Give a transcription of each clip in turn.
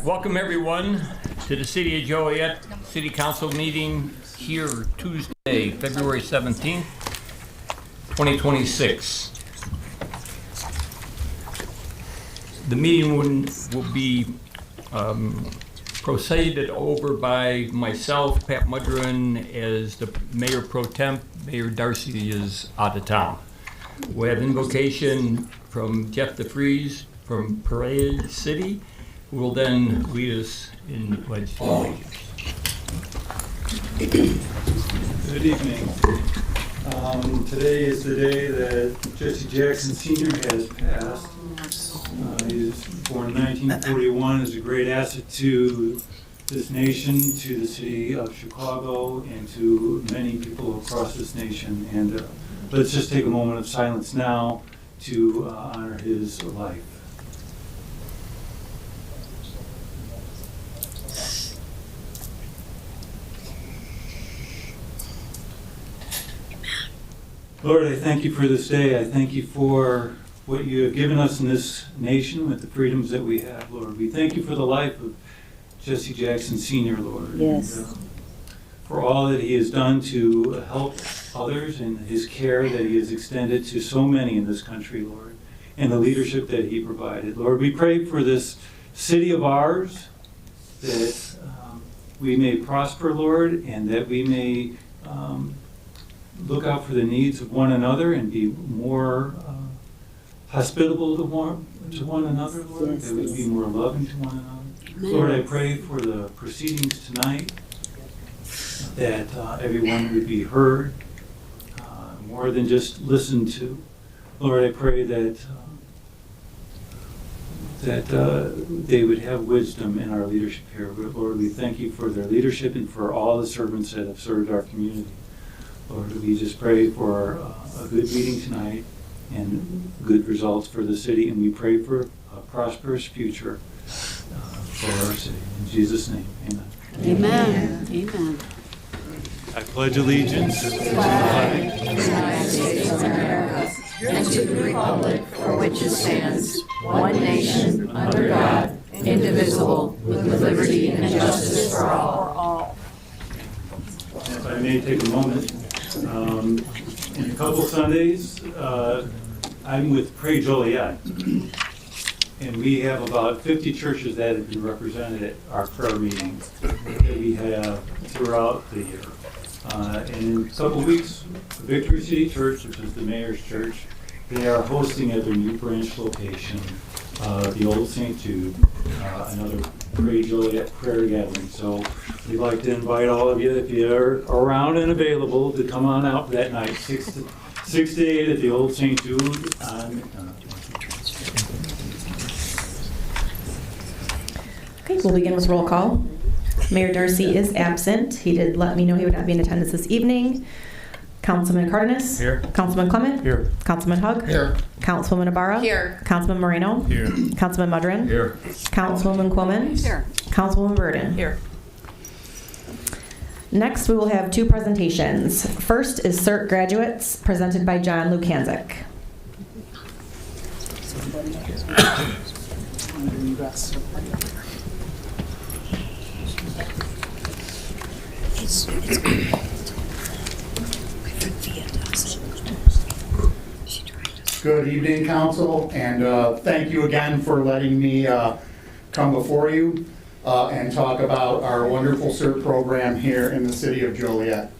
Welcome everyone to the City of Joliet City Council meeting here Tuesday, February 17th, 2026. The meeting will be proceeded over by myself, Pat Mudrin, as the Mayor Pro Temp. Mayor Darcy is out of town. We have invocation from Jeff DeFries from Paragrin City, who will then lead us in the Pledge to Allegiance. Good evening. Today is the day that Jesse Jackson Sr. has passed. He was born in 1941, is a great asset to this nation, to the city of Chicago, and to many people across this nation. And let's just take a moment of silence now to honor his life. Lord, I thank you for this day. I thank you for what you have given us in this nation with the freedoms that we have, Lord. We thank you for the life of Jesse Jackson Sr., Lord. Yes. And, for all that he has done to help others and his care that he has extended to so many in this country, Lord, and the leadership that he provided. Lord, we pray for this city of ours, that we may prosper, Lord, and that we may look out for the needs of one another and be more hospitable to one another, Lord, Yes, that we be more loving to one another. Amen. Lord, I pray for the proceedings tonight, that everyone would be heard, more than just listened to. Lord, I pray that they would have wisdom in our leadership here. Lord, we thank you for their leadership and for all the servants that have served our community. Lord, we just pray for a good meeting tonight and good results for the city, and we pray for a prosperous future for our city. In Jesus' name, amen. Amen. Amen. I pledge allegiance to the flag of the United States of America and to the republic for which it stands, one nation, under God, indivisible, with liberty and justice for all. If I may take a moment, in a couple Sundays, I'm with Pray Joliet, and we have about 50 churches that have been represented at our prayer meetings that we have throughout the year. And in a couple weeks, Victory City Church, which is the mayor's church, they are hosting at their new branch location, the old St. Jude, another Pray Joliet prayer gathering. So we'd like to invite all of you, if you're around and available, to come on out that night, 6 to 8 at the old St. Jude. Okay, we'll begin with roll call. Mayor Darcy is absent. He did let me know he would not be in attendance this evening. Councilman Cardenas? Here. Councilman Clement? Here. Councilman Hug? Here. Councilwoman Ibarra? Here. Councilman Moreno? Here. Councilman Mudrin? Here. Councilwoman Quillman? Here. Councilwoman Burden? Here. Next, we will have two presentations. First is CERT graduates, presented by John Lukanczyk. Good evening, Council, and thank you again for letting me come before you and talk about our wonderful CERT program here in the city of Joliet.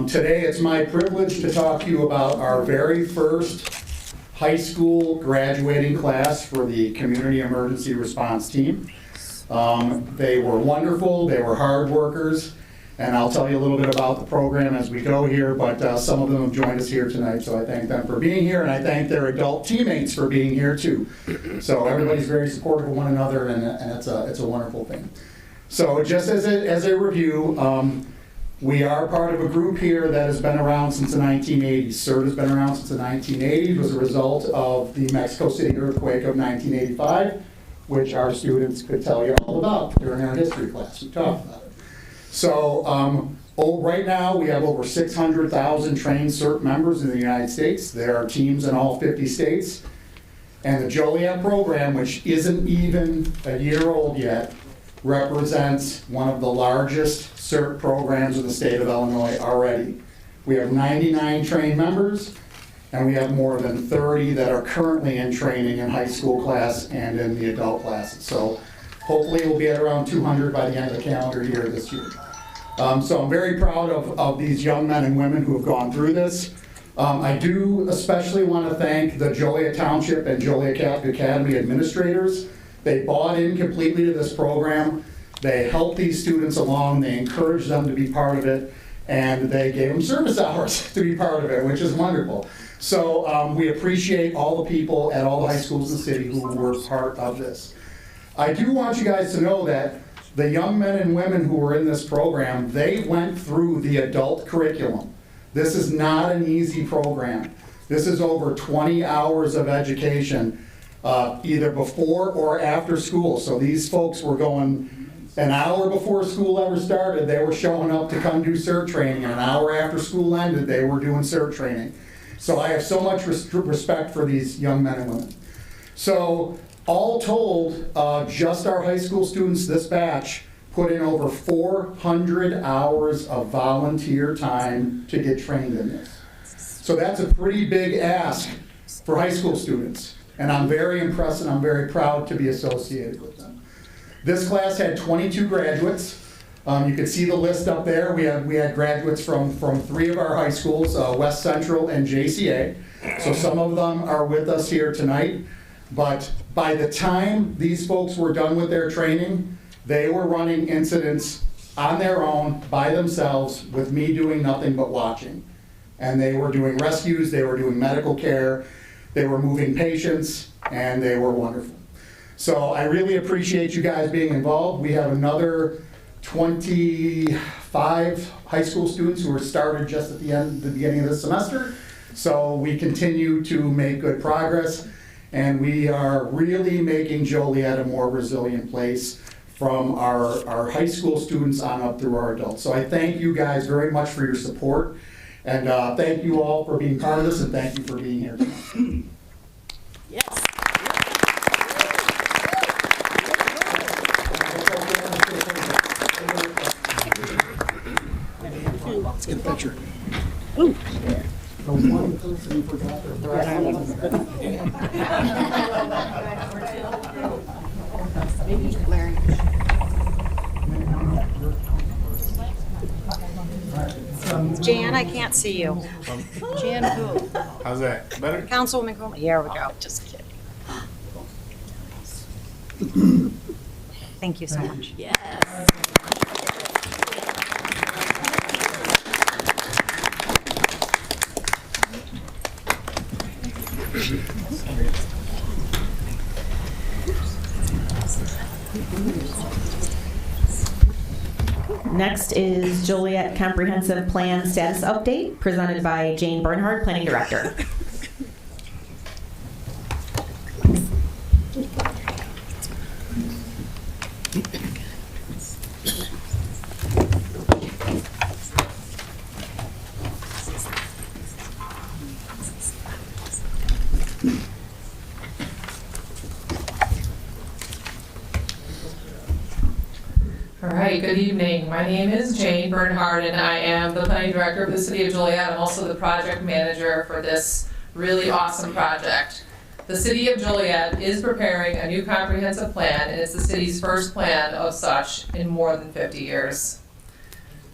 Today, it's my privilege to talk to you about our very first high school graduating class for the Community Emergency Response Team. They were wonderful, they were hard workers, and I'll tell you a little bit about the program as we go here, but some of them have joined us here tonight, so I thank them for being here, and I thank their adult teammates for being here too. So everybody's very supportive of one another, and it's a wonderful thing. So just as a review, we are part of a group here that has been around since the 1980s. CERT has been around since the 1980s. It was a result of the Mexico City earthquake of 1985, which our students could tell you all about during our history class. We talked about it. So right now we have over 600,000 trained CERT members in the United States. There are teams in all 50 states. And the Joliet program, which isn't even a year old yet, represents one of the largest CERT programs in the state of Illinois already. We have 99 trained members, and we have more than 30 that are currently in training in high school class and in the adult classes. So hopefully we'll be at around 200 by the end of the calendar year this year. So I'm very proud of these young men and women who have gone through this. I do especially want to thank the Joliet Township and Joliet Catholic Academy administrators. They bought in completely to this program. They helped these students along. They encouraged them to be part of it. And they gave them service hours to be part of it, which is wonderful. So we appreciate all the people at all the high schools in the city who were part of this. I do want you guys to know that the young men and women who were in this program, they went through the adult curriculum. This is not an easy program. This is over 20 hours of education, either before or after school. So these folks were going an hour before school ever started, they were showing up to come do CERT training. And an hour after school ended, they were doing CERT training. So I have so much respect for these young men and women. So all told, just our high school students, this batch, put in over 400 hours of volunteer time to get trained in this. So that's a pretty big ask for high school students. And I'm very impressed and I'm very proud to be associated with them. This class had 22 graduates. You can see the list up there. We had graduates from 3 of our high schools, West Central and JCA. So some of them are with us here tonight. But by the time these folks were done with their training, they were running incidents on their own, by themselves, with me doing nothing but watching. And they were doing rescues, they were doing medical care, they were moving patients, and they were wonderful. So I really appreciate you guys being involved. We have another 25 high school students who were started just at the beginning of this semester. So we continue to make good progress, and we are really making Joliet a more resilient place from our high school students on up through our adults. So I thank you guys very much for your support, and thank you all for being part of this, and thank you for being here tonight. Yes. Let's get a picture. Jan, I can't see you. Jan who? How's that? Better? Councilwoman Coleman, here we go, just kidding. Thank you so much. Yes. Next is Joliet Comprehensive Plan Status Update, presented by Jane Bernhard, Planning Director. All right, good evening. My name is Jane Bernhard, and I am the planning director of the city of Joliet. I'm also the project manager for this really awesome project. The city of Joliet is preparing a new comprehensive plan, and it's the city's first plan of such in more than 50 years.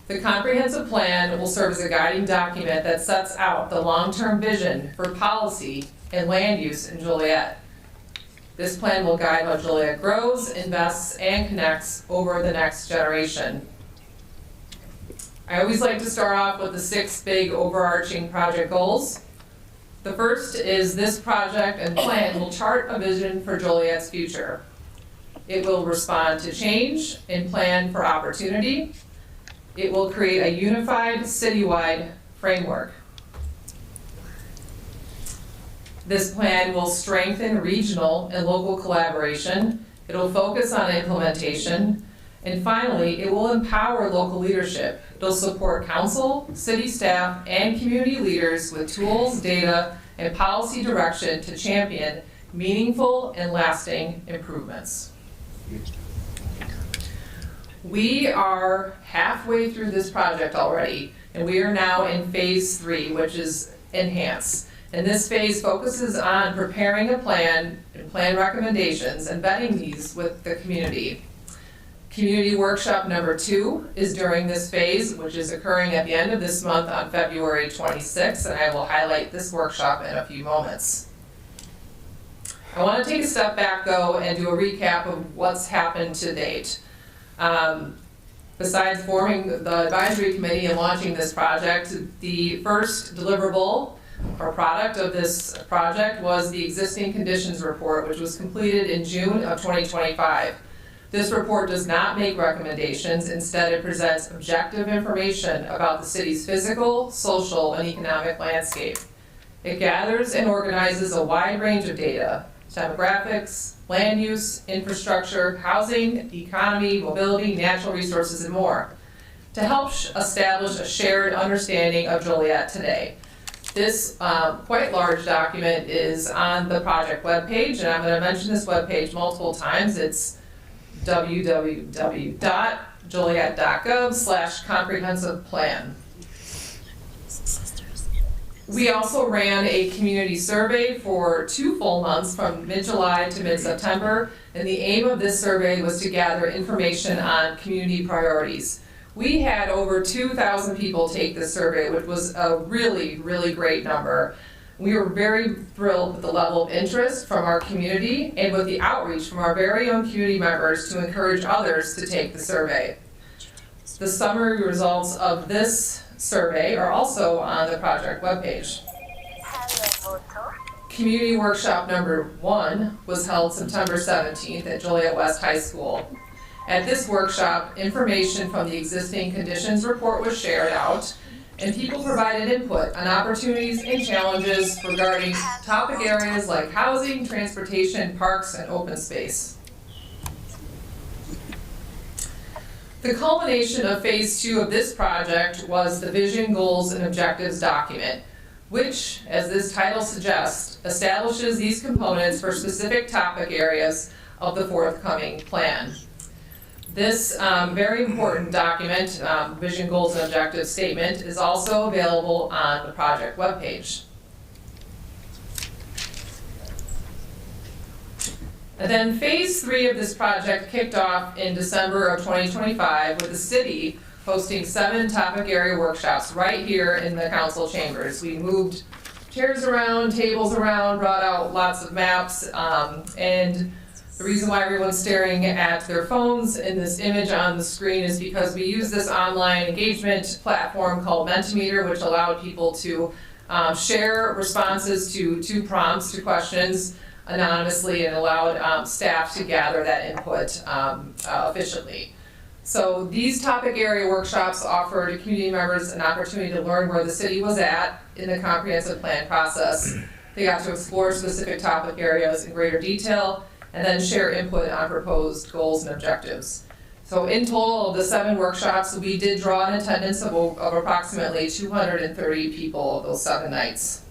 The comprehensive plan will serve as a guiding document that sets out the long-term vision for policy and land use in Joliet. This plan will guide how Joliet grows, invests, and connects over the next generation. I always like to start off with the 6 big overarching project goals. The first is this project and plan will chart a vision for Joliet's future. It will respond to change and plan for opportunity. It will create a unified citywide framework. This plan will strengthen regional and local collaboration. It'll focus on implementation. And finally, it will empower local leadership. It'll support council, city staff, and community leaders with tools, data, and policy direction to champion meaningful and lasting improvements. We are halfway through this project already, and we are now in phase 3, which is enhance. And this phase focuses on preparing a plan and plan recommendations and vetting these with the community. Community workshop number 2 is during this phase, which is occurring at the end of this month on February 26th, and I will highlight this workshop in a few moments. I want to take a step back though and do a recap of what's happened to date. Besides forming the advisory committee and launching this project, the first deliverable or product of this project was the existing conditions report, which was completed in June of 2025. This report does not make recommendations. Instead, it presents objective information about the city's physical, social, and economic landscape. It gathers and organizes a wide range of data: demographics, land use, infrastructure, housing, economy, mobility, natural resources, and more, to help establish a shared understanding of Joliet today. This quite large document is on the project webpage, and I'm going to mention this webpage multiple times. It's www.joliet.gov/comprehensive-plan. We also ran a community survey for 2 full months from mid-July to mid-September, and the aim of this survey was to gather information on community priorities. We had over 2,000 people take this survey, which was a really, really great number. We were very thrilled with the level of interest from our community and with the outreach from our very own community members to encourage others to take the survey. The summary results of this survey are also on the project webpage. Community workshop number 1 was held September 17th at Joliet West High School. At this workshop, information from the existing conditions report was shared out, and people provided input on opportunities and challenges regarding topic areas like housing, transportation, parks, and open space. The culmination of phase 2 of this project was the vision, goals, and objectives document, which, as this title suggests, establishes these components for specific topic areas of the forthcoming plan. This very important document, vision, goals, and objectives statement, is also available on the project webpage. And then phase 3 of this project kicked off in December of 2025 with the city hosting 7 topic area workshops right here in the council chambers. We moved chairs around, tables around, brought out lots of maps, and the reason why everyone's staring at their phones in this image on the screen is because we use this online engagement platform called Mentimeter, which allowed people to share responses to 2 prompts to questions anonymously, and allowed staff to gather that input efficiently. So these topic area workshops offered community members an opportunity to learn where the city was at in the comprehensive plan process. They got to explore specific topic areas in greater detail, and then share input on proposed goals and objectives. So in total of the 7 workshops, we did draw an attendance of approximately 230 people those 7 nights.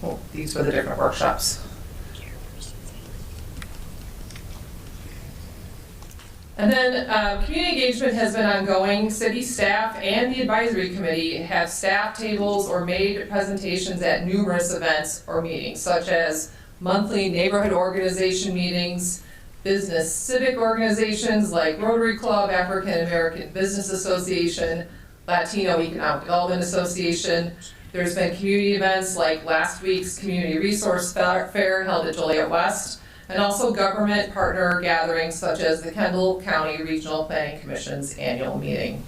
Oh, these were the different workshops. And then community engagement has been ongoing. City staff and the advisory committee have staff tables or made presentations at numerous events or meetings, such as monthly neighborhood organization meetings, business civic organizations like Rotary Club, African American Business Association, Latino Economic Development Association. There's been community events like last week's Community Resource Fair held at Joliet West, and also government partner gatherings such as the Kendall County Regional Planning Commission's annual meeting.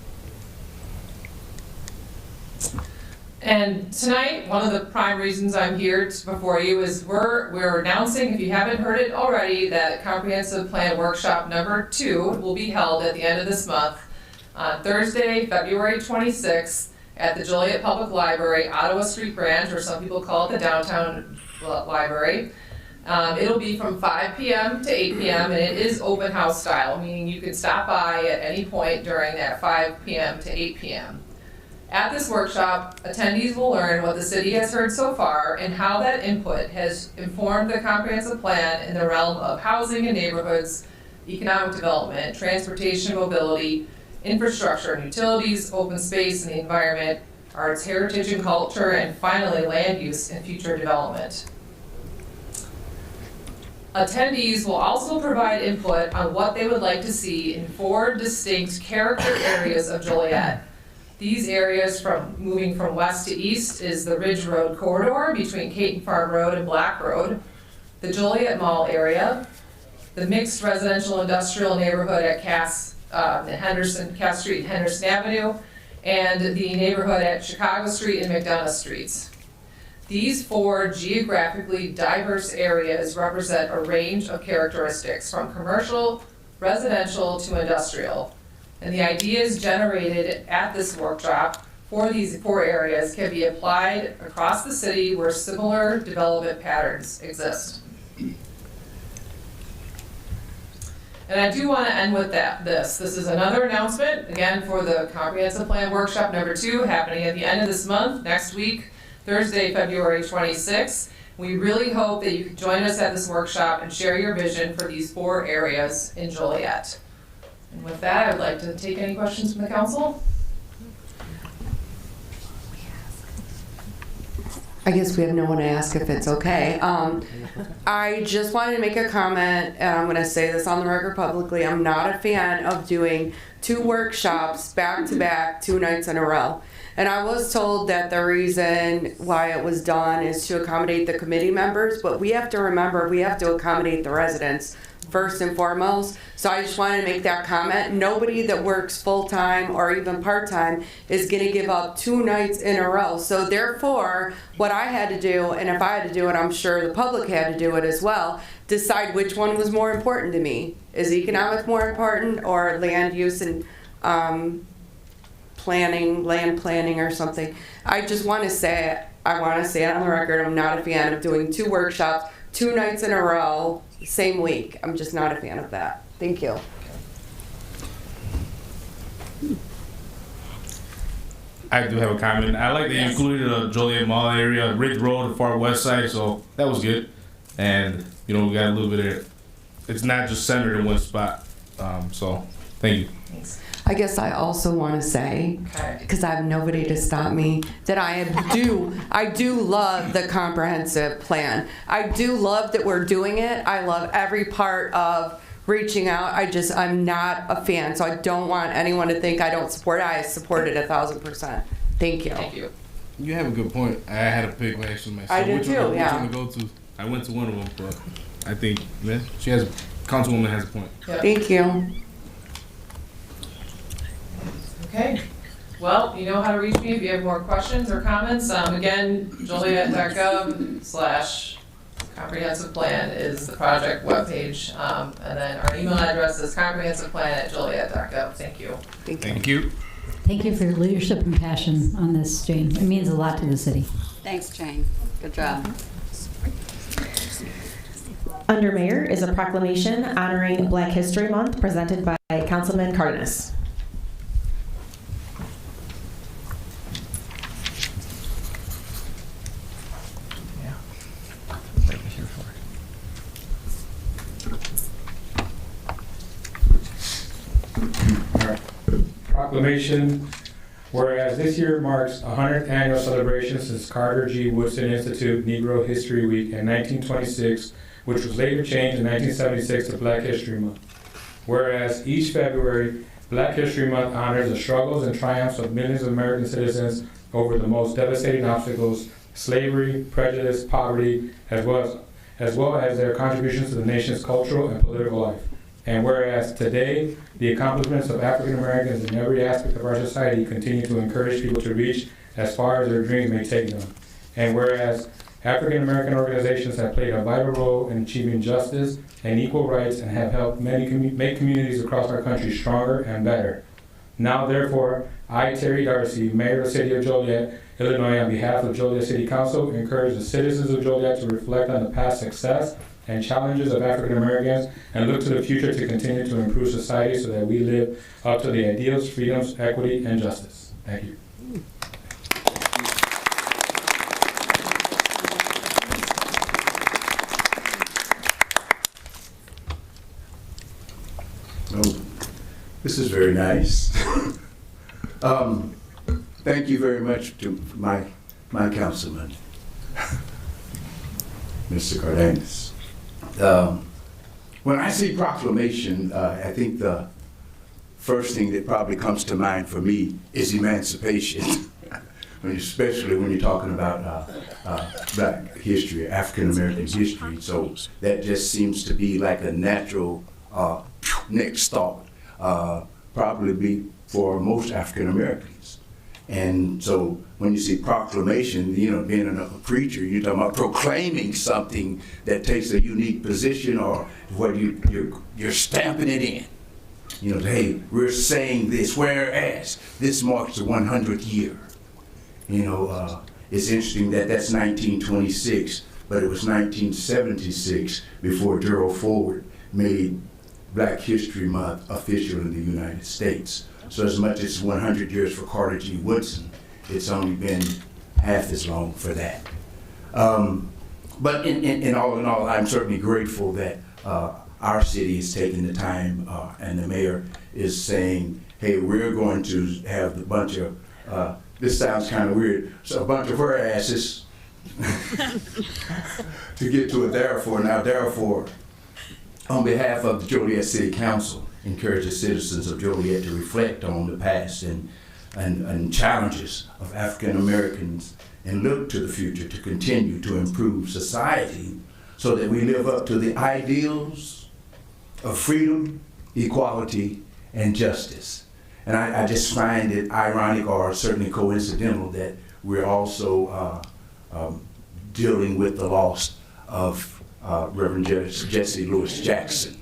And tonight, one of the prime reasons I'm here before you is we're announcing, if you haven't heard it already, that Comprehensive Plan Workshop number 2 will be held at the end of this month on Thursday, February 26th at the Joliet Public Library, Ottawa Street Branch, or some people call it the Downtown Library. It'll be from 5 p.m. to 8 p.m. and it is open house style, meaning you can stop by at any point during that 5 p.m. to 8 p.m. At this workshop, attendees will learn what the city has heard so far and how that input has informed the comprehensive plan in the realm of housing and neighborhoods, economic development, transportation, mobility, infrastructure and utilities, open space and the environment, arts, heritage and culture, and finally land use and future development. Attendees will also provide input on what they would like to see in 4 distinct character areas of Joliet. These areas, from moving from west to east, is the Ridge Road corridor between Caton Farm Road and Black Road, the Joliet Mall area, the mixed residential industrial neighborhood at Cass Street and Henderson Avenue, and the neighborhood at Chicago Street and McDonough Streets. These 4 geographically diverse areas represent a range of characteristics from commercial, residential to industrial. And the ideas generated at this workshop for these 4 areas can be applied across the city where similar development patterns exist. And I do want to end with this is another announcement, again, for the Comprehensive Plan Workshop number 2, happening at the end of this month, next week, Thursday, February 26th. We really hope that you can join us at this workshop and share your vision for these 4 areas in Joliet. And with that, I would like to take any questions from the council. I guess we have no one to ask if it's okay. I just wanted to make a comment, and I'm going to say this on the record publicly. I'm not a fan of doing 2 workshops back to back 2 nights in a row. And I was told that the reason why it was done is to accommodate the committee members, but we have to remember we have to accommodate the residents first and foremost. So I just wanted to make that comment. Nobody that works full-time or even part-time is going to give up 2 nights in a row. So therefore, what I had to do, and if I had to do it, I'm sure the public had to do it as well, decide which one was more important to me. Is economic more important or land use and land planning or something? I just want to say, I want to say it on the record, I'm not a fan of doing 2 workshops, 2 nights in a row, same week. I'm just not a fan of that. Thank you. I do have a comment. I like that you included the Joliet Mall area, Ridge Road, the far west side, so that was good. And, you know, we got a little bit of, it's not just centered in one spot. So, thank you. Thanks. I guess I also want to say, because I have nobody to stop me, that I do love the comprehensive plan. I do love that we're doing it. I love every part of reaching out. I'm not a fan, so I don't want anyone to think I don't support it. I support it 1,000%. Thank you. Thank you. You have a good point. I had to pick actually myself. I did too, yeah. Which one to go to? I went to one of them, but I think, man, Councilwoman has a point. Yep. Thank you. Okay. Well, you know how to reach me if you have more questions or comments. Again, Joliet.gov/comprehensive plan is the project webpage. And then our email address is comprehensiveplan@joliet.gov. Thank you. Thank you. Thank you for your leadership and passion on this, Jane. It means a lot to the city. Thanks, Jane. Good job. Under Mayor is a proclamation honoring Black History Month presented by Councilman Cardenas. Proclamation, whereas this year marks 100th annual celebration since Carter G. Woodson Institute Negro History Week in 1926, which was later changed in 1976 to Black History Month. Whereas each February, Black History Month honors the struggles and triumphs of millions of American citizens over the most devastating obstacles, slavery, prejudice, poverty, as well as their contributions to the nation's cultural and political life. And whereas today, the accomplishments of African Americans in every aspect of our society continue to encourage people to reach as far as their dreams may take them. And whereas African American organizations have played a vital role in achieving justice and equal rights and have helped make communities across our country stronger and better. Now, therefore, I, Terry Darcy, Mayor of the City of Joliet, Illinois, on behalf of Joliet City Council, encourage the citizens of Joliet to reflect on the past success and challenges of African Americans and look to the future to continue to improve society so that we live up to the ideals, freedoms, equity, and justice. Thank you. This is very nice. Thank you very much to my councilman, Mr. Cardenas. When I see proclamation, I think the first thing that probably comes to mind for me is emancipation, especially when you're talking about Black history, African American history. So that just seems to be like a natural next thought, probably be for most African Americans. And so when you see proclamation, you know, being a preacher, you're talking about proclaiming something that takes a unique position, or where you're stamping it in. You know, hey, we're saying this, whereas this marks the 100th year. You know, it's interesting that that's 1926, but it was 1976 before Gerald Ford made Black History Month official in the United States. So as much as 100 years for Carter G. Woodson, it's only been half as long for that. But in all, I'm certainly grateful that our city is taking the time, and the mayor is saying, hey, we're going to have a bunch of, this sounds kind of weird, so a bunch of her asses to get to a therefore. Now, therefore, on behalf of the Joliet City Council, encourage the citizens of Joliet to reflect on the past and challenges of African Americans and look to the future to continue to improve society so that we live up to the ideals of freedom, equality, and justice. And I just find it ironic, or certainly coincidental, that we're also dealing with the loss of Reverend Jesse Louis Jackson.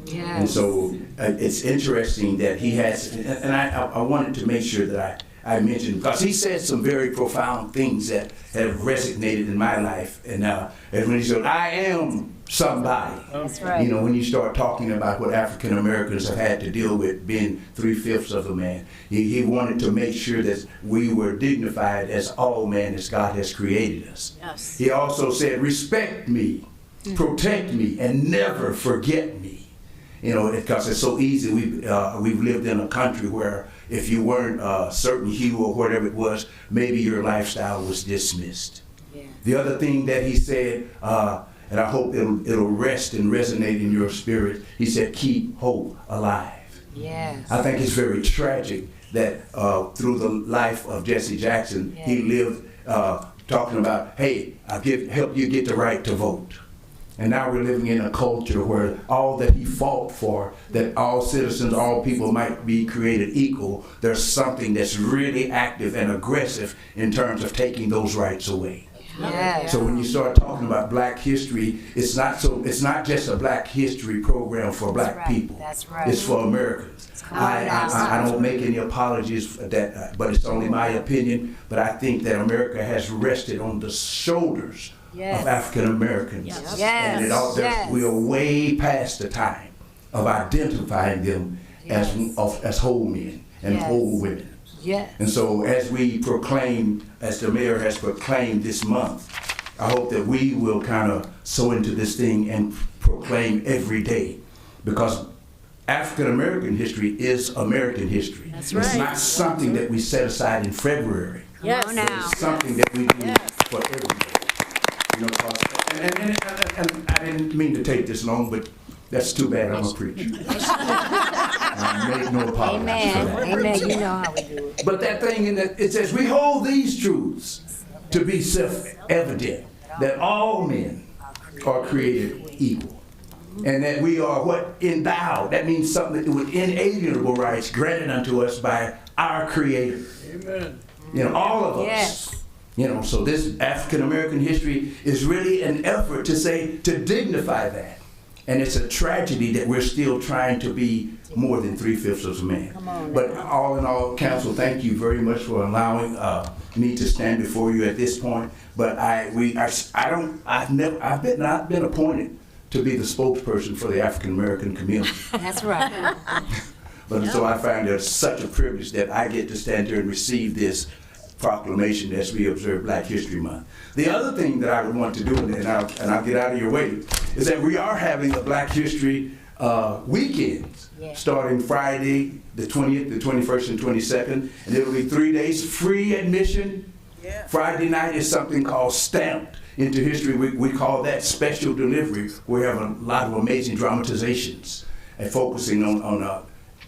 Yes. And so it's interesting that he has, and I wanted to make sure that I mentioned, because he said some very profound things that have resonated in my life. And when he said, I am somebody. That's right. You know, when you start talking about what African Americans have had to deal with, being 3/5 of a man, he wanted to make sure that we were dignified as all men as God has created us. Yes. He also said, respect me, protect me, and never forget me. You know, because it's so easy. We've lived in a country where if you weren't a certain hue or whatever it was, maybe your lifestyle was dismissed. Yeah. The other thing that he said, and I hope it'll rest and resonate in your spirit, he said, keep hope alive. Yes. I think it's very tragic that through the life of Jesse Jackson, he lived talking about, hey, I'll help you get the right to vote. And now we're living in a culture where all that he fought for, that all citizens, all people might be created equal, there's something that's really active and aggressive in terms of taking those rights away. Yes. So when you start talking about Black history, it's not just a Black history program for Black people. That's right. It's for Americans. I don't make any apologies for that, but it's only my opinion. But I think that America has rested on the shoulders of African Americans. Yes. And we are way past the time of identifying them as whole men and whole women. Yes. And so as we proclaim, as the mayor has proclaimed this month, I hope that we will kind of sow into this thing and proclaim every day, because African American history is American history. That's right. It's not something that we set aside in February. Yes. It's something that we do for every day. You know, and I didn't mean to take this long, but that's too bad. I'm a preacher. I made no apologies for that. Amen. You know how we do it. But that thing it says, we hold these truths to be self-evident, that all men are created equal, and that we are endowed. That means something with inalienable rights granted unto us by our Creator. Amen. You know, all of us. Yes. You know, so this African American history is really an effort to dignify that. And it's a tragedy that we're still trying to be more than 3/5 of a man. But all in all, council, thank you very much for allowing me to stand before you at this point. But I've not been appointed to be the spokesperson for the African American community. That's right. But so I find it such a privilege that I get to stand here and receive this proclamation as we observe Black History Month. The other thing that I would want to do, and I'll get out of your way, is that we are having a Black History weekends, starting Friday, the 20th, the 21st, and 22nd, and it'll be 3 days free admission. Friday night is something called Stamped into History. We call that special delivery. We have a lot of amazing dramatizations and focusing on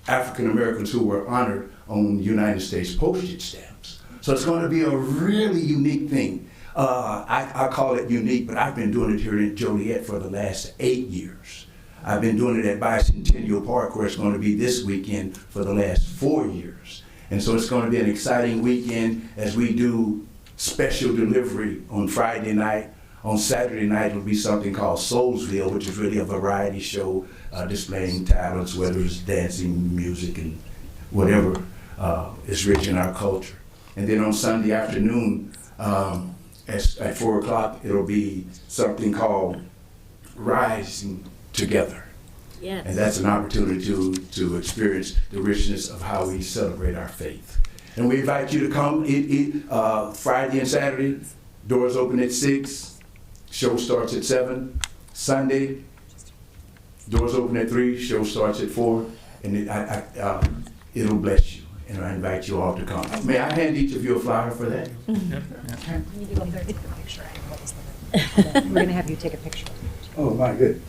African Americans who were honored on United States postage stamps. So it's going to be a really unique thing. I call it unique, but I've been doing it here in Joliet for the last 8 years. I've been doing it at Bicentennial Park, where it's going to be this weekend for the last 4 years. And so it's going to be an exciting weekend as we do special delivery on Friday night. On Saturday night, it'll be something called Soulsville, which is really a variety show displaying talents, whether it's dancing, music, and whatever is rich in our culture. And then on Sunday afternoon, at 4 o'clock, it'll be something called Rising Together. Yes. And that's an opportunity to experience the richness of how we celebrate our faith. And we invite you to come Friday and Saturday. Doors open at 6. Show starts at 7. Sunday, doors open at 3. Show starts at 4. And it'll bless you. And I invite you all to come. May I hand each of you a flyer for that? We need to go there and take a picture. We're going to have you take a picture. Oh, my goodness.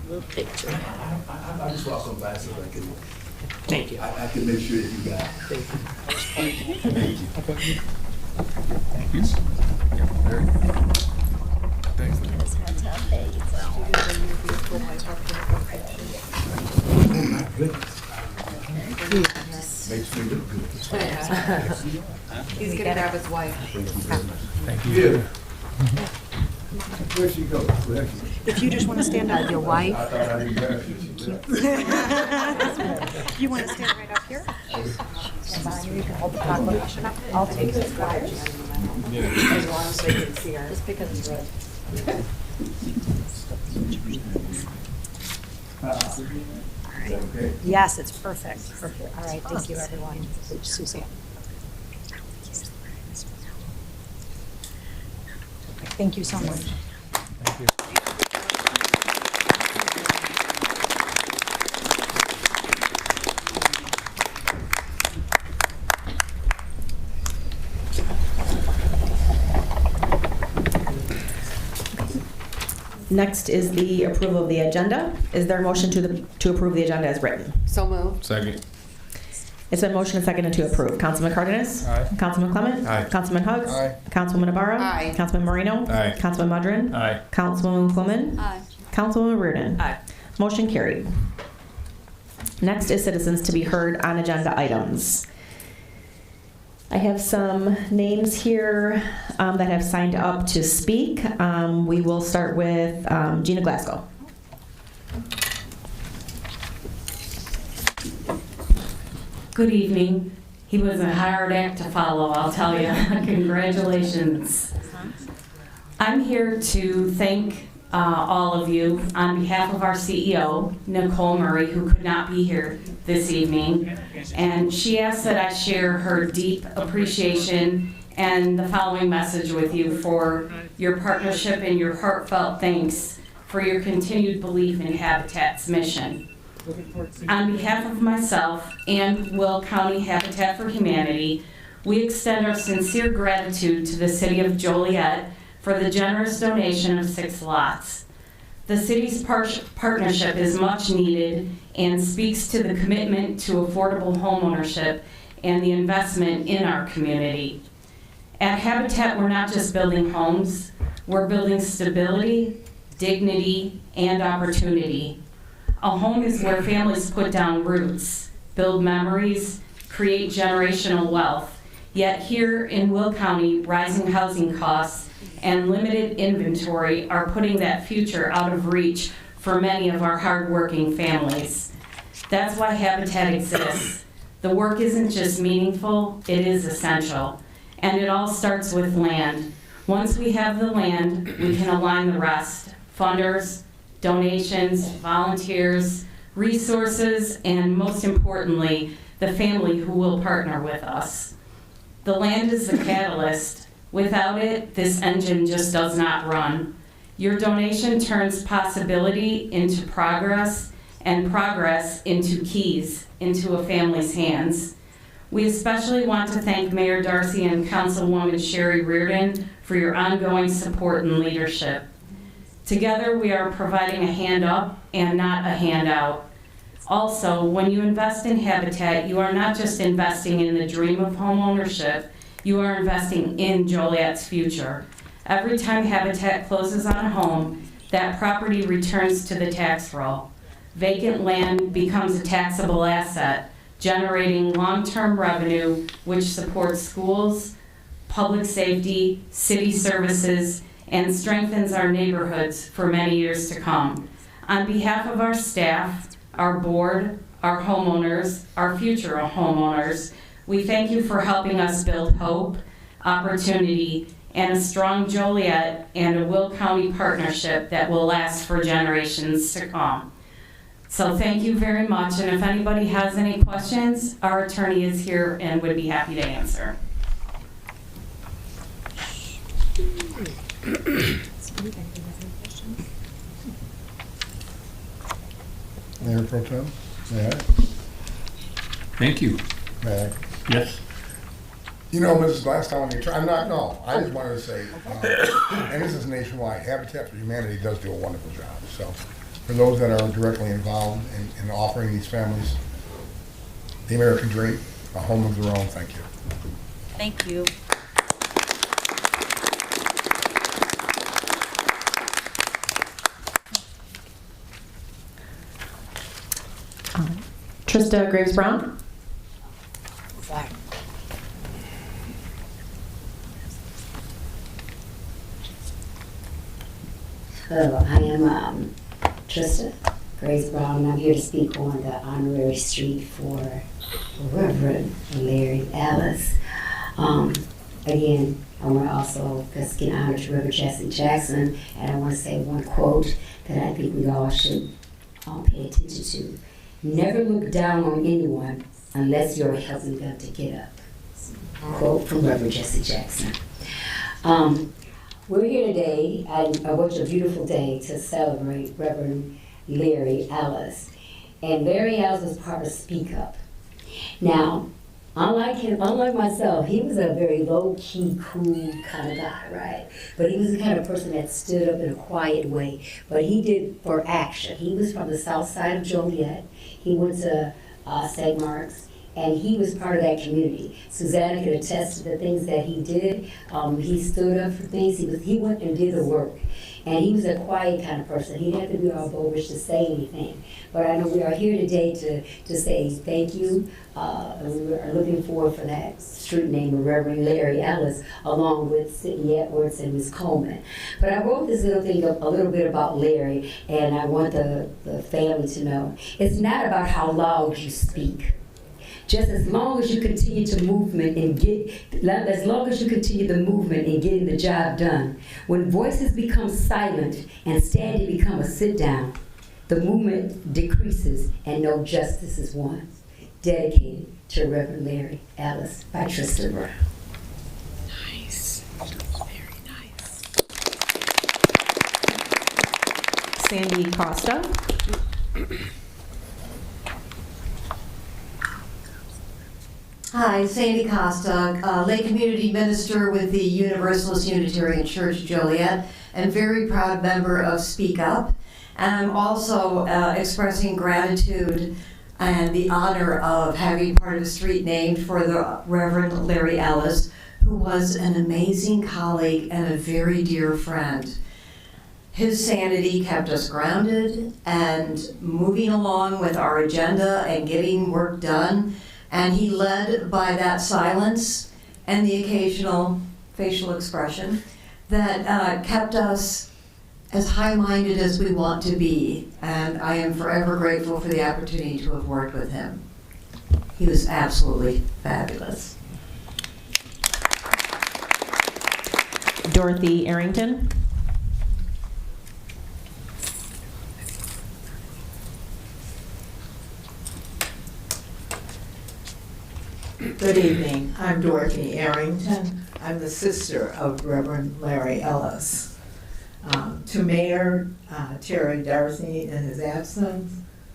Little picture. I just walk on by so I can. Thank you. I can make sure that you got it. Thank you. Oh my goodness. Makes me look good. He's gonna grab his wife. Thank you. Where'd she go? If you just want to stand up, your wife. I thought I didn't have You want to stand right up here? Stand behind you. You can hold the proclamation up. I'll take this flyer. As long as they can see her. Just because it's red. All right. Yes, it's perfect. Perfect. All right. Thank you, everyone. Suzanne. Thank you so much. Thank you. Next is the approval of the agenda. Is there a motion to approve the agenda as written? So moved. Second. It's been motion and seconded to approve. Councilman Cardenas? Aye. Councilman Clement? Aye. Councilman Hugs? Aye. Councilwoman Navarro? Aye. Councilman Moreno? Aye. Councilman Mudrin? Aye. Councilwoman Quillen? Aye. Councilwoman Reardon? Aye. Motion carried. Next is citizens to be heard on agenda items. I have some names here that have signed up to speak. We will start with Gina Glasgow. Good evening. He was a hard act to follow, I'll tell you. Congratulations. I'm here to thank all of you on behalf of our CEO, Nicole Murray, who could not be here this evening. And she asked that I share her deep appreciation and the following message with you for your partnership and your heartfelt thanks for your continued belief in Habitat's mission. On behalf of myself and Will County Habitat for Humanity, we extend our sincere gratitude to the City of Joliet for the generous donation of 6 lots. The city's partnership is much needed and speaks to the commitment to affordable homeownership and the investment in our community. At Habitat, we're not just building homes, we're building stability, dignity, and opportunity. A home is where families put down roots, build memories, create generational wealth. Yet here in Will County, rising housing costs and limited inventory are putting that future out of reach for many of our hardworking families. That's why Habitat exists. The work isn't just meaningful, it is essential. And it all starts with land. Once we have the land, we can align the rest. Funders, donations, volunteers, resources, and most importantly, the family who will partner with us. The land is the catalyst. Without it, this engine just does not run. Your donation turns possibility into progress and progress into keys into a family's hands. We especially want to thank Mayor Darcy and Councilwoman Sherry Reardon for your ongoing support and leadership. Together, we are providing a hand up and not a handout. Also, when you invest in Habitat, you are not just investing in the dream of homeownership, you are investing in Joliet's future. Every time Habitat closes on a home, that property returns to the tax roll. Vacant land becomes a taxable asset, generating long-term revenue which supports schools, public safety, city services, and strengthens our neighborhoods for many years to come. On behalf of our staff, our board, our homeowners, our future homeowners, we thank you for helping us build hope, opportunity, and a strong Joliet and a Will County partnership that will last for generations to come. So thank you very much, and if anybody has any questions, our attorney is here and would be happy to answer. Mayor Pro Tem, may I? Thank you. May I? Yes. You know, Mrs. Last time I just wanted to say, and this is nationwide, Habitat for Humanity does do a wonderful job. So for those that are directly involved in offering these families the American dream, a home of their own, thank you. Thank you. Trista Graves-Brown. Hello, I am Trista Graves-Brown, and I'm here to speak on the honorary street for Reverend Larry Ellis. Again, I want to also just give honor to Reverend Jesse Jackson, and I want to say one quote that I think we all should pay attention to. Never look down on anyone unless you're helping them to get up. Quote from Reverend Jesse Jackson. We're here today, and what a beautiful day to celebrate Reverend Larry Ellis. And Larry Ellis was part of Speak Up. Now, unlike myself, he was a very low-key, cool kind of guy, right? But he was the kind of person that stood up in a quiet way. But he did for action. He was from the south side of Joliet. He went to St. Mark's. And he was part of that community. Susanna could attest to the things that he did. He stood up for things. He went and did the work. And he was a quiet kind of person. He didn't have to be all bold-ish to say anything. But I know we are here today to say thank you. And we are looking forward for that street name of Reverend Larry Ellis, along with Sidney Edwards and Ms. Coleman. But I wrote this little thing a little bit about Larry, and I want the family to know. It's not about how loud you speak. Just as long as you continue to movement and as long as you continue the movement in getting the job done, when voices become silent and standing become a sit down, the movement decreases and no justice is won. Dedicated to Reverend Larry Ellis by Trista Brown. Nice. Very nice. Sandy Costa. Hi, Sandy Costa, lay community minister with the Universalist Unitarian Church Joliet, and very proud member of Speak Up. And I'm also expressing gratitude and the honor of having part of a street named for the Reverend Larry Ellis, who was an amazing colleague and a very dear friend. His sanity kept us grounded and moving along with our agenda and getting work done. And he led by that silence and the occasional facial expression that kept us as high-minded as we want to be. And I am forever grateful for the opportunity to have worked with him. He was absolutely fabulous. Dorothy Arrington. Good evening. I'm Dorothy Arrington. I'm the sister of Reverend Larry Ellis. to Mayor Terry Darcy in his absence,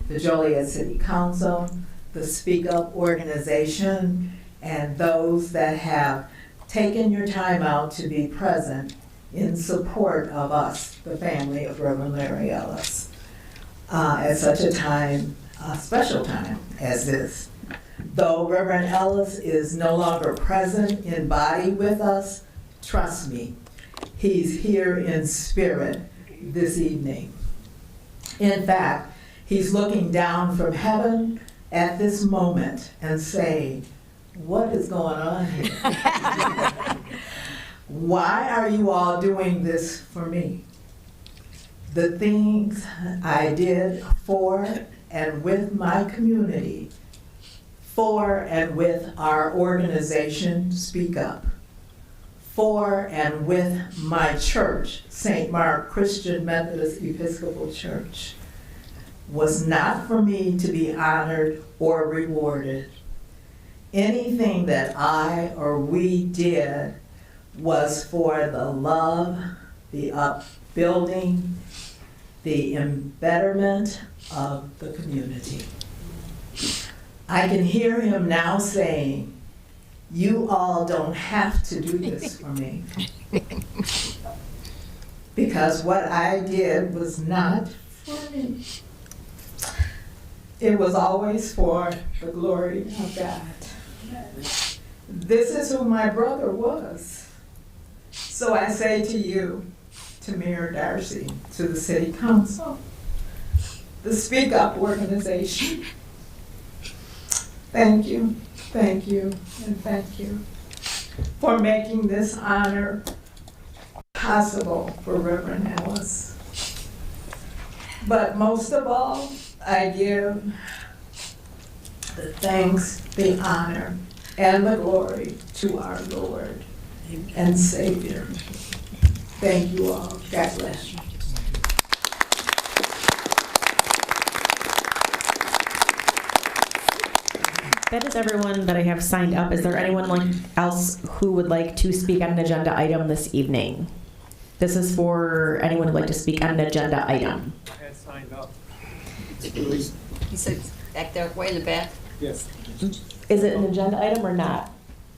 the Joliet City Council, the Speak Up organization, and those that have taken your time out to be present in support of us, the family of Reverend Larry Ellis, at such a time, a special time as this. Though Reverend Ellis is no longer present in body with us, trust me, he's here in spirit this evening. In fact, he's looking down from heaven at this moment and saying, what is going on here? Why are you all doing this for me? The things I did for and with my community, for and with our organization, Speak Up, for and with my church, St. Mark Christian Methodist Episcopal Church, was not for me to be honored or rewarded. Anything that I or we did was for the love, the upbuilding, the embetterment of the community. I can hear him now saying, you all don't have to do this for me. Because what I did was not for me. It was always for the glory of God. This is who my brother was. So I say to you, to Mayor Darcy, to the City Council, the Speak Up organization, thank you, and thank you for making this honor possible for Reverend Ellis. But most of all, I give the thanks, the honor, and the glory to our Lord and Savior. Thank you all. God bless you. That is everyone that I have signed up. Is there anyone else who would like to speak on an agenda item this evening? This is for anyone who'd like to speak on an agenda item. I had signed up. He said back there, way in the back. Yes. Is it an agenda item or not?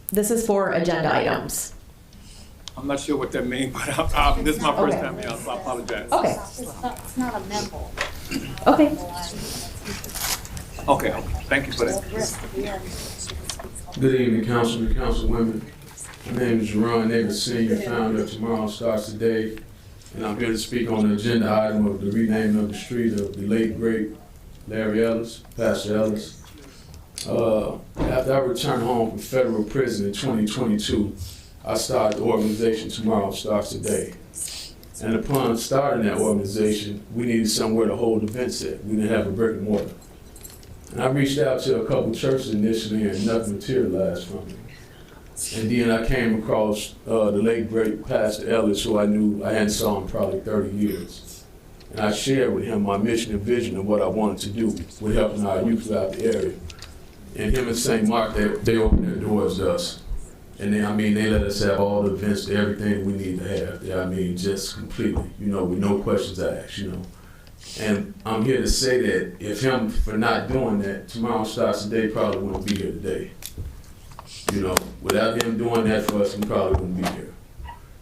This is for agenda items. I'm not sure what that means, but this is my first time here, so I apologize. Okay. It's not a memo. Okay. Okay, thank you for that. Good evening, Councilman, Councilwomen. My name is Ron Nagel, Senior, founder of Tomorrow Starts Today, and I'm here to speak on the agenda item of the renaming of the street of the late, great Larry Ellis, Pastor Ellis. After I returned home from federal prison in 2022, I started the organization Tomorrow Starts Today. And upon starting that organization, we needed somewhere to hold events at. We didn't have a brick and mortar. And I reached out to a couple churches initially and nothing materialized from it. And then I came across the late great Pastor Ellis, who I hadn't saw in probably 30 years. And I shared with him my mission and vision of what I wanted to do with helping our youth throughout the area. And him and St. Mark, they opened their doors to us. And they let us have all the events, everything we need to have. Just completely, with no questions asked, And I'm here to say that if him for not doing that, Tomorrow Starts Today probably wouldn't be here today. Without him doing that for us, we probably wouldn't be here.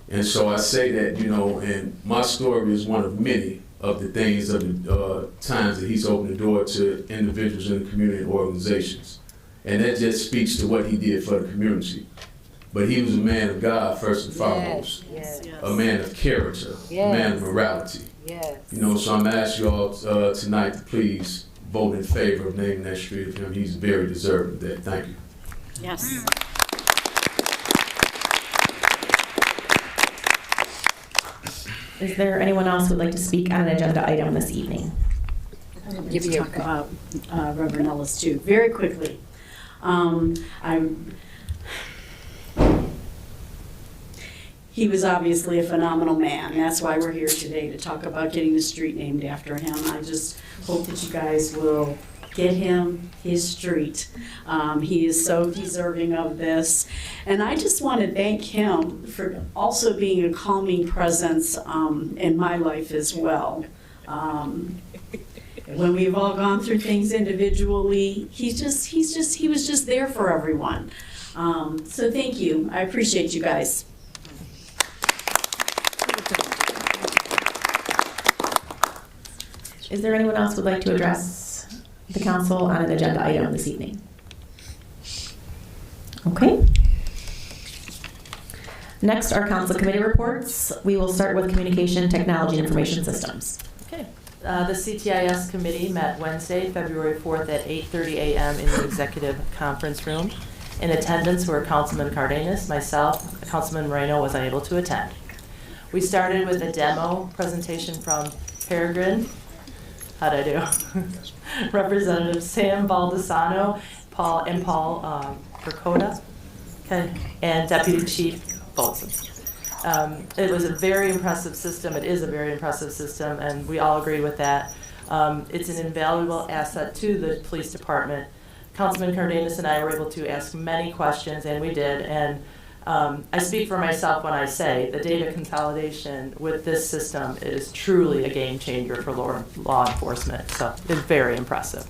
And so I say that, and my story is one of many of the things of the times that he's opened the door to individuals in the community and organizations. And that just speaks to what he did for the community. But he was a man of God first and foremost, a man of character, a man of morality. So I'm asking you all tonight to please vote in favor of naming that street of him. He's very deserving of that. Thank you. Yes. Is there anyone else who would like to speak on an agenda item this evening? Give you talk about Reverend Ellis too, very quickly. He was obviously a phenomenal man. That's why we're here today, to talk about getting the street named after him. I just hope that you guys will Get him his street. He is so deserving of this. And I just want to thank him for also being a calming presence in my life as well. When we've all gone through things individually, he was just there for everyone. So thank you. I appreciate you guys. Is there anyone else who would like to address the council on an agenda item this evening? Okay. Next are council committee reports. We will start with communication, technology, and information systems. Okay. The CTIS committee met Wednesday, February 4th at 8:30 a.m. in the executive conference room. In attendance were Councilman Cardenas, myself, Councilman Moreno was unable to attend. We started with a demo presentation from Paragrin. How'd I do? Representative Sam Baldessano, Paul Percoda, okay, and Deputy Chief Bolson. It was a very impressive system. It is a very impressive system, and we all agree with that. It's an invaluable asset to the police department. Councilman Cardenas and I were able to ask many questions, and we did. And I speak for myself when I say the data consolidation with this system is truly a game changer for law enforcement. So it's very impressive.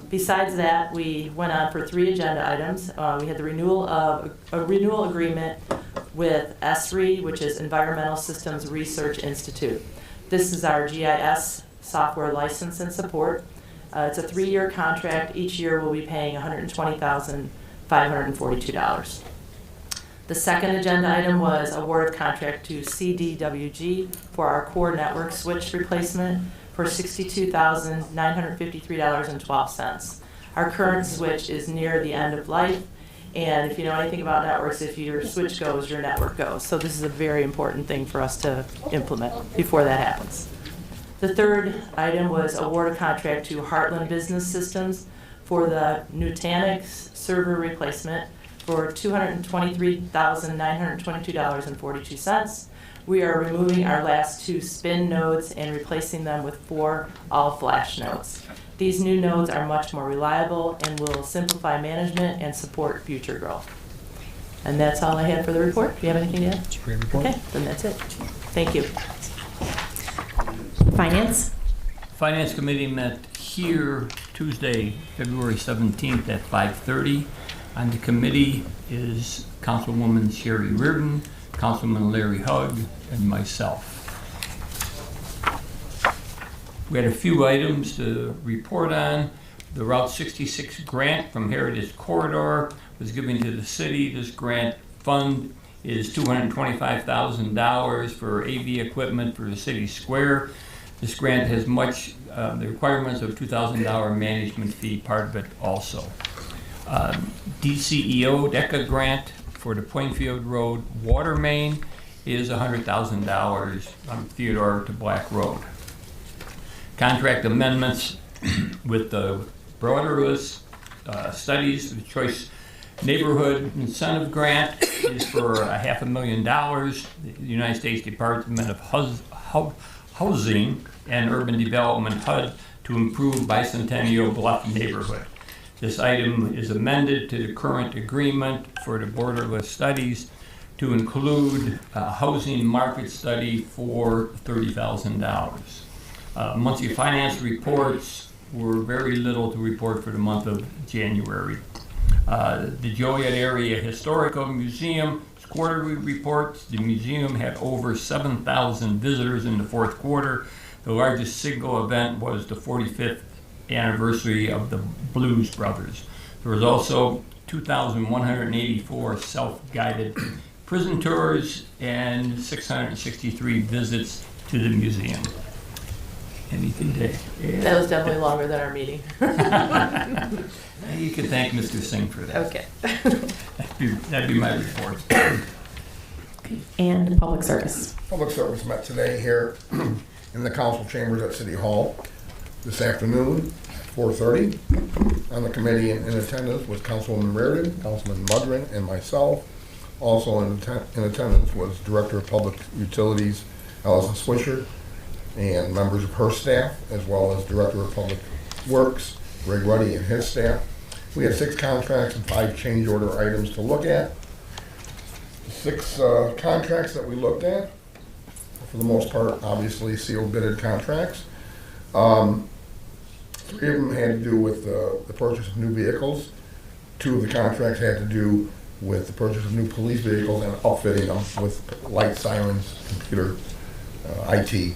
Besides that, we went on for 3 agenda items. We had the renewal agreement with ESRI, which is Environmental Systems Research Institute. This is our GIS software license and support. It's a 3-year contract. Each year we'll be paying $120,542. The second agenda item was award of contract to CDWG for our core network switch replacement for $62,953.12. Our current switch is near the end of life, and if you know anything about networks, if your switch goes, your network goes. So this is a very important thing for us to implement before that happens. The third item was award of contract to Heartland Business Systems for the Nutanix server replacement for $223,922.42. We are removing our last 2 spin nodes and replacing them with 4 all-flash nodes. These new nodes are much more reliable and will simplify management and support future growth. And that's all I had for the report. Do you have anything to add? Okay, then that's it. Thank you. Finance? Finance Committee met here Tuesday, February 17th at 5:30. On the committee is Councilwoman Sherry Reardon, Councilman Larry Hugg, and myself. We had a few items to report on. The Route 66 grant from Heritage Corridor was given to the city. This grant fund is $225,000 for AV equipment for the city square. This grant has the requirements of $2,000 management fee, part of it also. DCEO DECA grant for the Plainfield Road water main is $100,000 on Theodore to Black Road. Contract amendments with the borderless studies, the Choice Neighborhood Incentive Grant is for $500,000. The United States Department of Housing and Urban Development HUD to improve Bicentennial Bluff neighborhood. This item is amended to the current agreement for the borderless studies to include a housing market study for $30,000. Monthly finance reports were very little to report for the month of January. The Joliet Area Historical Museum quarterly reports. The museum had over 7,000 visitors in the 4th quarter. The largest single event was the 45th anniversary of the Blues Brothers. There was also 2,184 self-guided prison tours and 663 visits to the museum. Anything to add? That was definitely longer than our meeting. You can thank Mr. Singh for that. Okay. That'd be my report. And public service. Public service met today here in the council chambers at City Hall this afternoon, 4:30. On the committee in attendance was Councilwoman Reardon, Councilman Mudrin, and myself. Also in attendance was Director of Public Utilities, Allison Swisher, and members of her staff, as well as Director of Public Works, Greg Ruddy and his staff. We had 6 contracts and 5 change order items to look at. The 6 contracts that we looked at, for the most part, obviously sealed bidded contracts. 3 of them had to do with the purchase of new vehicles. 2 of the contracts had to do with the purchase of new police vehicles and outfitting them with light, sirens, computer, IT.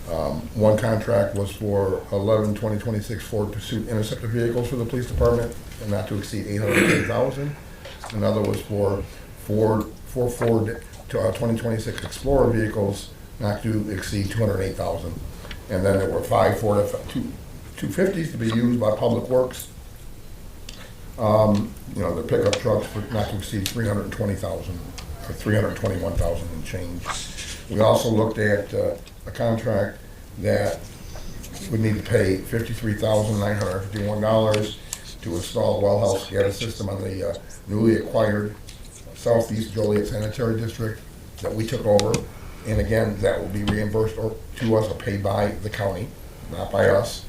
1 contract was for 11 2026 Ford Pursuit Interceptor vehicles for the police department, and not to exceed $810,000. Another was for Ford 2026 Explorer vehicles, not to exceed $208,000. And then there were 5 Ford F-250s to be used by Public Works. The pickup trucks for not to exceed $320,000, or $321,000 and change. We also looked at a contract that would need to pay $53,951 to install a well health SCADA system on the newly acquired Southeast Joliet Sanitary District that we took over. And again, that will be reimbursed to us or paid by the county, not by us.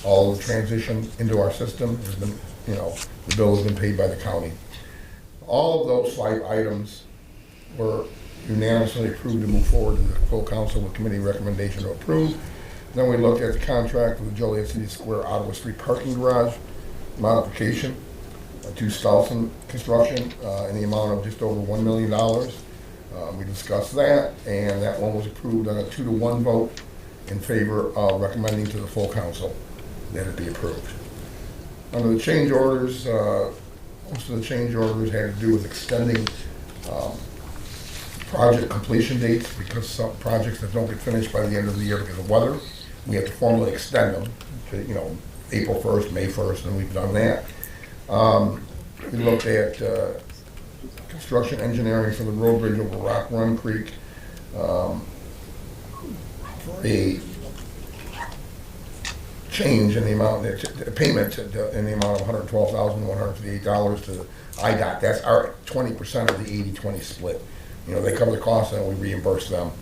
All the transition into our system has been, the bill has been paid by the county. All of those 5 items were unanimously approved to move forward to the full council with committee recommendation to approve. Then we looked at the contract with the Joliet City Square Ottawa Street parking garage modification to Stolson Construction in the amount of just over $1 million. We discussed that, and that one was approved on a 2-to-1 vote in favor of recommending to the full council that it be approved. Under the change orders, most of the change orders had to do with extending project completion dates, because some projects that don't get finished by the end of the year because of weather, we have to formally extend them to, April 1st, May 1st, and we've done that. We looked at construction engineering for the road bridge over Rock Run Creek for a change in the amount, payment in the amount of $112,158 to IDOT. That's our 20% of the 80-20 split. They cover the cost and we reimburse them.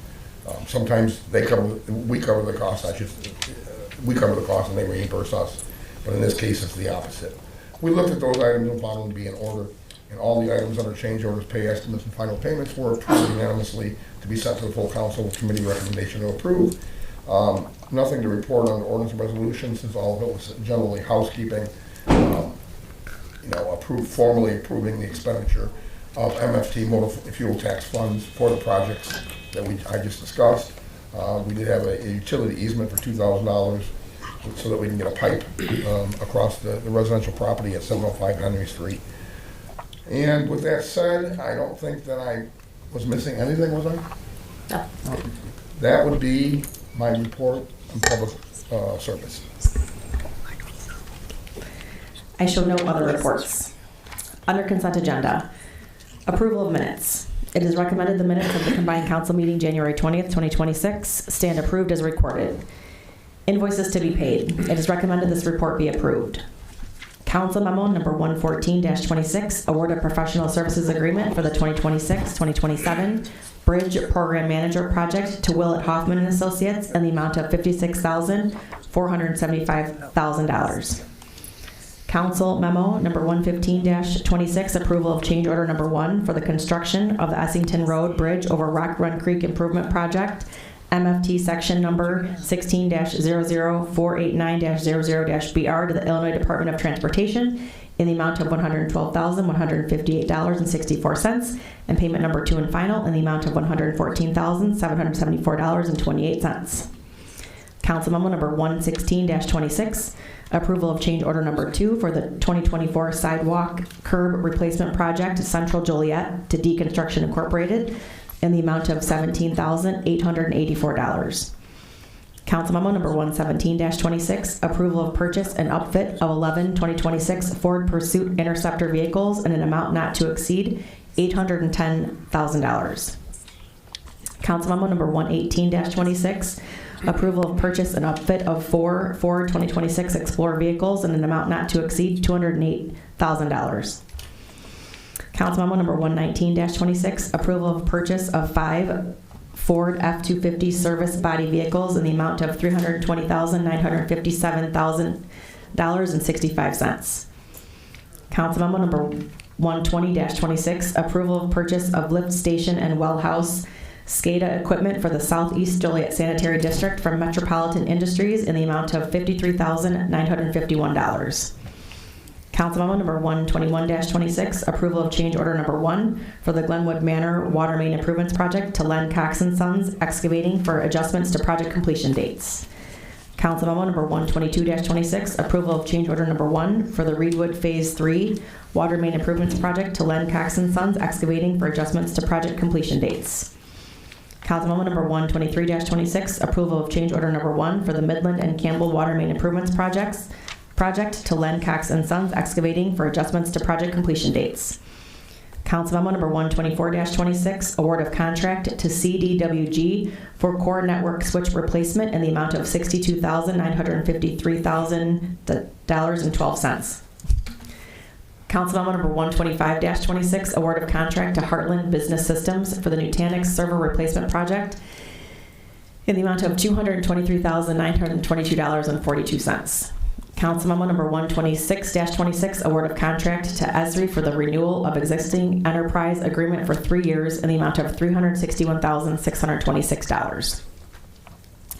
Sometimes we cover the cost. We cover the cost and they reimburse us. But in this case, it's the opposite. We looked at those items and found them to be in order, and all the items under change orders, pay estimates, and final payments were approved unanimously to be sent to the full council with committee recommendation to approve. Nothing to report on the ordinance and resolution, since all of it was generally housekeeping. Formally approving the expenditure of MFT motor fuel tax funds for the projects that I just discussed. We did have a utility easement for $2,000 so that we can get a pipe across the residential property at 705 Henry Street. And with that said, I don't think that I was missing anything, was I? No. That would be my report on public service. I show no other reports. Under consent agenda, approval of minutes. It is recommended the minutes of the combined council meeting January 20th, 2026 stand approved as recorded. Invoices to be paid. It is recommended this report be approved. Council memo number 114-26, award a professional services agreement for the 2026-2027 Bridge Program Manager Project to Willett Hoffman and Associates in the amount of $56,475,000. Council memo number 115-26, approval of change order number 1 for the construction of the Essington Road Bridge over Rock Run Creek Improvement Project, MFT section number 16-00489-00-BR to the Illinois Department of Transportation in the amount of $112,158.64, and payment number 2 and final in the amount of $114,774.28. Council memo number 116-26, approval of change order number 2 for the 2024 sidewalk curb replacement project Central Joliet to Deconstruction Incorporated in the amount of $17,884. Council memo number 117-26, approval of purchase and upfit of 11 2026 Ford Pursuit Interceptor vehicles in an amount not to exceed $810,000. Council memo number 118-26, approval of purchase and upfit of 4 Ford 2026 Explorer vehicles in an amount not to exceed $208,000. Council memo number 119-26, approval of purchase of 5 Ford F-250 service body vehicles in the amount of $320,957.65. Council Memo number 120-26, approval of purchase of lift station and well house SCADA equipment for the Southeast Joliet Sanitary District from Metropolitan Industries in the amount of $53,951. Council Memo number 121-26, approval of change order number 1 for the Glenwood Manor Water Main Improvements Project to Len Cox & Sons Excavating for adjustments to project completion dates. Council Memo number 122-26, approval of change order number 1 for the Reedwood Phase 3 Water Main Improvements Project to Len Cox & Sons Excavating for adjustments to project completion dates. Council Memo number 123-26, approval of change order number 1 for the Midland and Campbell Water Main Improvements project to Len Cox & Sons Excavating for adjustments to project completion dates. Council Memo number 124-26, award of contract to CDWG for core network switch replacement in the amount of $62,953,000.12. Council Memo number 125-26, award of contract to Heartland Business Systems for the Nutanix server replacement project in the amount of $223,922.42. Council Memo number 126-26, award of contract to Esri for the renewal of existing enterprise agreement for 3 years in the amount of $361,626.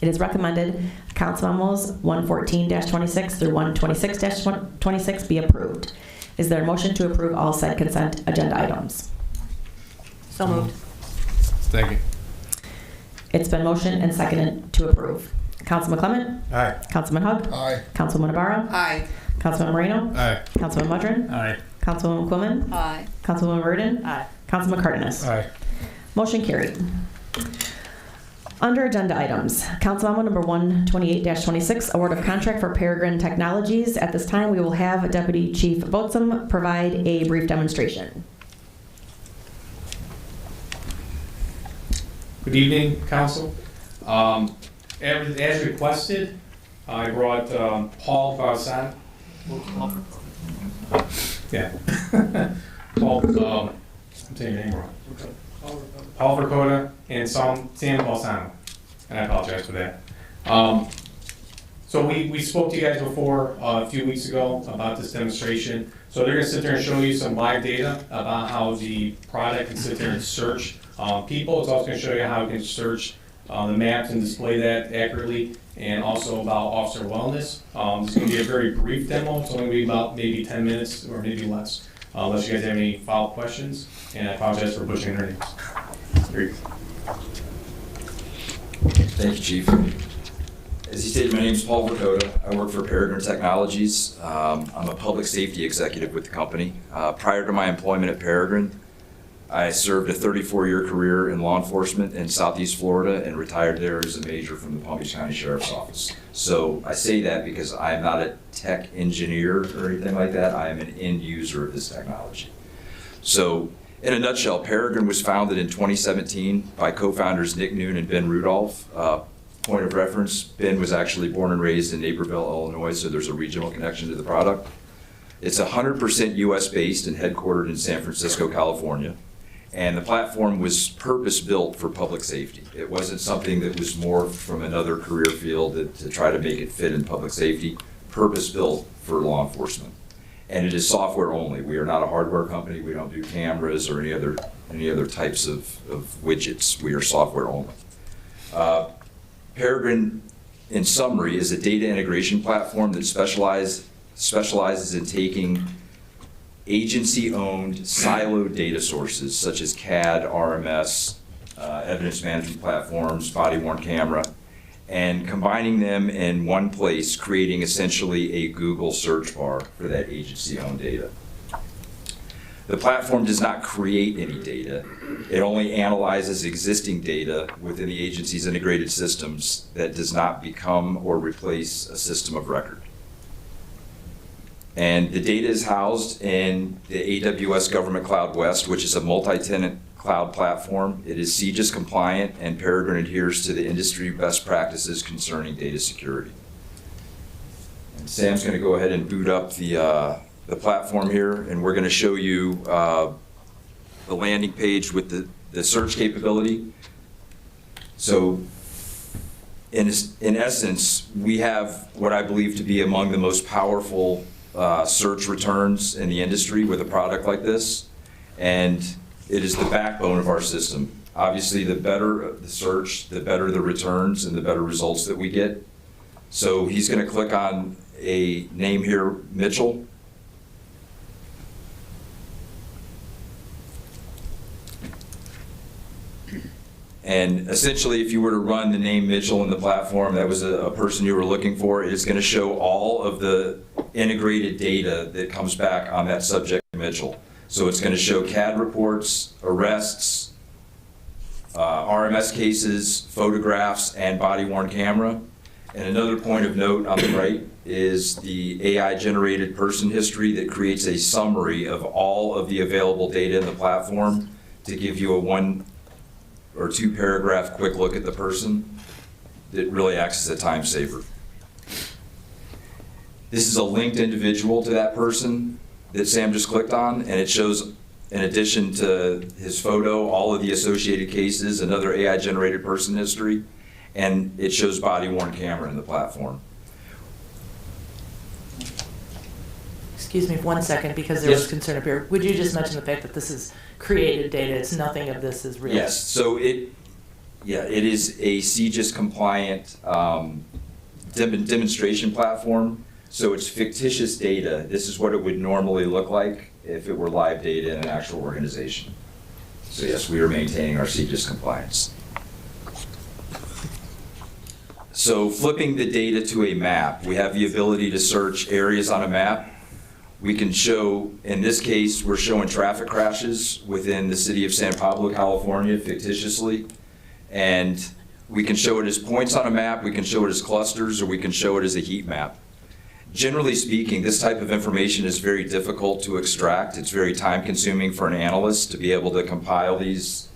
It is recommended Council Memos 114-26 through 126-26 be approved. Is there a motion to approve all said consent agenda items? So moved. Second. It's been motioned and seconded to approve. Councilman Clement? Aye. Councilman Hug? Aye. Councilwoman Navarro? Aye. Councilman Moreno? Aye. Councilman Mudrin? Aye. Councilwoman Quillen? Aye. Councilwoman Verdon? Aye. Councilman Cardenas? Aye. Motion carried. Under agenda items, Council Memo number 128-26, award of contract for Paragrin Technologies. At this time, we will have Deputy Chief Boatsum provide a brief demonstration. Good evening, Council. As requested, I brought Paul Balsan. Yeah. Paul, I'm saying your name wrong. Paul Vercoda and Sam Balsano. And I apologize for that. So we spoke to you guys before a few weeks ago about this demonstration. So they're going to sit there and show you some live data about how the product can sit there and search people. It's also going to show you how it can search the maps and display that accurately, and also about officer wellness. This is going to be a very brief demo. It's only going to be about maybe 10 minutes or maybe less, unless you guys have any follow-up questions. And I apologize for butchering their names. Here you go. Thank you, Chief. As you stated, my name is Paul Vercoda. I work for Paragrin Technologies. I'm a public safety executive with the company. Prior to my employment at Paragrin, I served a 34-year career in law enforcement in Southeast Florida and retired there as a major from the Palm Beach County Sheriff's Office. So I say that because I'm not a tech engineer or anything like that. I am an end user of this technology. So in a nutshell, Paragrin was founded in 2017 by co-founders Nick Noon and Ben Rudolph. Point of reference, Ben was actually born and raised in Naperville, Illinois, so there's a regional connection to the product. It's 100% US-based and headquartered in San Francisco, California. And the platform was purpose-built for public safety. It wasn't something that was morphed from another career field to try to make it fit in public safety. Purpose-built for law enforcement. And it is software only. We are not a hardware company. We don't do cameras or any other types of widgets. We are software only. Paragrin, in summary, is a data integration platform that specializes in taking agency-owned siloed data sources such as CAD, RMS, evidence management platforms, body-worn camera, and combining them in one place, creating essentially a Google search bar for that agency-owned data. The platform does not create any data. It only analyzes existing data within the agency's integrated systems that does not become or replace a system of record. And the data is housed in the AWS Government Cloud West, which is a multi-tenant cloud platform. It is CJIS compliant, and Paragrin adheres to the industry best practices concerning data security. And Sam's going to go ahead and boot up the platform here, and we're going to show you the landing page with the search capability. So in essence, we have what I believe to be among the most powerful search returns in the industry with a product like this, and it is the backbone of our system. Obviously, the better the search, the better the returns and the better results that we get. So he's going to click on a name here, Mitchell. And essentially, if you were to run the name Mitchell in the platform, that was a person you were looking for, it's going to show all of the integrated data that comes back on that subject, Mitchell. So it's going to show CAD reports, arrests, RMS cases, photographs, and body-worn camera. And another point of note on the right is the AI-generated person history that creates a summary of all of the available data in the platform to give you a 1 or 2 paragraph quick look at the person that really acts as a time saver. This is a linked individual to that person that Sam just clicked on, and it shows, in addition to his photo, all of the associated cases, another AI-generated person history, and it shows body-worn camera in the platform. Excuse me for 1 second, because there was concern up here. Would you just mention the fact that this is created data? It's nothing of this is real. Yes, so it is a CGIS compliant demonstration platform. So it's fictitious data. This is what it would normally look like if it were live data in an actual organization. So yes, we are maintaining our CGIS compliance. So flipping the data to a map, we have the ability to search areas on a map. We can show, in this case, we're showing traffic crashes within the city of San Pablo, California, fictitiously. And we can show it as points on a map, we can show it as clusters, or we can show it as a heat map. Generally speaking, this type of information is very difficult to extract. It's very time consuming for an analyst to be able to compile these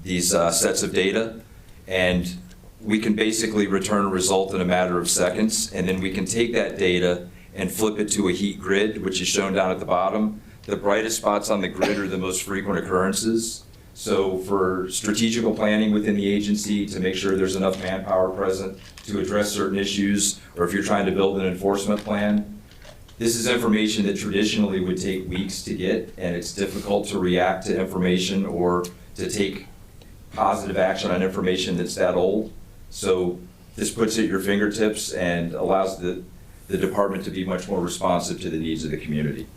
sets of data. And we can basically return a result in a matter of seconds, and then we can take that data and flip it to a heat grid, which is shown down at the bottom. The brightest spots on the grid are the most frequent occurrences. So for strategical planning within the agency, to make sure there's enough manpower present to address certain issues, or if you're trying to build an enforcement plan, this is information that traditionally would take weeks to get, and it's difficult to react to information or to take positive action on information that's that old. So this puts it at your fingertips and allows the department to be much more responsive to the needs of the community.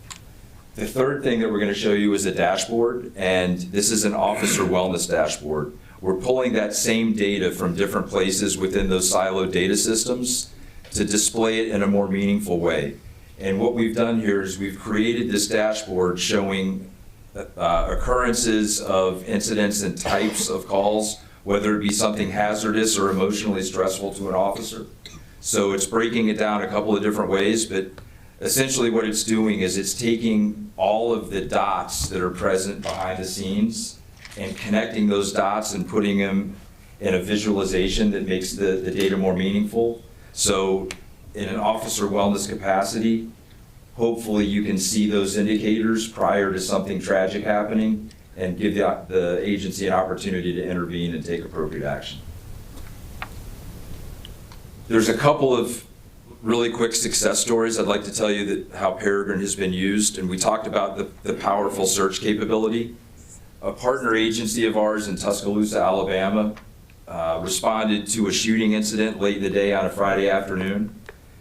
The third thing that we're going to show you is a dashboard, and this is an officer wellness dashboard. We're pulling that same data from different places within those siloed data systems to display it in a more meaningful way. And what we've done here is we've created this dashboard showing occurrences of incidents and types of calls, whether it be something hazardous or emotionally stressful to an officer. So it's breaking it down a couple of different ways, but essentially what it's doing is it's taking all of the dots that are present behind the scenes and connecting those dots and putting them in a visualization that makes the data more meaningful. So in an officer wellness capacity, hopefully you can see those indicators prior to something tragic happening and give the agency an opportunity to intervene and take appropriate action. There's a couple of really quick success stories. I'd like to tell you that how Paragrin has been used, and we talked about the powerful search capability. A partner agency of ours in Tuscaloosa, Alabama, responded to a shooting incident late in the day on a Friday afternoon.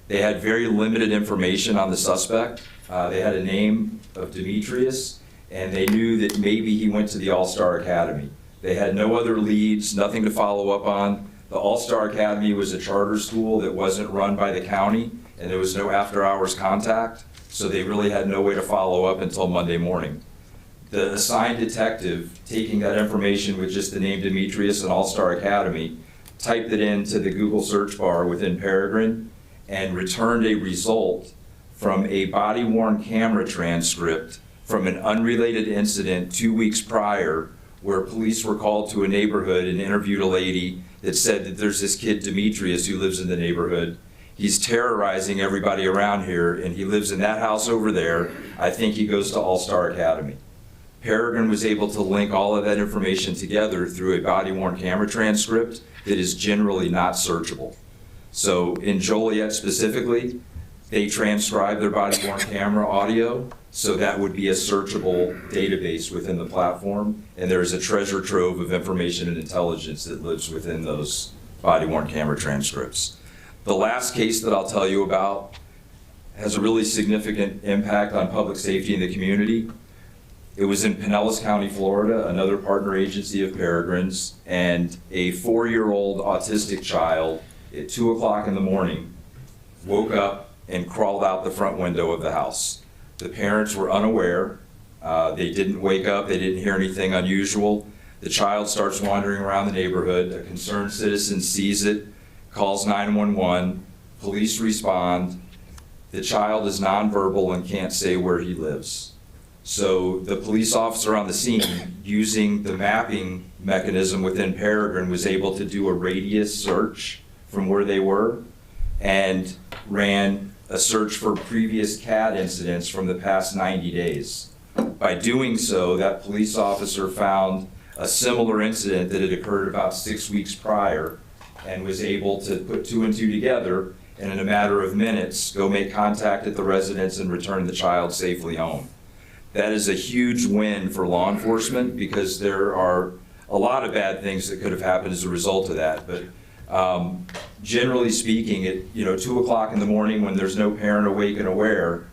They had very limited information on the suspect. They had a name of Demetrius, and they knew that maybe he went to the All-Star Academy. They had no other leads, nothing to follow up on. The All-Star Academy was a charter school that wasn't run by the county, and there was no after-hours contact, so they really had no way to follow up until Monday morning. The assigned detective, taking that information with just the name Demetrius and All-Star Academy, typed it into the Google search bar within Paragrin and returned a result from a body-worn camera transcript from an unrelated incident 2 weeks prior, where police were called to a neighborhood and interviewed a lady that said that there's this kid Demetrius who lives in the neighborhood. He's terrorizing everybody around here, and he lives in that house over there. I think he goes to All-Star Academy. Paragrin was able to link all of that information together through a body-worn camera transcript that is generally not searchable. So in Joliet specifically, they transcribe their body-worn camera audio, so that would be a searchable database within the platform, and there is a treasure trove of information and intelligence that lives within those body-worn camera transcripts. The last case that I'll tell you about has a really significant impact on public safety in the community. It was in Pinellas County, Florida, another partner agency of Paragrin's, and a 4-year-old autistic child at 2 o'clock in the morning woke up and crawled out the front window of the house. The parents were unaware. They didn't wake up. They didn't hear anything unusual. The child starts wandering around the neighborhood. A concerned citizen sees it, calls 911. Police respond. The child is nonverbal and can't say where he lives. So the police officer on the scene, using the mapping mechanism within Paragrin, was able to do a radius search from where they were and ran a search for previous CAD incidents from the past 90 days. By doing so, that police officer found a similar incident that had occurred about 6 weeks prior and was able to put 2 and 2 together and in a matter of minutes go make contact at the residence and return the child safely home. That is a huge win for law enforcement because there are a lot of bad things that could have happened as a result of that. But generally speaking, at 2 o'clock in the morning when there's no parent awake and aware,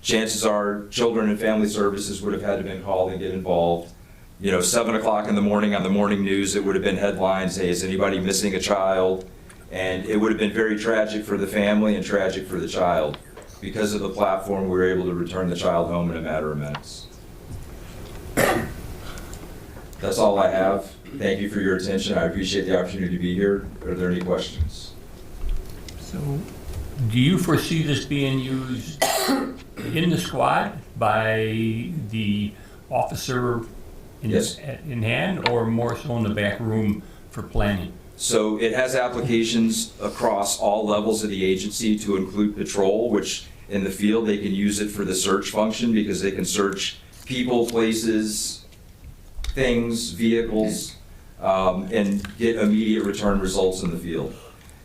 chances are Children and Family Services would have had to been called and get involved. 7 o'clock in the morning on the morning news, it would have been headlines, hey, is anybody missing a child? And it would have been very tragic for the family and tragic for the child. Because of the platform, we were able to return the child home in a matter of minutes. That's all I have. Thank you for your attention. I appreciate the opportunity to be here. Are there any questions? So, do you foresee this being used in the squad by the officer in hand, or more so in the back room for planning? So it has applications across all levels of the agency to include patrol, which in the field they can use it for the search function because they can search people, places, things, vehicles, and get immediate return results in the field.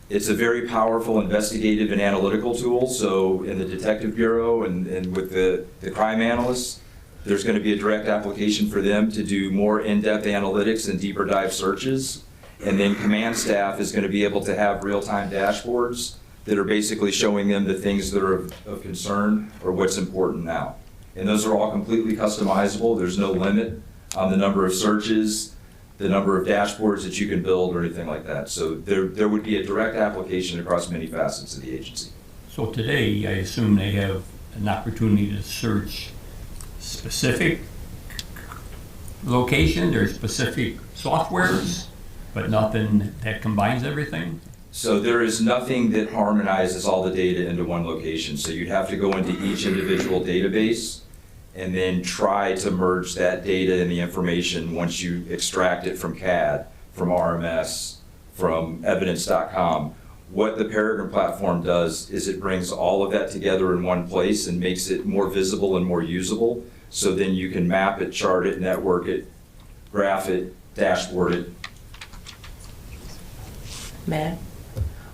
It's a very powerful investigative and analytical tool. So in the Detective Bureau and with the crime analysts, there's going to be a direct application for them to do more in-depth analytics and deeper dive searches. And then command staff is going to be able to have real-time dashboards that are basically showing them the things that are of concern or what's important now. And those are all completely customizable. There's no limit on the number of searches, the number of dashboards that you can build or anything like that. So there would be a direct application across many facets of the agency. So today, I assume they have an opportunity to search specific locations or specific softwares, but nothing that combines everything? So there is nothing that harmonizes all the data into one location. So you'd have to go into each individual database and then try to merge that data and the information once you extract it from CAD, from RMS, from evidence.com. What the Paragrin platform does is it brings all of that together in one place and makes it more visible and more usable. So then you can map it, chart it, network it, graph it, dashboard it. Man,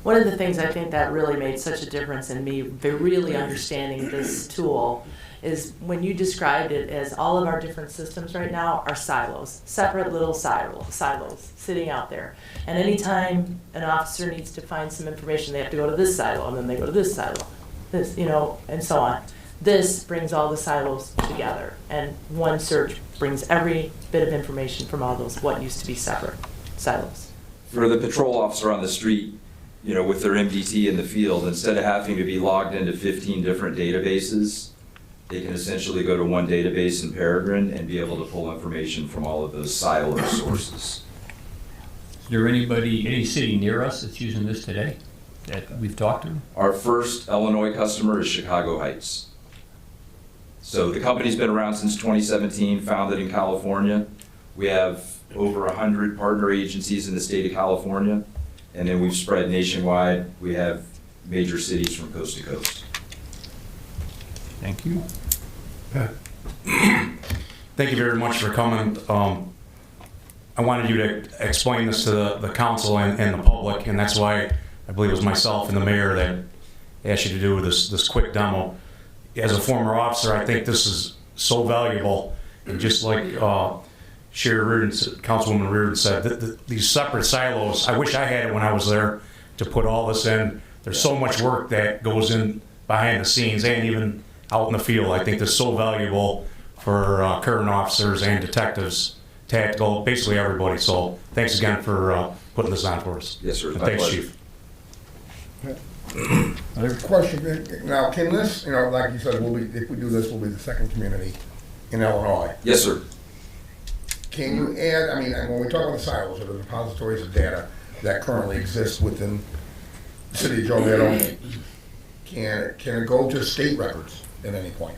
one of the things I think that really made such a difference in me really understanding this tool is when you described it as all of our different systems right now are silos, separate little silos sitting out there. And anytime an officer needs to find some information, they have to go to this silo, and then they go to this silo, this, and so on. This brings all the silos together, and one search brings every bit of information from all those what used to be separate silos. For the patrol officer on the street, with their MDT in the field, instead of having to be logged into 15 different databases, they can essentially go to one database in Paragrin and be able to pull information from all of those siloed sources. Is there any city near us that's using this today that we've talked to? Our first Illinois customer is Chicago Heights. So the company's been around since 2017, founded in California. We have over 100 partner agencies in the state of California, and then we've spread nationwide. We have major cities from coast to coast. Thank you. Thank you very much for coming. I I wanted you to explain this to the council and the public, and that's why I believe it was myself and the mayor that asked you to do this quick demo. As a former officer, I think this is so valuable, and just like Sherry Reardon, Councilwoman Reardon said, these separate silos, I wish I had it when I was there to put all this in. There's so much work that goes in behind the scenes and even out in the field. I think this is so valuable for current officers and detectives, tactical, basically everybody. So thanks again for putting this on for us. Yes, sir. And My thanks, pleasure. Chief. Question, now, can this, like you said, if we do this, we'll be the second community in Illinois. Yes, sir. Can you add, when we talk about the silos or the repositories of data that currently exist within the city of Joliet only, can it go to state records at any point?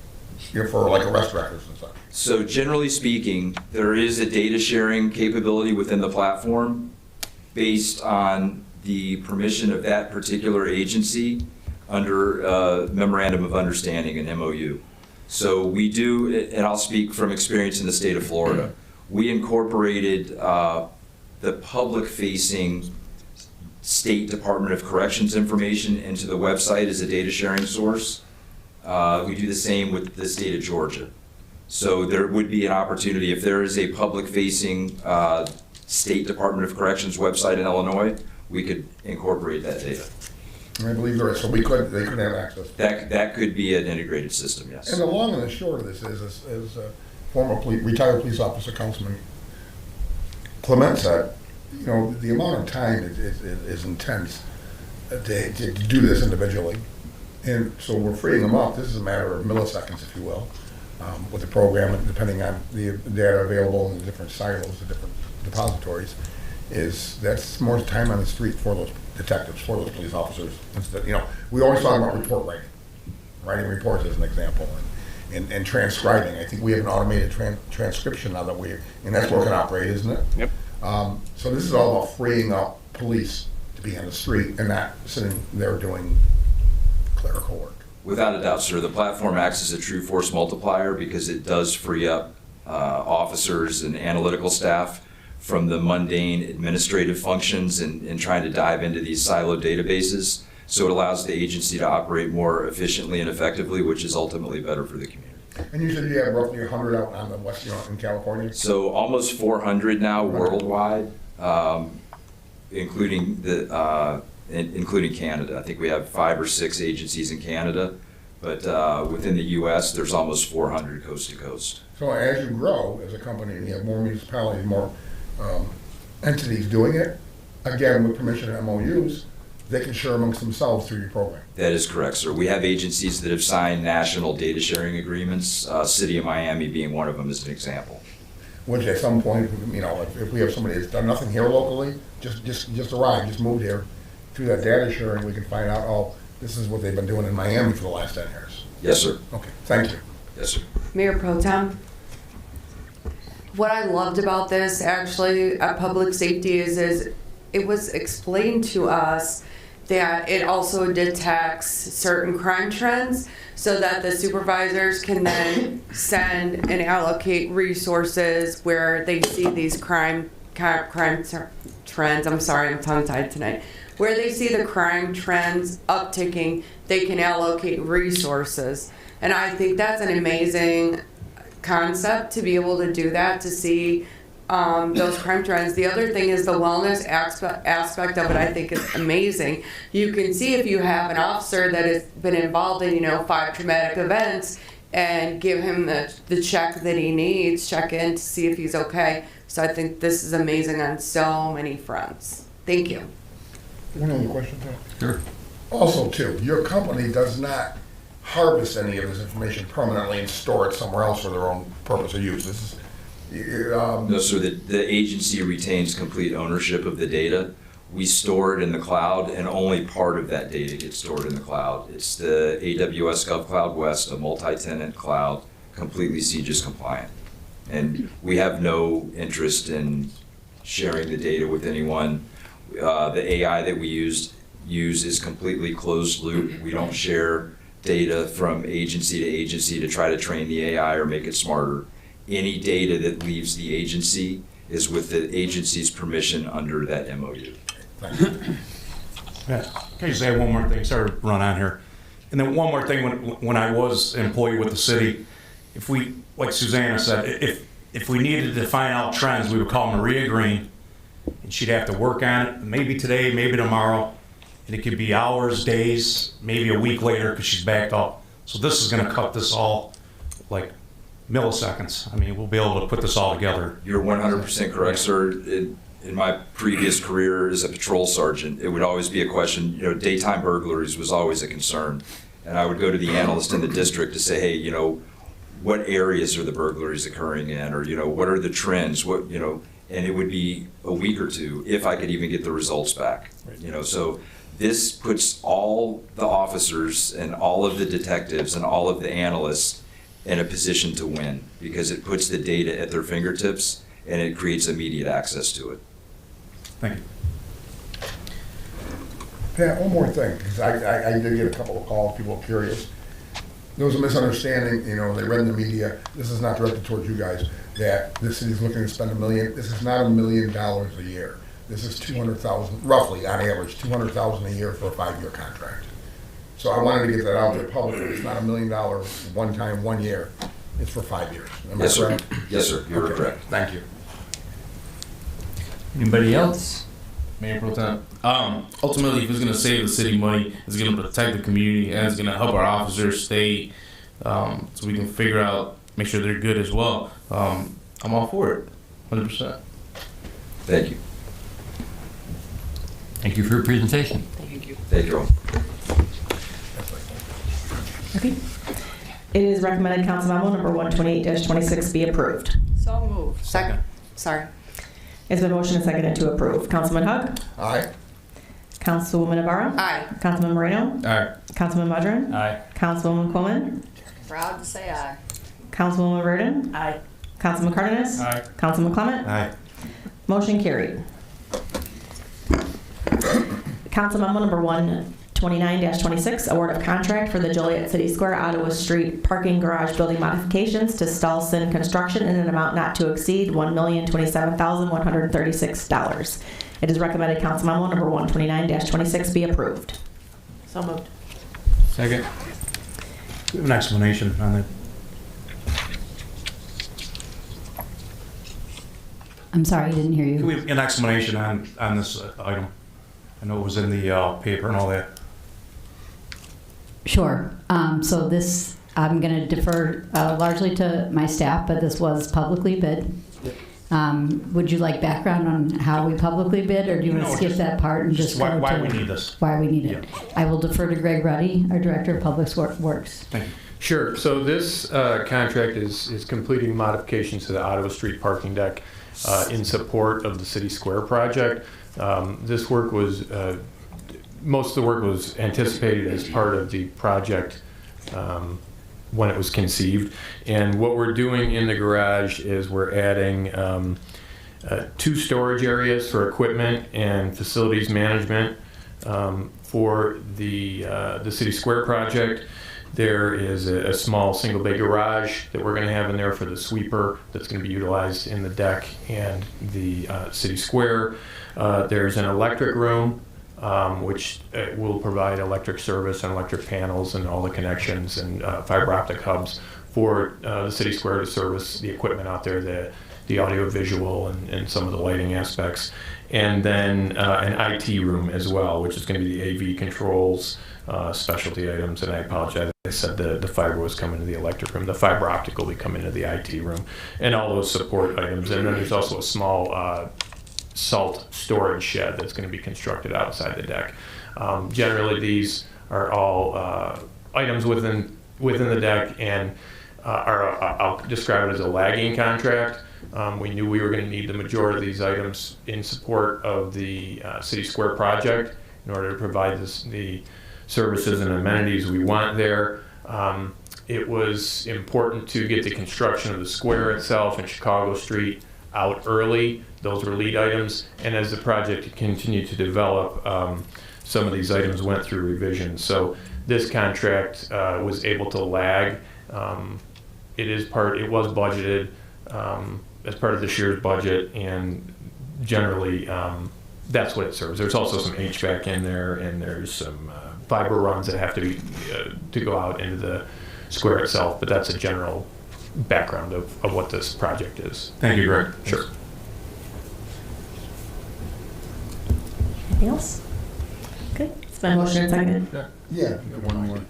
For like arrest records and such? So generally speaking, there is a data sharing capability within the platform based on the permission of that particular agency under Memorandum of Understanding, an MOU. So we do, and I'll speak from experience in the state of Florida, we incorporated the public-facing State Department of Corrections information into the website as a data sharing source. We do the same with the state of Georgia. So there would be an opportunity, if there is a public-facing State Department of Corrections website in Illinois, we could incorporate that data. I believe there is, so they could have access. That could be an integrated system, yes. And the long and the short of this is former retired police officer, Councilman Clement said, the amount of time is intense to do this individually. And so we're freeing them up. This is a matter of milliseconds, if you will, with the program, and depending on the data available in the different silos, the different depositories, that's more time on the street for those detectives, for those police officers. Instead, we always talk about report writing reports as an example, and transcribing. I think we have an automated transcription now and that's working out great, isn't it? Yep. So this is all about freeing up police to be on the street and not sitting there doing clerical work. Without a doubt, sir. The platform acts as a true force multiplier because it does free up officers and analytical staff from the mundane administrative functions and trying to dive into these siloed databases. So it allows the agency to operate more efficiently and effectively, which is ultimately better for the community. And you said you have roughly 100 out on the west, in California? So almost 400 now worldwide, including Canada. I think we have 5 or 6 agencies in Canada, but within the U.S., there's almost 400 coast to coast. So as you grow as a company and you have more municipalities, more entities doing it, again, with permission and MOUs, they can share amongst themselves through your program. That is correct, sir. We have agencies that have signed national data sharing agreements, City of Miami being one of them as an example. Which at some point, if we have somebody that's done nothing here locally, just arrived, just moved here, through that data sharing, we can find out, this is what they've been doing in Miami for the last 10 years. Yes, sir. Okay, thank you. Yes, sir. Mayor Pro Tem, what I loved about this actually at Public Safety is it was explained to us that it also detects certain crime trends so that the supervisors can then send and allocate resources where they see these crime trends. I'm sorry, I'm tongue-tied tonight. Where they see the crime trends upticking, they can allocate resources. And I think that's an amazing concept to be able to do that, to see those crime trends. The other thing is the wellness aspect of it, I think is amazing. You can see if you have an officer that has been involved in, 5 traumatic events, and give him the check that he needs, check in to see if he's okay. So I think this is amazing on so many fronts. Thank you. One other question, Tom? Sure. Also, too, your company does not harvest any of this information permanently and store it somewhere else for their own purpose or use. This is No, sir. The agency retains complete ownership of the data. We store it in the cloud, and only part of that data gets stored in the cloud. It's the AWS GovCloud West, a multi-tenant cloud, completely CJIS compliant. And we have no interest in sharing the data with anyone. The AI that we use is completely closed loop. We don't share data from agency to agency to try to train the AI or make it smarter. Any data that leaves the agency is with the agency's permission under that MOU. Yeah. Can I just add one more thing? Sorry to run on here. And then one more thing, when I was an employee with the city, if we, like Susanna said, if we needed to find out trends, we would call Maria Green, and she'd have to work on it, maybe today, maybe tomorrow, and it could be hours, days, maybe a week later because she's backed up. So this is going to cut this all like milliseconds. I mean, we'll be able to put this all together. You're 100% correct, sir. In my previous career as a patrol sergeant, it would always be a question, daytime burglaries was always a concern. And I would go to the analyst in the district to say, hey, what areas are the burglaries occurring in? Or, what are the trends? And it would be a week or two if I could even get the results back. So this puts all the officers and all of the detectives and all of the analysts in a position to win because it puts the data at their fingertips and it creates immediate access to it. Thank you. Pat, one more thing, because I did get a couple of calls, people are curious. There was a misunderstanding, they read in the media, this is not directed towards you guys, that the city's looking to spend $1 million. This is not $1 million a year. This is $200,000, roughly on average, $200,000 a year for a 5-year contract. So I wanted to get that out there publicly. It's not $1 million one time, 1 year. It's for 5 years. Am I correct? Yes, sir. You're correct. Thank you. Anybody else? Mayor Pro Tem. Ultimately, if it's going to save the city money, it's going to protect the community, and it's going to help our officers stay, so we can figure out, make sure they're good as well. I'm all for it, 100%. Thank you. Thank you for your presentation. Thank you. Thank you all. Okay. It is recommended Council Memo number 128-26 be approved. So moved. Second. Sorry. It's been motioned and seconded to approve. Councilman Hug? Aye. Councilwoman Ibarra? Aye. Councilman Moreno? Aye. Councilman Mudron? Aye. Councilwoman Coleman? Proud to say aye. Councilwoman Reardon? Aye. Councilman Cardenas? Aye. Councilman Clement? Aye. Motion carried. Council Memo number 129-26, award of contract for the Joliet City Square, Ottawa Street parking garage building modifications to Stolson Construction in an amount not to exceed $1,027,136. It is recommended Council Memo number 129-26 be approved. So moved. Second. We have an explanation on that. I'm sorry, I didn't hear Can you. we have an explanation on this item? I know it was in the paper and all that. Sure. So this, I'm going to defer largely to my staff, but this was publicly bid. Would you like background on how we publicly bid, or do you want to skip that part and just go why to we need this? why we need it? I will defer to Greg Ruddy, our Director of Public Works. Thank you. Sure. So this contract is completing modifications to the Ottawa Street parking deck in support of the City Square project. This work was, most of the work was anticipated as part of the project when it was conceived. And what we're doing in the garage is we're adding 2 storage areas for equipment and facilities management for the City Square project. There is a small single bay garage that we're going to have in there for the sweeper that's going to be utilized in the deck and the City Square. There's an electric room which will provide electric service and electric panels and all the connections and fiber optic hubs for the City Square to service the equipment out there, the audio visual and some of the lighting aspects. And then an IT room as well, which is going to be the AV controls, specialty items, and I apologize, I said the fiber was coming to the electric room. The fiber optic will be coming to the IT room, and all those support items. And then there's also a small salt storage shed that's going to be constructed outside the deck. Generally, these are all items within the deck, and I'll describe it as a lagging contract. We knew we were going to need the majority of these items in support of the City Square project in order to provide the services and amenities we want there. It was important to get the construction of the square itself and Chicago Street out early. Those were lead items, and as the project continued to develop, some of these items went through revision. So this contract was able to lag. It was budgeted. as part of this year's budget, and generally that's what it serves. There's also some HVAC in there, and there's some fiber runs that have to be to go out into the square itself, but that's a general background of what this project is. Thank you, Greg. Sure. Anything else? Good. It's been motion and seconded. Yeah. One more.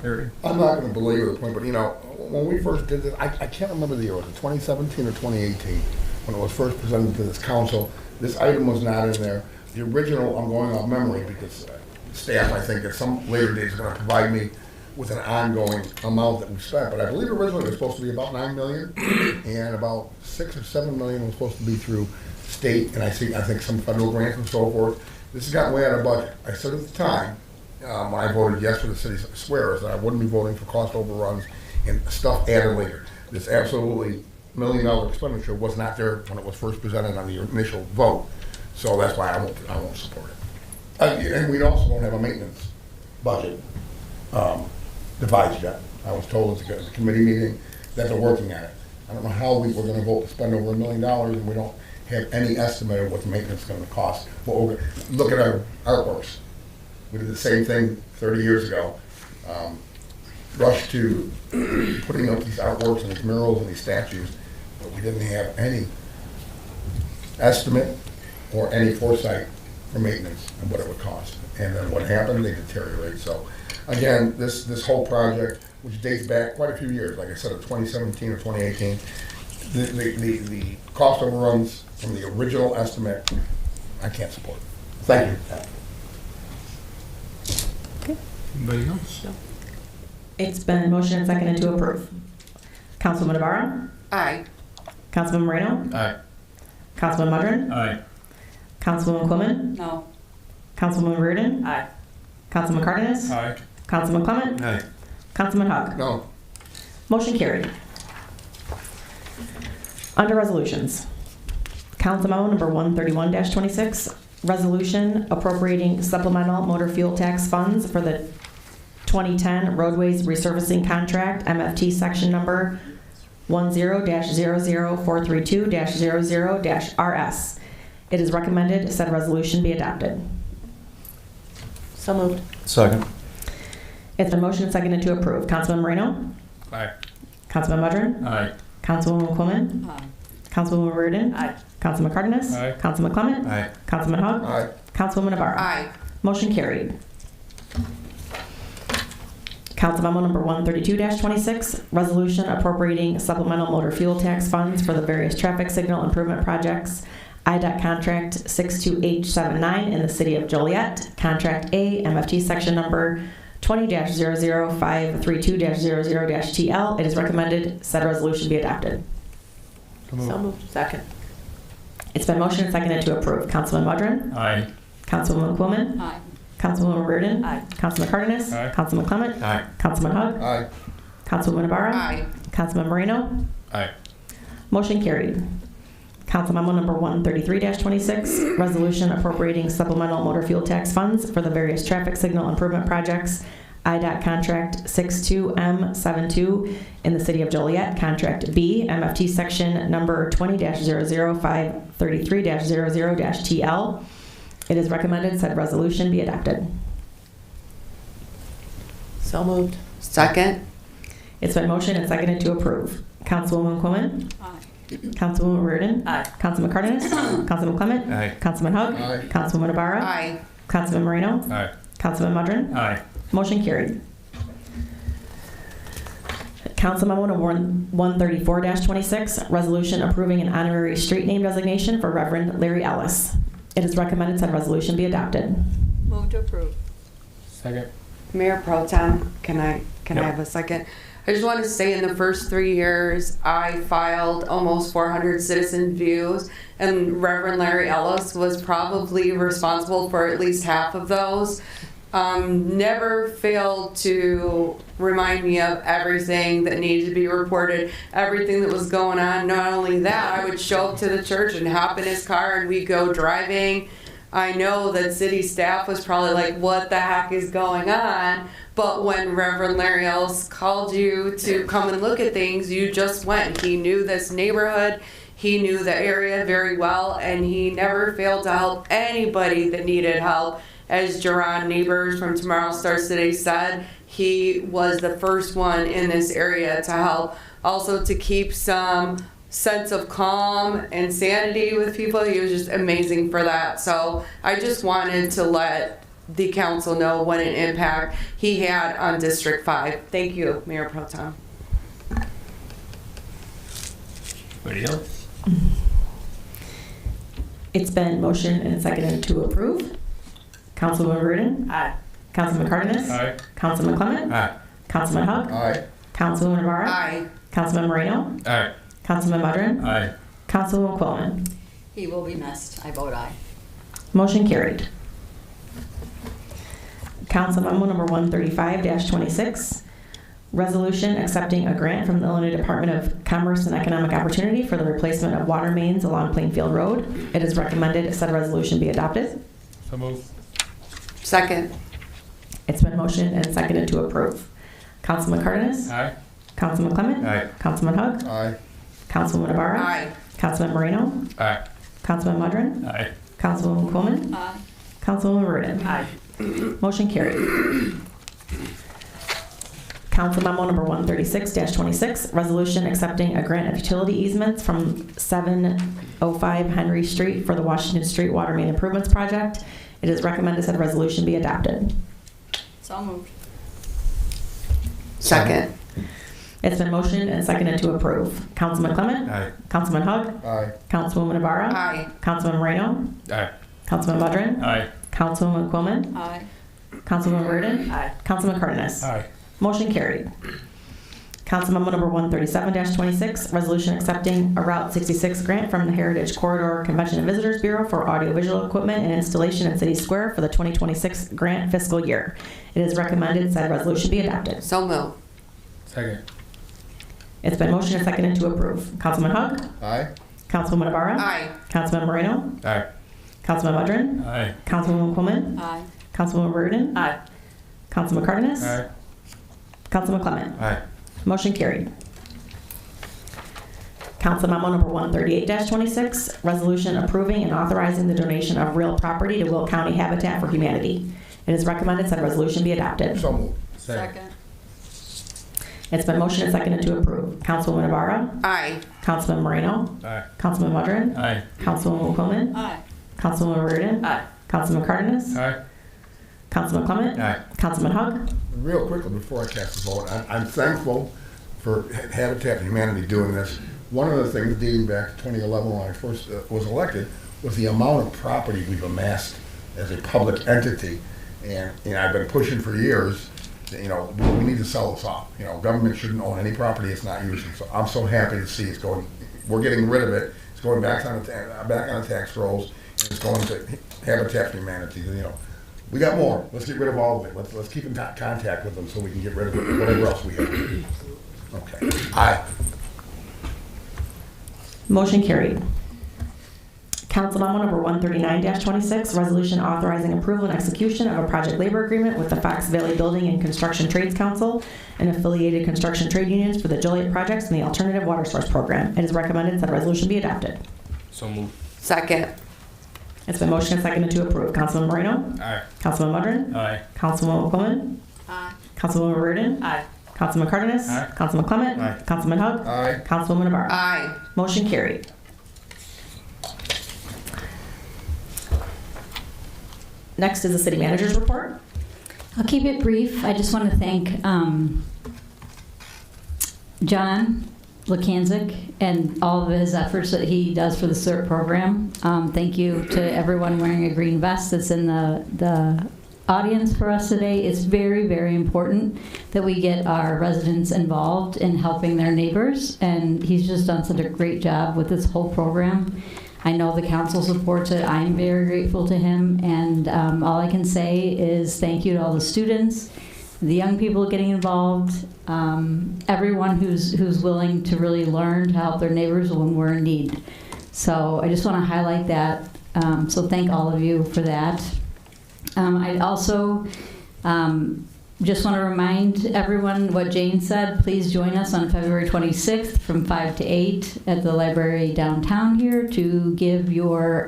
Larry? I'm not going to belabor the point, but you know, when we first did this, I can't remember the year, was it 2017 or 2018, when it was first presented to this council? This item was not in there. The original, I'm going off memory because staff, I think, at some later date is going to provide me with an ongoing amount that we spent, but I believe originally it was supposed to be about $9 million, and about $6 or $7 million was supposed to be through state, and I think some federal grants and so forth. This has gotten way out of budget. I said at the time, when I voted yes for the city square, is that I wouldn't be voting for cost overruns and stuff added later. This absolutely $1 million expenditure was not there when it was first presented on the initial vote, so that's why I won't support it. And we also don't have a maintenance budget devised yet. I was told at the committee meeting that they're working on it. I don't know how we're going to vote to spend over $1 million and we don't have any estimate of what the maintenance is going to cost. But look at our artworks. We did the same thing 30 years ago. Rushed to putting up these artworks and these murals and these statues, but we didn't have any estimate or any foresight for maintenance and what it would cost. And then what happened, they deteriorate. So again, this whole project, which dates back quite a few years, like I said, 2017 or 2018, the cost overruns from the original estimate, I can't support. Thank you. Anybody else? It's been motion and seconded to approve. Councilwoman Navarro? Aye. Councilman Moreno? Aye. Councilman Mudrin? Aye. Councilwoman Quillen? No. Councilwoman Reardon? Aye. Councilman Cardenas? Aye. Councilman Clement? Aye. Councilman Hug? No. Motion carried. Under resolutions, Council Memo number 131-26, resolution appropriating supplemental motor fuel tax funds for the 2010 roadways resurfacing contract, MFT section number 10-00432-00-RS. It is recommended said resolution be adopted. So moved. Second. It's been motion and seconded to approve. Councilman Moreno? Aye. Councilman Mudrin? Aye. Councilwoman Quillen? Aye. Councilwoman Reardon? Aye. Councilman Cardenas? Aye. Councilman Clement? Aye. Councilman Hug? Aye. Councilwoman Navarro? Aye. Motion carried. Council Memo number 132-26, resolution appropriating supplemental motor fuel tax funds for the various traffic signal improvement projects. IDOT contract 62H79 in the city of Joliet. Contract A, MFT section number 20-00532-00-TL. It is recommended said resolution be adopted. So moved. Second. It's been motion and seconded to approve. Councilman Mudrin? Aye. Councilwoman Quillen? Aye. Councilwoman Reardon? Aye. Councilman Cardenas? Aye. Councilman Clement? Aye. Councilman Hug? Aye. Councilwoman Navarro? Aye. Councilman Moreno? Aye. Motion carried. Council Memo number 133-26, resolution appropriating supplemental motor fuel tax funds for the various traffic signal improvement projects. IDOT contract 62M72 in the city of Joliet. Contract B, MFT section number 20-00533-00-TL. It is recommended said resolution be adopted. So moved. Second. It's been motion and seconded to approve. Councilwoman Quillen? Aye. Councilwoman Reardon? Aye. Councilman Cardenas? Councilman Clement? Aye. Councilman Hug? Aye. Councilwoman Navarro? Aye. Councilman Moreno? Aye. Councilman Mudrin? Aye. Motion carried. Council Memo number 134-26, resolution approving an honorary street name designation for Reverend Larry Ellis. It is recommended said resolution be adopted. Move to approve. Second. Mayor Pro Tem, can I Yep. have a second? I just want to say in the first 3 years, I filed almost 400 citizen views, and Reverend Larry Ellis was probably responsible for at least half of those. Never failed to remind me of everything that needed to be reported, everything that was going on. Not only that, I would show up to the church and hop in his car and we'd go driving. I know that city staff was probably like, what the heck is going on? But when Reverend Larry Ellis called you to come and look at things, you just went. He knew this neighborhood. He knew the area very well, and he never failed to help anybody that needed help. As Jerron Neighbors from Tomorrow Starts Today said, he was the first one in this area to help. Also to keep some sense of calm and sanity with people. He was just amazing for that. So I just wanted to let the council know what an impact he had on District 5. Thank you, Mayor Pro Tem. Anybody else? It's been motioned and seconded to approve. Councilwoman Reardon? Aye. Councilman Cardenas? Aye. Councilman Clement? Aye. Councilman Hug? Aye. Councilwoman Navarro? Aye. Councilman Moreno? Aye. Councilman Mudrin? Aye. Councilwoman Quillman? He will be missed. I vote aye. Motion carried. Council Memo number 135-26, resolution accepting a grant from the Illinois Department of Commerce and Economic Opportunity for the replacement of water mains along Plainfield Road. It is recommended said resolution be adopted. So moved. Second. It's been motioned and seconded to approve. Councilman Cardenas? Aye. Councilman Clement? Aye. Councilman Hug? Aye. Councilwoman Navarro? Aye. Councilman Moreno? Aye. Councilman Mudrin? Aye. Councilwoman Quillman? Aye. Councilwoman Reardon? Aye. Motion carried. Council Memo number 136-26, resolution accepting a grant of utility easements from 705 Henry Street for the Washington Street Water Main Improvements Project. It is recommended that the resolution be adopted. So moved. Second. It's been motioned and seconded to approve. Councilman Clement? Aye. Councilman Hug? Aye. Councilwoman Navarro? Aye. Councilman Moreno? Aye. Councilman Mudrin? Aye. Councilwoman Quillman? Aye. Councilwoman Reardon? Aye. Councilman Cardenas? Aye. Motion carried. Council Memo number 137-26, resolution accepting a Route 66 grant from the Heritage Corridor Convention and Visitors Bureau for audiovisual equipment and installation in City Square for the 2026 grant fiscal year. It is recommended said resolution be adopted. So moved. Second. It's been motioned and seconded to approve. Councilman Hug? Aye. Councilwoman Navarro? Aye. Councilman Moreno? Aye. Councilman Mudrin? Aye. Councilwoman Quillman? Aye. Councilwoman Reardon? Aye. Councilman Cardenas? Aye. Councilman Clement? Aye. Motion carried. Council Memo number 138-26, resolution approving and authorizing the donation of real property to Will County Habitat for Humanity. It is recommended said resolution be adopted. So moved. Second. It's been motioned and seconded to approve. Councilwoman Navarro? Aye. Councilman Moreno? Aye. Councilman Mudrin? Aye. Councilwoman Quillman? Aye. Councilwoman Reardon? Aye. Councilman Cardenas? Aye. Councilman Clement? Aye. Councilman Hug? Real quickly, before I cast the vote, I'm thankful for Habitat for Humanity doing this. One of the things dating back to 2011 when I first was elected was the amount of property we've amassed as a public entity. And I've been pushing for years that, we need to sell this off. Government shouldn't own any property it's not using. So I'm so happy to see it's going, we're getting rid of it. It's going back on the tax rolls. And it's going to Habitat for Humanity. We got more. Let's get rid of all of it. Let's keep in contact with them so we can get rid of it, whatever else we have. Okay. Aye. Motion carried. Council Memo number 139-26, resolution authorizing approval and execution of a project labor agreement with the Fox Valley Building and Construction Trades Council and affiliated construction trade unions for the Joliet projects and the Alternative Water Source Program. It is recommended that resolution be adopted. So moved. Second. It's been motioned and seconded to approve. Councilman Moreno? Aye. Councilman Mudrin? Aye. Councilwoman Quillman? Aye. Councilwoman Reardon? Aye. Councilman Cardenas? Aye. Councilman Clement? Aye. Councilman Hug? Aye. Councilwoman Navarro? Aye. Motion carried. Next is the city manager's report. I'll keep it brief. I just want to thank John Lukanczyk and all of his efforts that he does for the CERT program. Thank you to everyone wearing a green vest that's in the audience for us today. It's very, very important that we get our residents involved in helping their neighbors, and he's just done such a great job with this whole program. I know the council supports it. I'm very grateful to him, and all I can say is thank you to all the students, the young people getting involved, everyone who's willing to really learn to help their neighbors when we're in need. So I just want to highlight that. So thank all of you for that. I'd also Just want to remind everyone what Jane said. Please join us on February 26th from 5 to 8 at the library downtown here to give your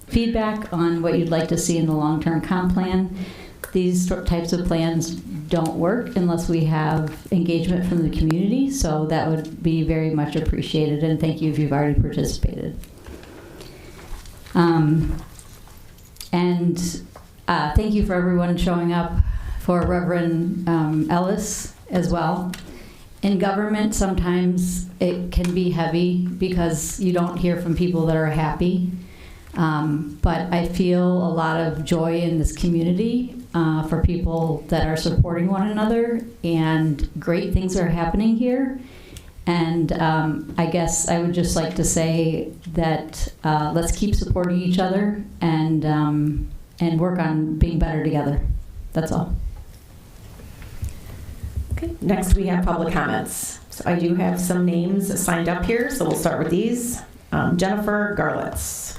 feedback on what you'd like to see in the long-term comp plan. These types of plans don't work unless we have engagement from the community, so that would be very much appreciated, and thank you if you've already participated. Thank you for everyone showing up for Reverend Ellis as well. In government, sometimes it can be heavy because you don't hear from people that are happy. But I feel a lot of joy in this community for people that are supporting one another, and great things are happening here. And I guess I would just like to say that let's keep supporting each other and work on being better together. That's all. Okay, next we have public comments. So I do have some names signed up here, so we'll start with these. Jennifer Garlitz.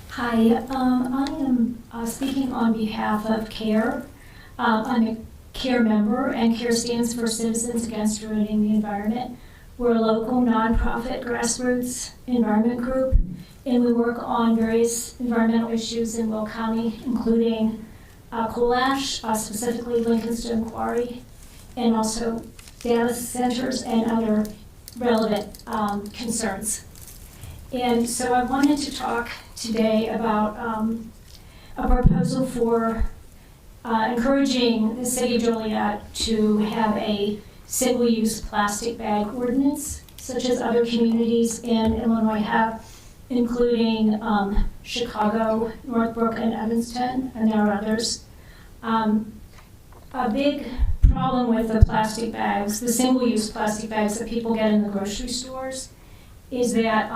Hi, I am speaking on behalf of CARE. I'm a CARE member, and CARE stands for Citizens Against Ruining the Environment. We're a local nonprofit grassroots environment group, and we work on various environmental issues in Will County, including coal ash, specifically Lincolnstone Quarry, and also data centers and other relevant concerns. And so I wanted to talk today about a proposal for encouraging the city of Joliet to have a single-use plastic bag ordinance, such as other communities in Illinois have, including Chicago, Northbrook, and Evanston, and there are others. A big problem with the plastic bags, the single-use plastic bags that people get in the grocery stores, is that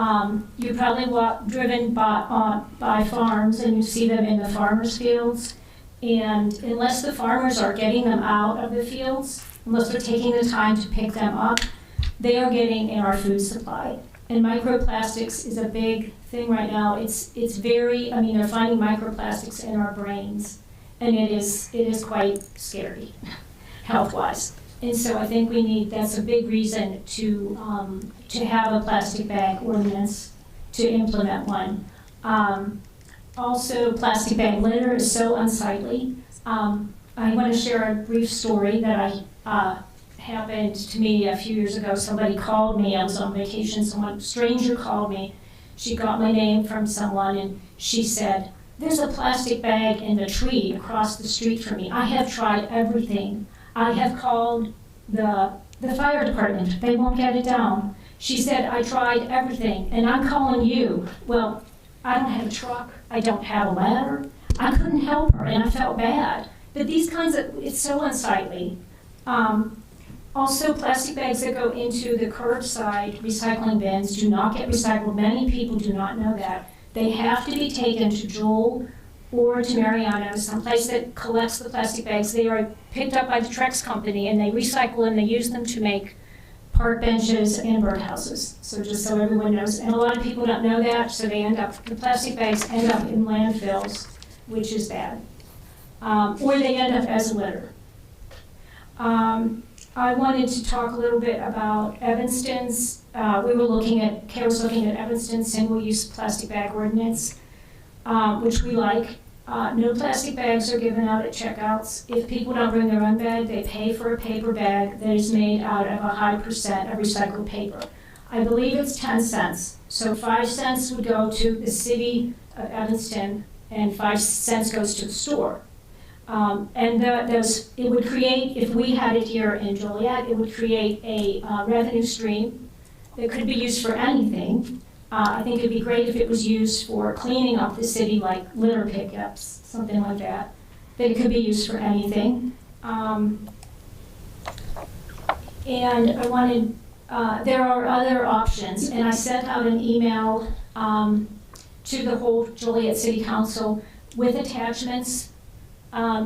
you've probably driven by farms and you see them in the farmers' fields. And unless the farmers are getting them out of the fields, unless they're taking the time to pick them up, they are getting in our food supply. And microplastics is a big thing right now. It's very, I mean, they're finding microplastics in our brains. And it is quite scary, health-wise. And so I think that's a big reason to have a plastic bag ordinance, to implement one. Also, plastic bag litter is so unsightly. I want to share a brief story that happened to me a few years ago. Somebody called me, I was on vacation, a stranger called me. She got my name from someone and she said, "There's a plastic bag in the tree across the street from me. I have tried everything. I have called the fire department. They won't get it down." She said, "I tried everything, and I'm calling you." Well, I don't have a truck. I don't have a ladder. I couldn't help her, and I felt bad. But these kinds of, it's so unsightly. Also, plastic bags that go into the curbside recycling bins do not get recycled. Many people do not know that. They have to be taken to Joel or to Mariano, someplace that collects the plastic bags. They are picked up by the Trex company, and they recycle and they use them to make park benches and birdhouses. So just so everyone knows. And a lot of people don't know that, so the plastic bags end up in landfills, which is bad. Or they end up as litter. I wanted to talk a little bit about Evanston's. Kara was looking at Evanston's single-use plastic bag ordinance, which we like. No plastic bags are given out at checkouts. If people don't bring their own bag, they pay for a paper bag that is made out of a high percent of recycled paper. I believe it's 10 cents. So 5 cents would go to the city of Evanston, and 5 cents goes to the store. It would create, if we had it here in Joliet, it would create a revenue stream that could be used for anything. I think it'd be great if it was used for cleaning up the city, like litter pickups, something like that. But it could be used for anything. And I wanted, there are other options, and I sent out an email to the whole Joliet City Council with attachments,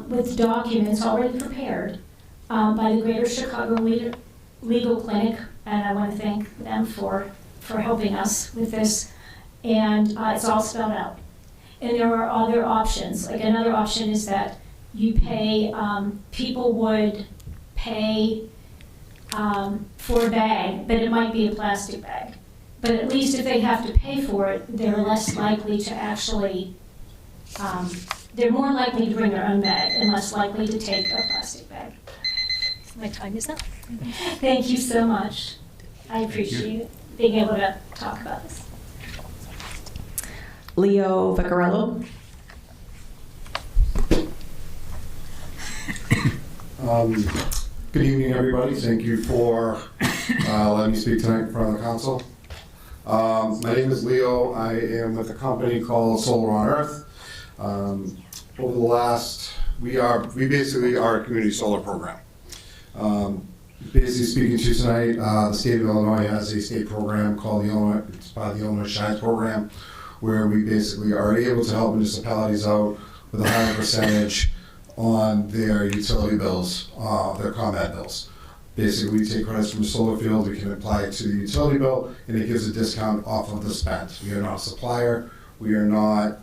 with documents already prepared by the Greater Chicago Legal Clinic, and I want to thank them for helping us with this. and it's all spelled out. And there are other options. Like another option is that you pay, people would pay for a bag, but it might be a plastic bag. But at least if they have to pay for it, they're less likely to actually, they're more likely to bring their own bag and less likely to take a plastic bag. My time is up. Thank you so much. I appreciate being able to talk about this. Leo Vaccarello. Good evening, everybody. Thank you for letting me speak tonight in front of the council. My name is Leo. I am with a company called Solar on Earth. Over the last, we basically are a community solar program. Basically speaking to you tonight, the state of Illinois has a state program called it's part of the Illinois Shines program, where we basically are able to help municipalities out with a higher percentage on their utility bills, their ComEd bills. Basically, we take credits from the solar field, we can apply it to the utility bill, and it gives a discount off of the spend. We are not a supplier, we are not,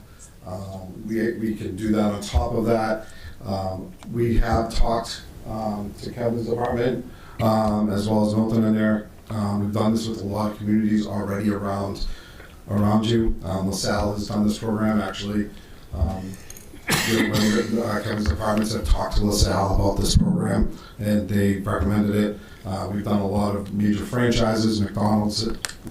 we can do that on top of that. We have talked to Kevin's department, as well as Milton in there. We've done this with a lot of communities already around you. LaSalle has done this program, actually. Kevin's departments have talked to LaSalle about this program, and they recommended it. We've done a lot of major franchises. McDonald's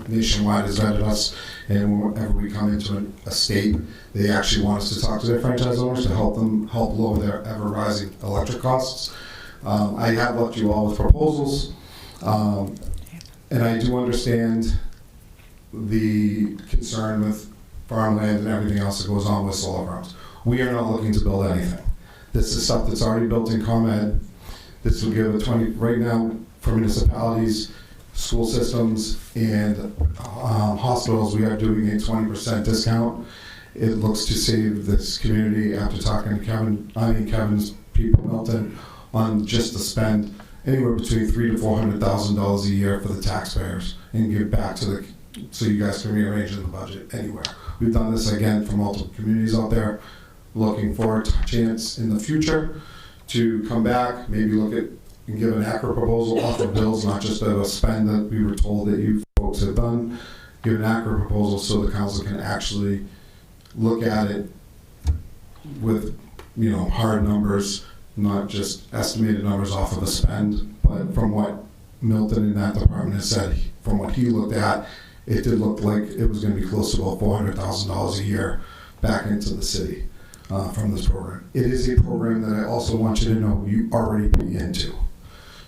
nationwide has vetted us, and whenever we come into a state, they actually want us to talk to their franchise owners to help lower their ever-rising electric costs. I have left you all with proposals, and I do understand the concern with farmland and everything else that goes on with solar farms. We are not looking to build anything. This is stuff that's already built in ComEd. This will give a 20, right now for municipalities, school systems, and hospitals, we are doing a 20% discount. It looks to save this community, after talking to Kevin's people, Milton, on just the spend anywhere between $300,000 to $400,000 a year for the taxpayers, and give back to so you guys can rearrange in the budget anywhere. We've done this again for multiple communities out there. Looking for a chance in the future to come back, maybe look at and give an accurate proposal off of bills, not just a spend that we were told that you folks have done. Give an accurate proposal so the council can actually look at it with, hard numbers, not just estimated numbers off of a spend. But from what Milton in that department has said, from what he looked at, it did look like it was going to be close to about $400,000 a year back into the city. From this program. It is a program that I also want you to know you already pay into.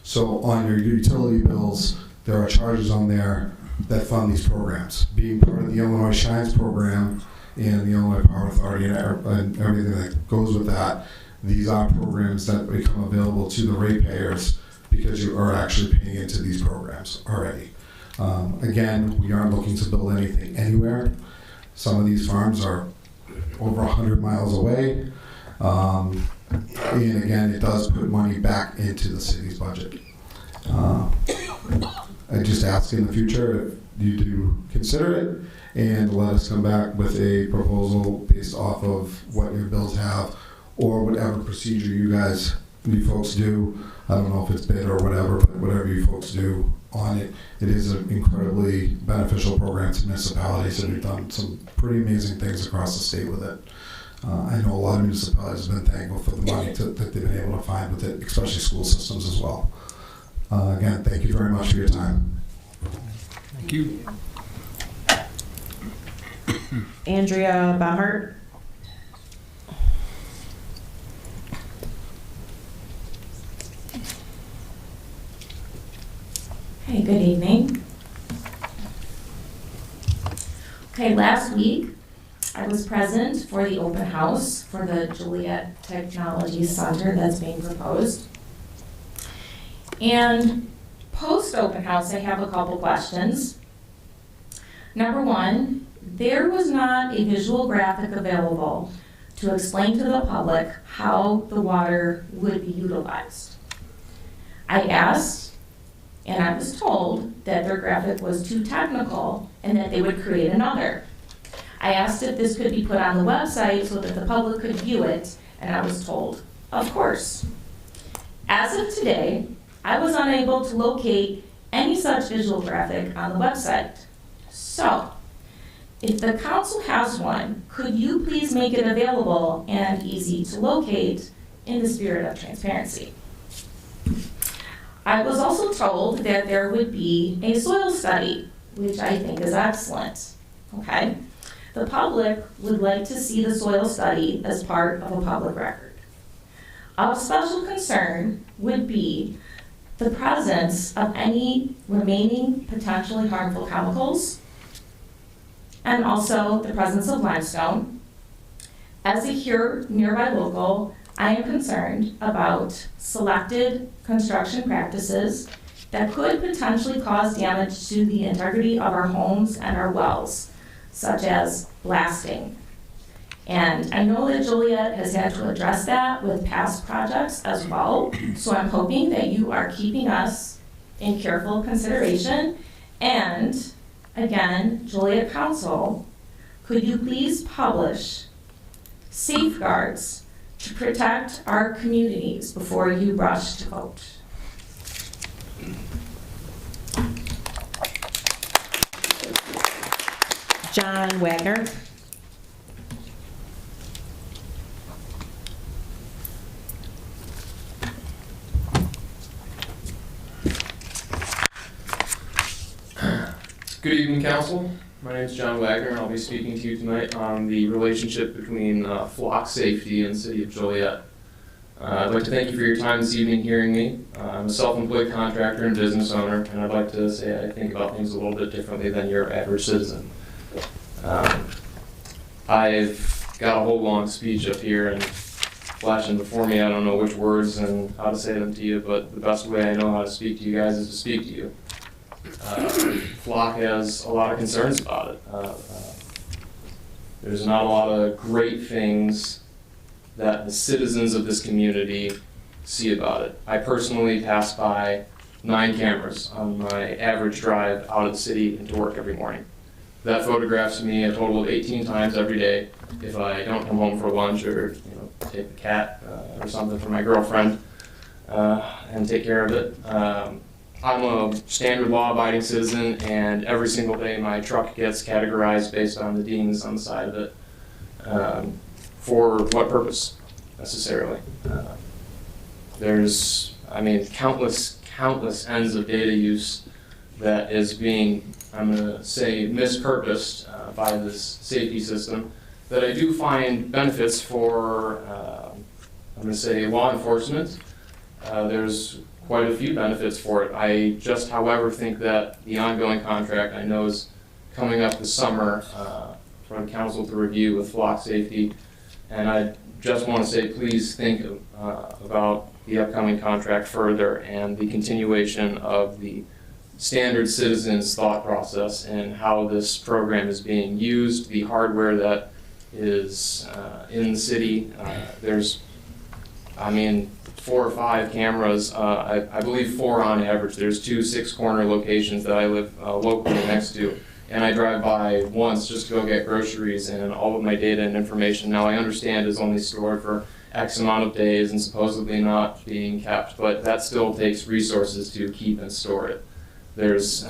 So on your utility bills, there are charges on there that fund these programs. Being part of the Illinois Shines program and the Illinois Power Authority and everything that goes with that, these are programs that become available to the ratepayers because you are actually paying into these programs already. Again, we aren't looking to build anything anywhere. Some of these farms are over 100 miles away, and again, it does put money back into the city's budget. I just ask in the future if you do consider it, and let us come back with a proposal based off of what your bills have, or whatever procedure you folks do. I don't know if it's bid or whatever, but whatever you folks do on it. It is an incredibly beneficial program to municipalities, and we've done some pretty amazing things across the state with it. I know a lot of municipalities have been thankful for the money that they've been able to find with it, especially school systems as well. Again, thank you very much for your time. Thank you. Andrea Baumhart. Hey, good evening. Okay, last week I was present for the open house for the Joliet Technology Center that's being proposed. And post open house, I have a couple questions. Number one, there was not a visual graphic available to explain to the public how the water would be utilized. I asked, and I was told that their graphic was too technical and that they would create another. I asked if this could be put on the website so that the public could view it, and I was told, of course. As of today, I was unable to locate any such visual graphic on the website. So, if the council has one, could you please make it available and easy to locate in the spirit of transparency? I was also told that there would be a soil study, which I think is excellent, okay? The public would like to see the soil study as part of a public record. Of special concern would be the presence of any remaining potentially harmful chemicals, and also the presence of limestone. As a here nearby local, I am concerned about selected construction practices that could potentially cause damage to the integrity of our homes and our wells, such as blasting. And I know that Joliet has had to address that with past projects as well, so I'm hoping that you are keeping us in careful consideration. And again, Joliet Council, could you please publish safeguards to protect our communities before you rush to vote? John Wagner. Good evening, Council. My name is John Wagner, and I'll be speaking to you tonight on the relationship between flock safety and the City of Joliet. I'd like to thank you for your time this evening hearing me. I'm a self-employed contractor and business owner, and I'd like to say I think about things a little bit differently than your average citizen. I've got a whole long speech up here and flashing before me. I don't know which words and how to say them to you, but the best way I know how to speak to you guys is to speak to you. Flock has a lot of concerns about it. There's not a lot of great things that the citizens of this community see about it. I personally pass by 9 cameras on my average drive out of the city into work every morning. That photographs me a total of 18 times every day if I don't come home for lunch or take the cat or something for my girlfriend and take care of it. I'm a standard law-abiding citizen, and every single day my truck gets categorized based on the dings on the side of it. For what purpose, necessarily? There's, countless ends of data use that is being, I'm going to say, mispurposed by this safety system that I do find benefits for, I'm going to say, law enforcement. There's quite a few benefits for it. I just, however, think that the ongoing contract I know is coming up this summer for the council to review with flock safety, and I just want to say please think about the upcoming contract further and the continuation of the standard citizens thought process and how this program is being used, the hardware that is in the city. There's 4 or 5 cameras, I believe 4 on average. There's 2 6-corner locations that I live locally next to, and I drive by once just to go get groceries, and all of my data and information now I understand is only stored for X amount of days and supposedly not being kept, but that still takes resources to keep and store it. There's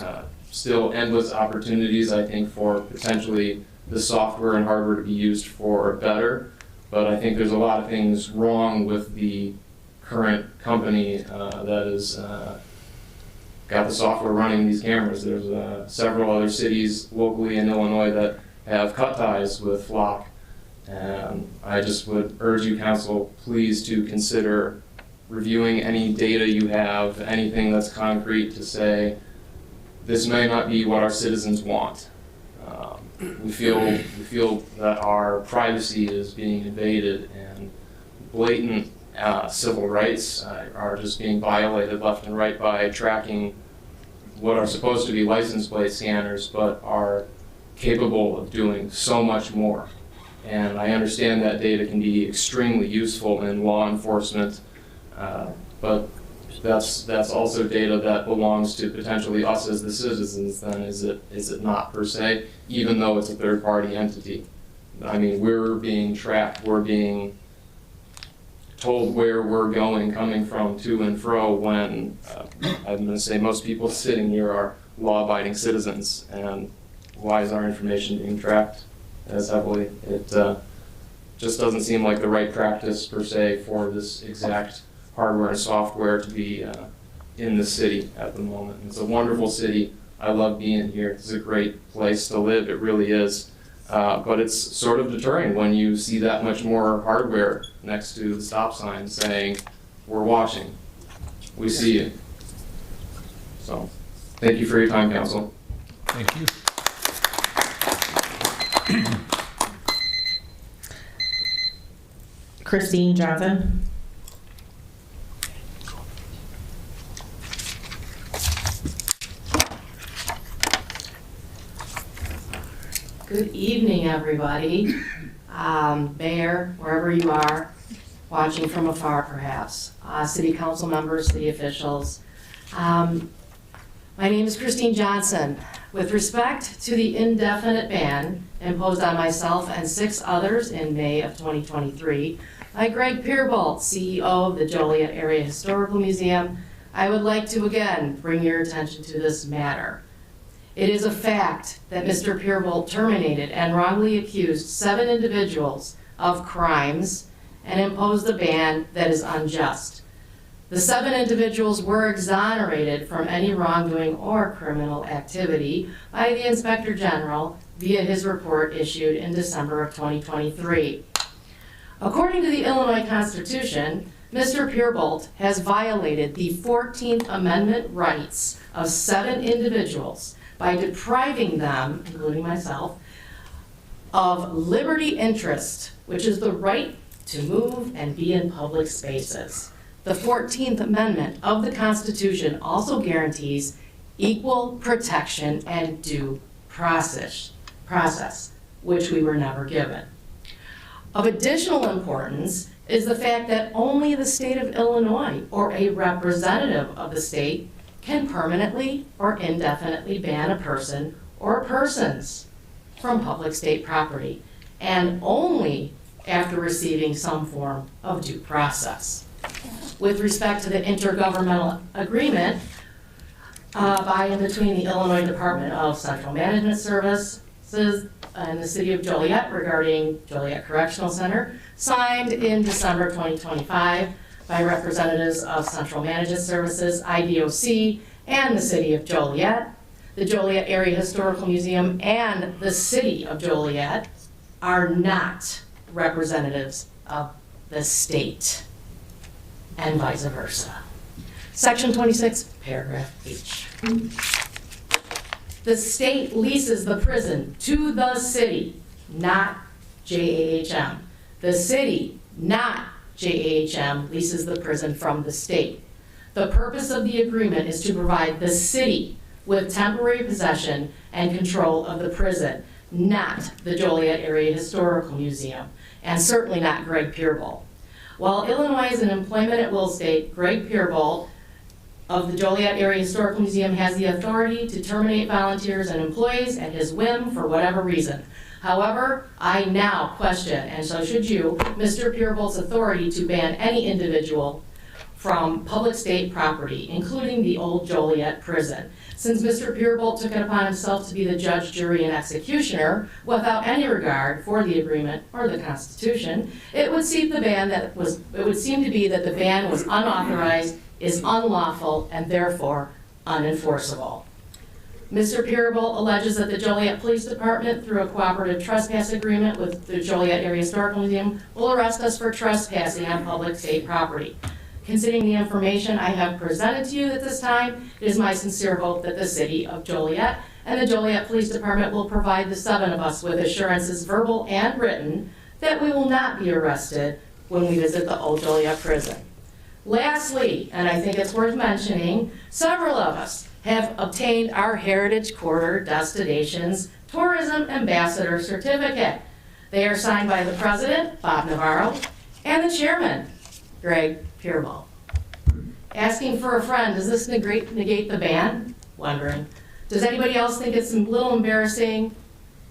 still endless opportunities, I think, for potentially the software and hardware to be used for better, but I think there's a lot of things wrong with the current company that has got the software running these cameras. There's several other cities locally in Illinois that have cut ties with flock, and I just would urge you, council, please to consider reviewing any data you have, anything that's concrete to say this may not be what our citizens want. We feel that our privacy is being invaded, and blatant civil rights are just being violated left and right by tracking what are supposed to be license plate scanners, but are capable of doing so much more. And I understand that data can be extremely useful in law enforcement, but that's also data that belongs to potentially us as the citizens then, is it not per se, even though it's a third-party entity? I mean, we're being tracked, we're being told where we're going, coming from, to and fro, when I'm going to say most people sitting here are law-abiding citizens, and why is our information being tracked as heavily? It just doesn't seem like the right practice per se for this exact hardware and software to be in the city at the moment. It's a wonderful city. I love being here. It's a great place to live. It really is. But it's sort of deterring when you see that much more hardware next to the stop sign saying, "We're watching. We see you." So, thank you for your time, Council. Thank you. Christine Johnson. Good evening, everybody. Mayor, wherever you are, watching from afar perhaps, city council members, city officials. My name is Christine Johnson. With respect to the indefinite ban imposed on myself and 6 others in May of 2023 by Greg Pierbolt, CEO of the Joliet Area Historical Museum, I would like to again bring your attention to this matter. It is a fact that Mr. Pierbolt terminated and wrongly accused 7 individuals of crimes and imposed a ban that is unjust. The 7 individuals were exonerated from any wrongdoing or criminal activity by the Inspector General via his report issued in December of 2023. According to the Illinois Constitution, Mr. Pierbolt has violated the 14th Amendment rights of 7 individuals by depriving them, including myself, of liberty interest, which is the right to move and be in public spaces. The 14th Amendment of the Constitution also guarantees equal protection and due process, which we were never given. Of additional importance is the fact that only the state of Illinois or a representative of the state can permanently or indefinitely ban a person or persons from public state property, and only after receiving some form of due process. With respect to the intergovernmental agreement by and between the Illinois Department of Central Management Services and the City of Joliet regarding Joliet Correctional Center, signed in December 2025 by representatives of Central Management Services, IDOC, and the City of Joliet, the Joliet Area Historical Museum, and the City of Joliet are not representatives of the state, and vice versa. Section 26, paragraph H. The state leases the prison to the city, not JAHM. The city, not JAHM, leases the prison from the state. The purpose of the agreement is to provide the city with temporary possession and control of the prison, not the Joliet Area Historical Museum, and certainly not Greg Pierbolt. While Illinois is an employment at will state, Greg Pierbolt of the Joliet Area Historical Museum has the authority to terminate volunteers and employees at his whim for whatever reason. However, I now question, and so should you, Mr. Pierbolt's authority to ban any individual from public state property, including the old Joliet prison. Since Mr. Pierbolt took it upon himself to be the judge, jury, and executioner without any regard for the agreement or the Constitution, it would seem to be that the ban was unauthorized, is unlawful, and therefore unenforceable. Mr. Pierbolt alleges that the Joliet Police Department, through a cooperative trespass agreement with the Joliet Area Historical Museum, will arrest us for trespassing on public state property. Considering the information I have presented to you at this time, it is my sincere hope that the City of Joliet and the Joliet Police Department will provide the 7 of us with assurances, verbal and written, that we will not be arrested when we visit the old Joliet prison. Lastly, and I think it's worth mentioning, several of us have obtained our Heritage Quarter Destinations Tourism Ambassador Certificate. They are signed by the President, Bob Navarro, and the Chairman, Greg Pierbolt. Asking for a friend, does this negate the ban? Wondering. Does anybody else think it's a little embarrassing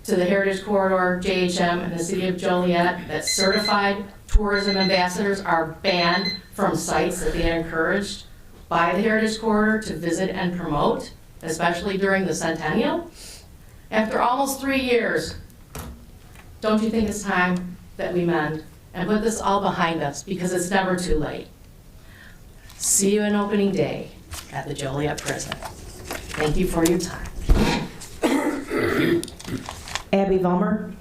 to the Heritage Corridor, JHM, and the City of Joliet that certified tourism ambassadors are banned from sites that they are encouraged by the Heritage Corridor to visit and promote, especially during the centennial? After almost 3 years, don't you think it's time that we mend and put this all behind us, because it's never too late? See you on opening day at the Joliet prison. Thank you for your time. Abby Vollmer.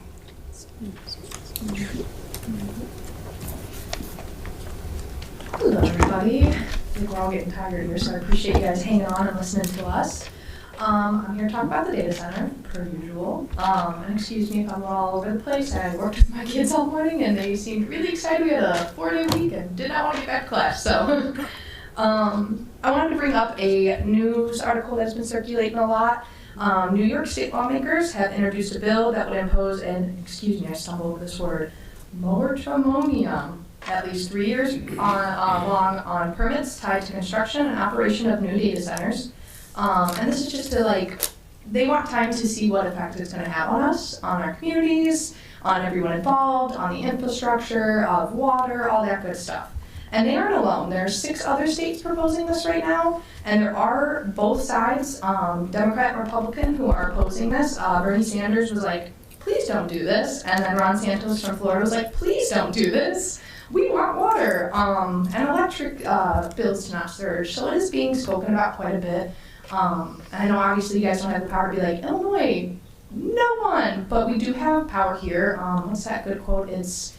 Hello, everybody. I think we're all getting tired here, so I appreciate you guys hanging on and listening to us. I'm here to talk about the data center, per usual. And excuse me if I'm all over the place. I worked with my kids all morning, and they seemed really excited. We had a 4-day week and did not want to get back to class. So I wanted to bring up a news article that's been circulating a lot. New York State lawmakers have introduced a bill that would impose an, excuse me, I stumbled over this word, moratorium, at least 3 years long on permits tied to construction and operation of new data centers. And this is just to they want time to see what effect it's going to have on us, on our communities, on everyone involved, on the infrastructure of water, all that good stuff. And they aren't alone. There's 6 other states proposing this right now, and there are both sides, Democrat and Republican, who are opposing this. Bernie Sanders was like, please don't do this. And then Ron Santos from Florida was like, please don't do this. We want water, and electric bills to not surge. So it is being spoken about quite a bit. And I know obviously you guys don't have the power to be like, Illinois, no one. But we do have power here. What's that good quote? It's,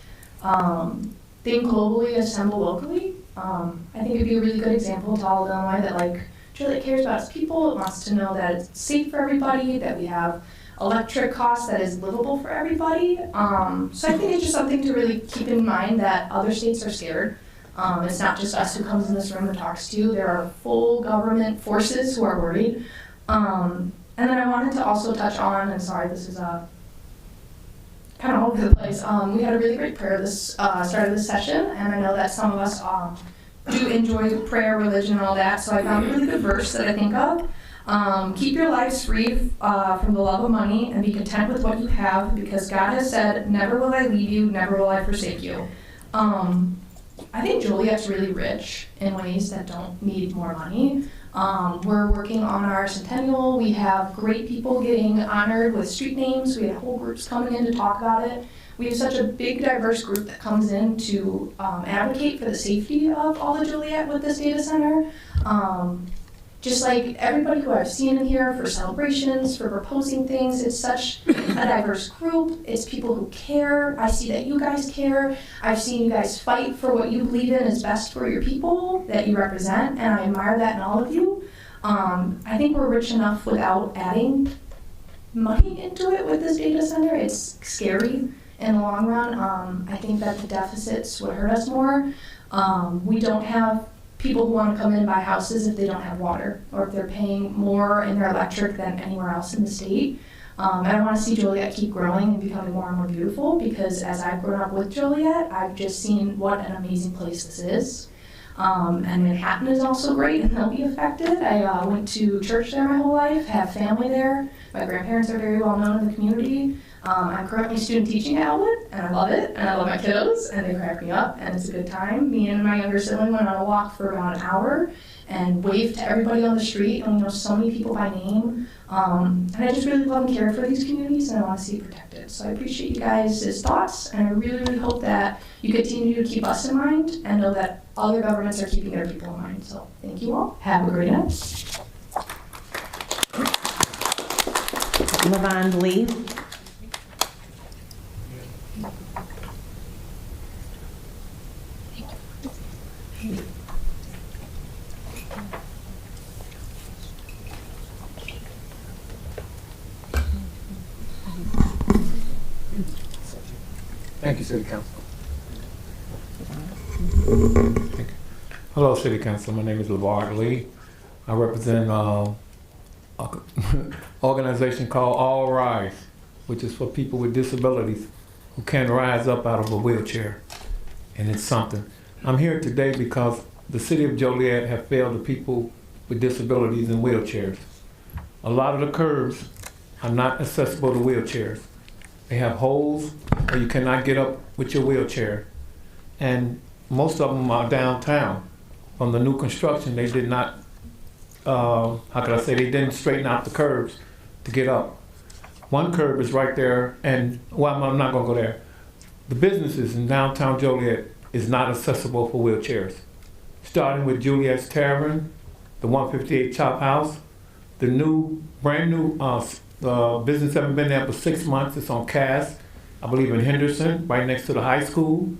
think globally, assemble locally. I think it'd be a really good example to all of Illinois that Joliet cares about its people. It wants to know that it's safe for everybody, that we have electric costs that is livable for everybody. So I think it's just something to really keep in mind that other states are scared. It's not just us who comes in this room and talks to you. There are full government forces who are worried. And then I wanted to also touch on, and sorry, this is kind of all over the place. We had a really great prayer this start of this session, and I know that some of us do enjoy prayer, religion, and all that. So I found a really good verse that I think of. Keep your lives free from the love of money and be content with what you have, because God has said, never will I leave you, never will I forsake you. I think Joliet's really rich in ways that don't need more money. We're working on our centennial. We have great people getting honored with street names. We have whole groups coming in to talk about it. We have such a big, diverse group that comes in to advocate for the safety of all of Joliet with this data center. Just like everybody who I've seen in here for celebrations, for proposing things, it's such a diverse group. It's people who care. I see that you guys care. I've seen you guys fight for what you believe in is best for your people that you represent, and I admire that in all of you. I think we're rich enough without adding money into it with this data center. It's scary in the long run. I think that the deficits would hurt us more. We don't have people who want to come in and buy houses if they don't have water, or if they're paying more in their electric than anywhere else in the state. And I want to see Joliet keep growing and becoming more and more beautiful, because as I've grown up with Joliet, I've just seen what an amazing place this is. And Manhattan is also great, and they'll be affected. I went to church there my whole life, have family there. My grandparents are very well known in the community. I'm currently student teaching at Outlet, and I love it, and I love my kiddos, and they crack me up, and it's a good time. Me and my younger sibling went on a walk for about an hour and waved to everybody on the street, and we know so many people by name. And I just really love and care for these communities, and I want to see it protected. So I appreciate you guys' thoughts, and I really, really hope that you continue to keep us in mind and know that other governments are keeping their people in mind. So thank you all. Have a great night. Levon Lee. Thank you, City Council. Hello, City Council. My name is LeVar Lee. I represent an organization called All Rise, which is for people with disabilities who can't rise up out of a wheelchair. And it's something. I'm here today because the city of Joliet have failed the people with disabilities in wheelchairs. A lot of the curbs are not accessible to wheelchairs. They have holes where you cannot get up with your wheelchair. And most of them are downtown. From the new construction, they did not, they didn't straighten out the curbs to get up. One curb is right there, and, well, I'm not gonna go there. The businesses in downtown Joliet is not accessible for wheelchairs. Starting with Juliet's Tavern, the 158 Chop House, the new, brand new business haven't been there for 6 months. It's on Cass, I believe in Henderson, right next to the high school.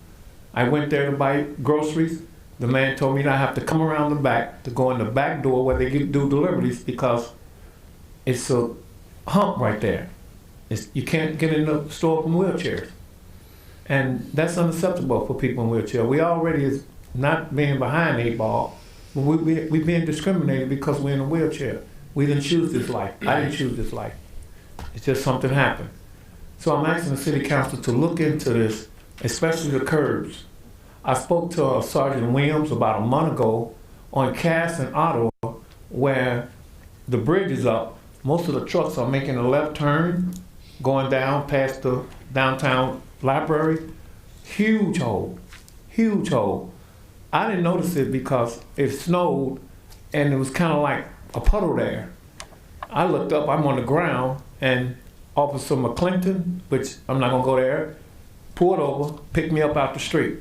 I went there to buy groceries. The man told me that I have to come around the back to go in the back door where they do deliveries because it's a hump right there. You can't get in the store from wheelchairs. And that's unacceptable for people in wheelchairs. We already is not being behind the 8 ball, but we're being discriminated because we're in a wheelchair. We didn't choose this life. I didn't choose this life. It's just something happened. So I'm asking the city council to look into this, especially the curbs. I spoke to Sergeant Williams about a month ago on Cass and Ottawa, where the bridge is up. Most of the trucks are making a left turn, going down past the downtown library. Huge hole, huge hole. I didn't notice it because it snowed and it was kind of like a puddle there. I looked up, I'm on the ground, and Officer McClinton, which I'm not gonna go there, pulled over, picked me up out the street,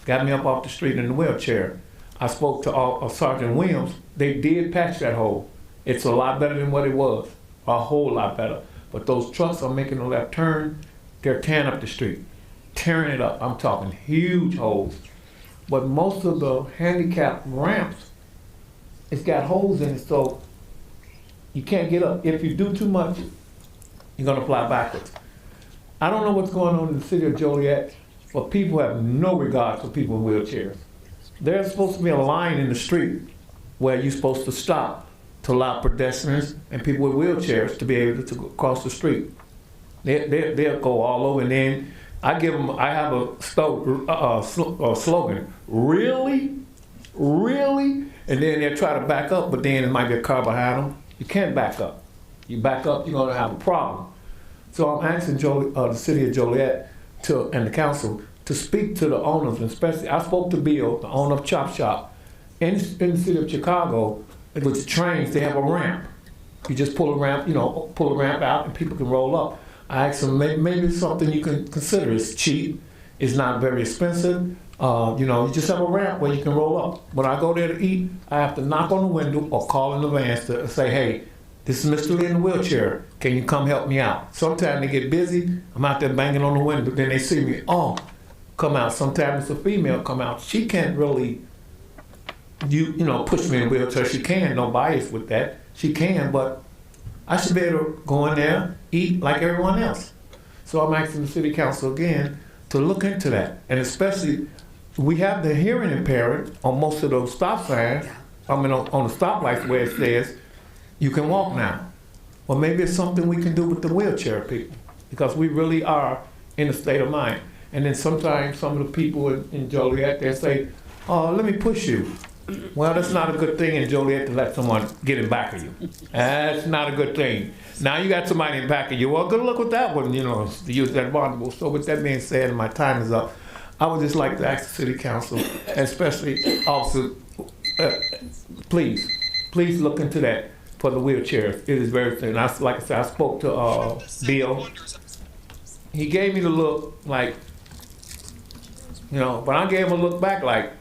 got me up off the street in the wheelchair. I spoke to Sergeant Williams. They did patch that hole. It's a lot better than what it was, a whole lot better. But those trucks are making a left turn, they're tearing up the street, tearing it up. I'm talking huge holes. But most of the handicap ramps, it's got holes in it, so you can't get up. If you do too much, you're gonna fly backwards. I don't know what's going on in the city of Joliet, but people have no regard for people in wheelchairs. There's supposed to be a line in the street where you're supposed to stop to allow pedestrians and people with wheelchairs to be able to cross the street. They'll go all over, and then I have a slogan, really? Really? And then they'll try to back up, but then it might be a car behind them. You can't back up. You back up, you're gonna have a problem. So I'm asking the city of Joliet and the council to speak to the owners, and especially, I spoke to Bill, the owner of Chop Shop. In the city of Chicago, with the trains, they have a ramp. You just pull a ramp out and people can roll up. I asked them, maybe it's something you can consider. It's cheap, it's not very expensive. You just have a ramp where you can roll up. When I go there to eat, I have to knock on the window or call in advance to say, hey, this is Mr. Lee in the wheelchair. Can you come help me out? Sometimes they get busy. I'm out there banging on the window. Then they see me, come out. Sometimes it's a female come out. She can't really, push me in the wheelchair. She can, no bias with that. She can, but I should be able to go in there, eat like everyone else. So I'm asking the city council again to look into that. And especially, we have the hearing impaired on most of those stop signs. On the stoplights where it says, you can walk now. Well, maybe it's something we can do with the wheelchair people, because we really are in a state of mind. And then sometimes some of the people in Joliet, they say, let me push you. Well, that's not a good thing in Joliet to let someone get in back of you. That's not a good thing. Now you got somebody in back of you. Well, good luck with that one, to use that vulnerable. So with that being said, and my time is up, I would just like to ask the city council, especially officers, please look into that for the wheelchairs. It is very thin. Like I said, I spoke to Bill. He gave me the look like, but I gave him a look back like,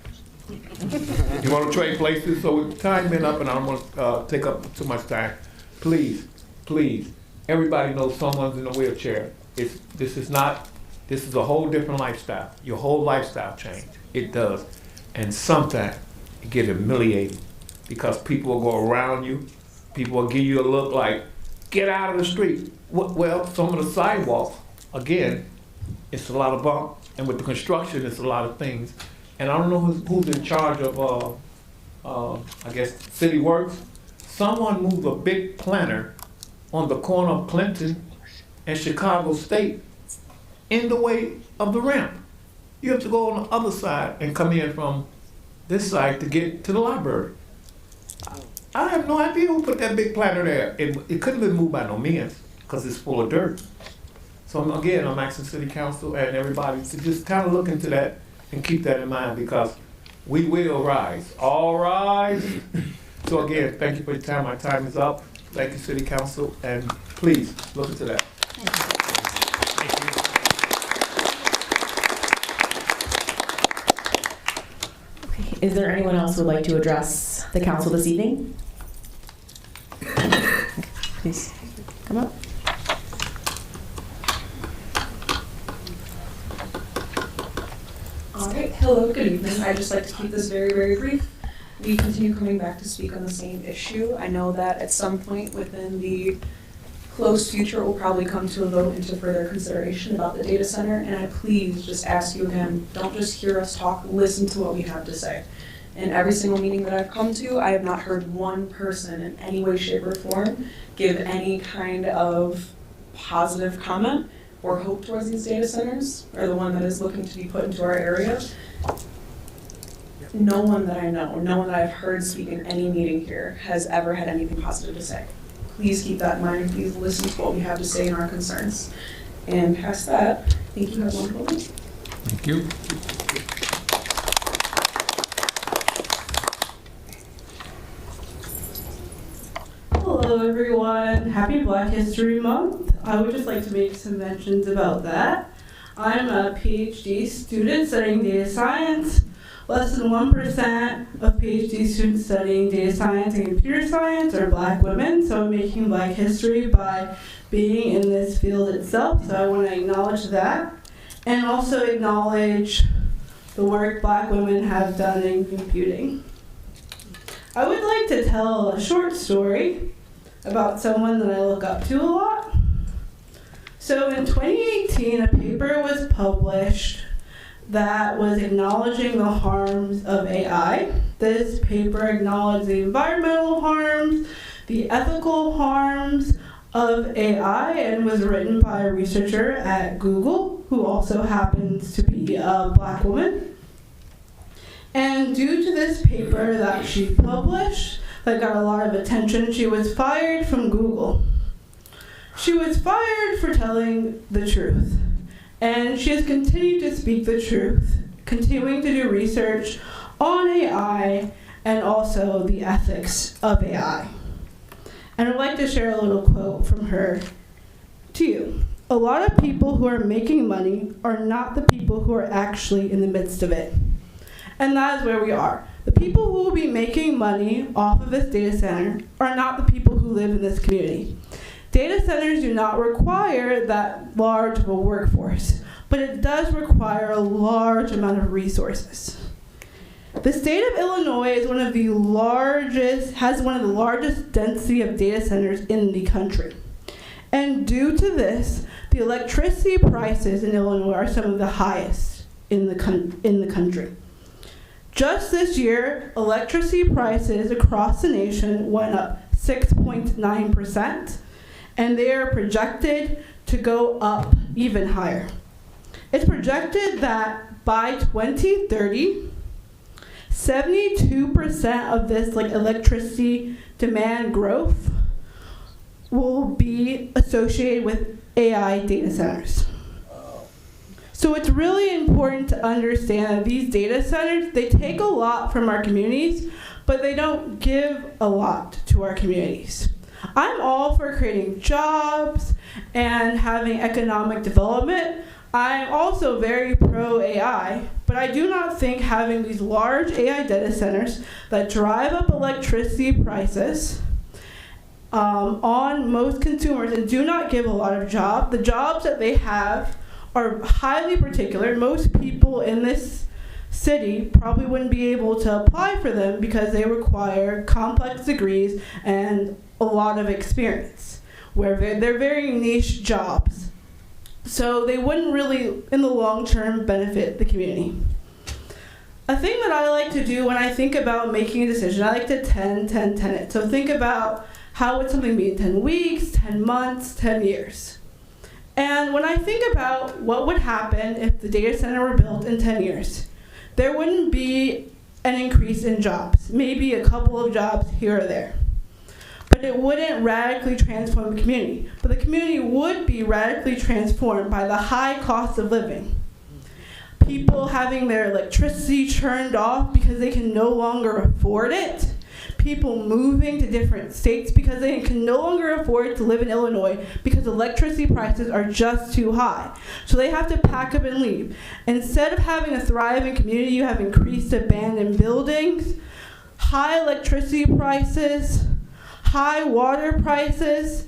you want to trade places? So with time been up, and I don't want to take up too much time. Please, everybody knows someone's in a wheelchair. This is a whole different lifestyle. Your whole lifestyle change. It does. And sometimes you get humiliated because people will go around you. People will give you a look like, get out of the street. Well, some of the sidewalks, again, it's a lot of bump. And with the construction, it's a lot of things. And I don't know who's in charge of, City Works. Someone moved a big planter on the corner of Clinton and Chicago State in the way of the ramp. You have to go on the other side and come in from this side to get to the library. I have no idea who put that big planter there. It couldn't have been moved by no means because it's full of dirt. So I'm asking City Council and everybody to just kind of look into that and keep that in mind because we will rise. All rise. So again, thank you for your time. My time is up. Thank you, City Council, and please look into that. Is there anyone else who would like to address the council this evening? Please come up. All right, hello, good evening. I'd just like to keep this very, very brief. We continue coming back to speak on the same issue. I know that at some point within the close future, we'll probably come to a vote into further consideration about the data center, and I please just ask you again, don't just hear us talk, listen to what we have to say. In every single meeting that I've come to, I have not heard one person in any way, shape, or form give any kind of positive comment or hope towards these data centers, or the one that is looking to be put into our area. No one that I know, no one that I've heard speak in any meeting here has ever had anything positive to say. Please keep that in mind. Please listen to what we have to say in our concerns. And past that, thank you. Have a wonderful day. Thank you. Hello everyone, happy Black History Month. I would just like to make some mentions about that. I'm a PhD student studying data science. Less than 1% of PhD students studying data science and computer science are Black women, so I'm making Black history by being in this field itself, so I want to acknowledge that. And also acknowledge the work Black women have done in computing. I would like to tell a short story about someone that I look up to a lot. So in 2018, a paper was published that was acknowledging the harms of AI. This paper acknowledged the environmental harms, the ethical harms of AI, and was written by a researcher at Google, who also happens to be a Black woman. And due to this paper that she published, that got a lot of attention, she was fired from Google. She was fired for telling the truth. And she has continued to speak the truth, continuing to do research on AI and also the ethics of AI. And I'd like to share a little quote from her to you. A lot of people who are making money are not the people who are actually in the midst of it. And that is where we are. The people who will be making money off of this data center are not the people who live in this community. Data centers do not require that large of a workforce, but it does require a large amount of resources. The state of Illinois is has one of the largest density of data centers in the country. And due to this, the electricity prices in Illinois are some of the highest in the country. Just this year, electricity prices across the nation went up 6.9%. And they are projected to go up even higher. It's projected that by 2030, 72% of this electricity demand growth will be associated with AI data centers. So it's really important to understand that these data centers, they take a lot from our communities, but they don't give a lot to our communities. I'm all for creating jobs and having economic development. I'm also very pro-AI, but I do not think having these large AI data centers that drive up electricity prices on most consumers and do not give a lot of jobs. The jobs that they have are highly particular. Most people in this city probably wouldn't be able to apply for them because they require complex degrees and a lot of experience, where they're very niche jobs. So they wouldn't really, in the long term, benefit the community. A thing that I like to do when I think about making a decision, I like to 10 it. So think about how would something be in 10 weeks, 10 months, 10 years. And when I think about what would happen if the data center were built in 10 years, there wouldn't be an increase in jobs, maybe a couple of jobs here or there. But it wouldn't radically transform the community. But the community would be radically transformed by the high cost of living. People having their electricity turned off because they can no longer afford it. People moving to different states because they can no longer afford to live in Illinois because electricity prices are just too high. So they have to pack up and leave. Instead of having a thriving community, you have increased abandoned buildings, high electricity prices, high water prices,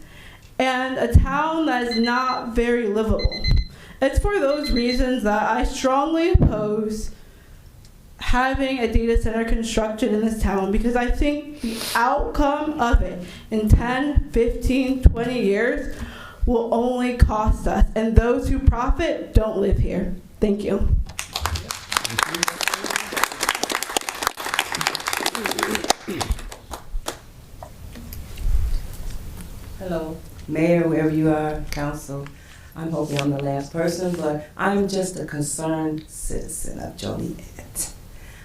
and a town that is not very livable. It's for those reasons that I strongly oppose having a data center constructed in this town, because I think the outcome of it in 10, 15, 20 years will only cost us, and those who profit don't live here. Thank you. Hello, Mayor, wherever you are, Council. I'm hoping I'm the last person, but I'm just a concerned citizen of Joliet.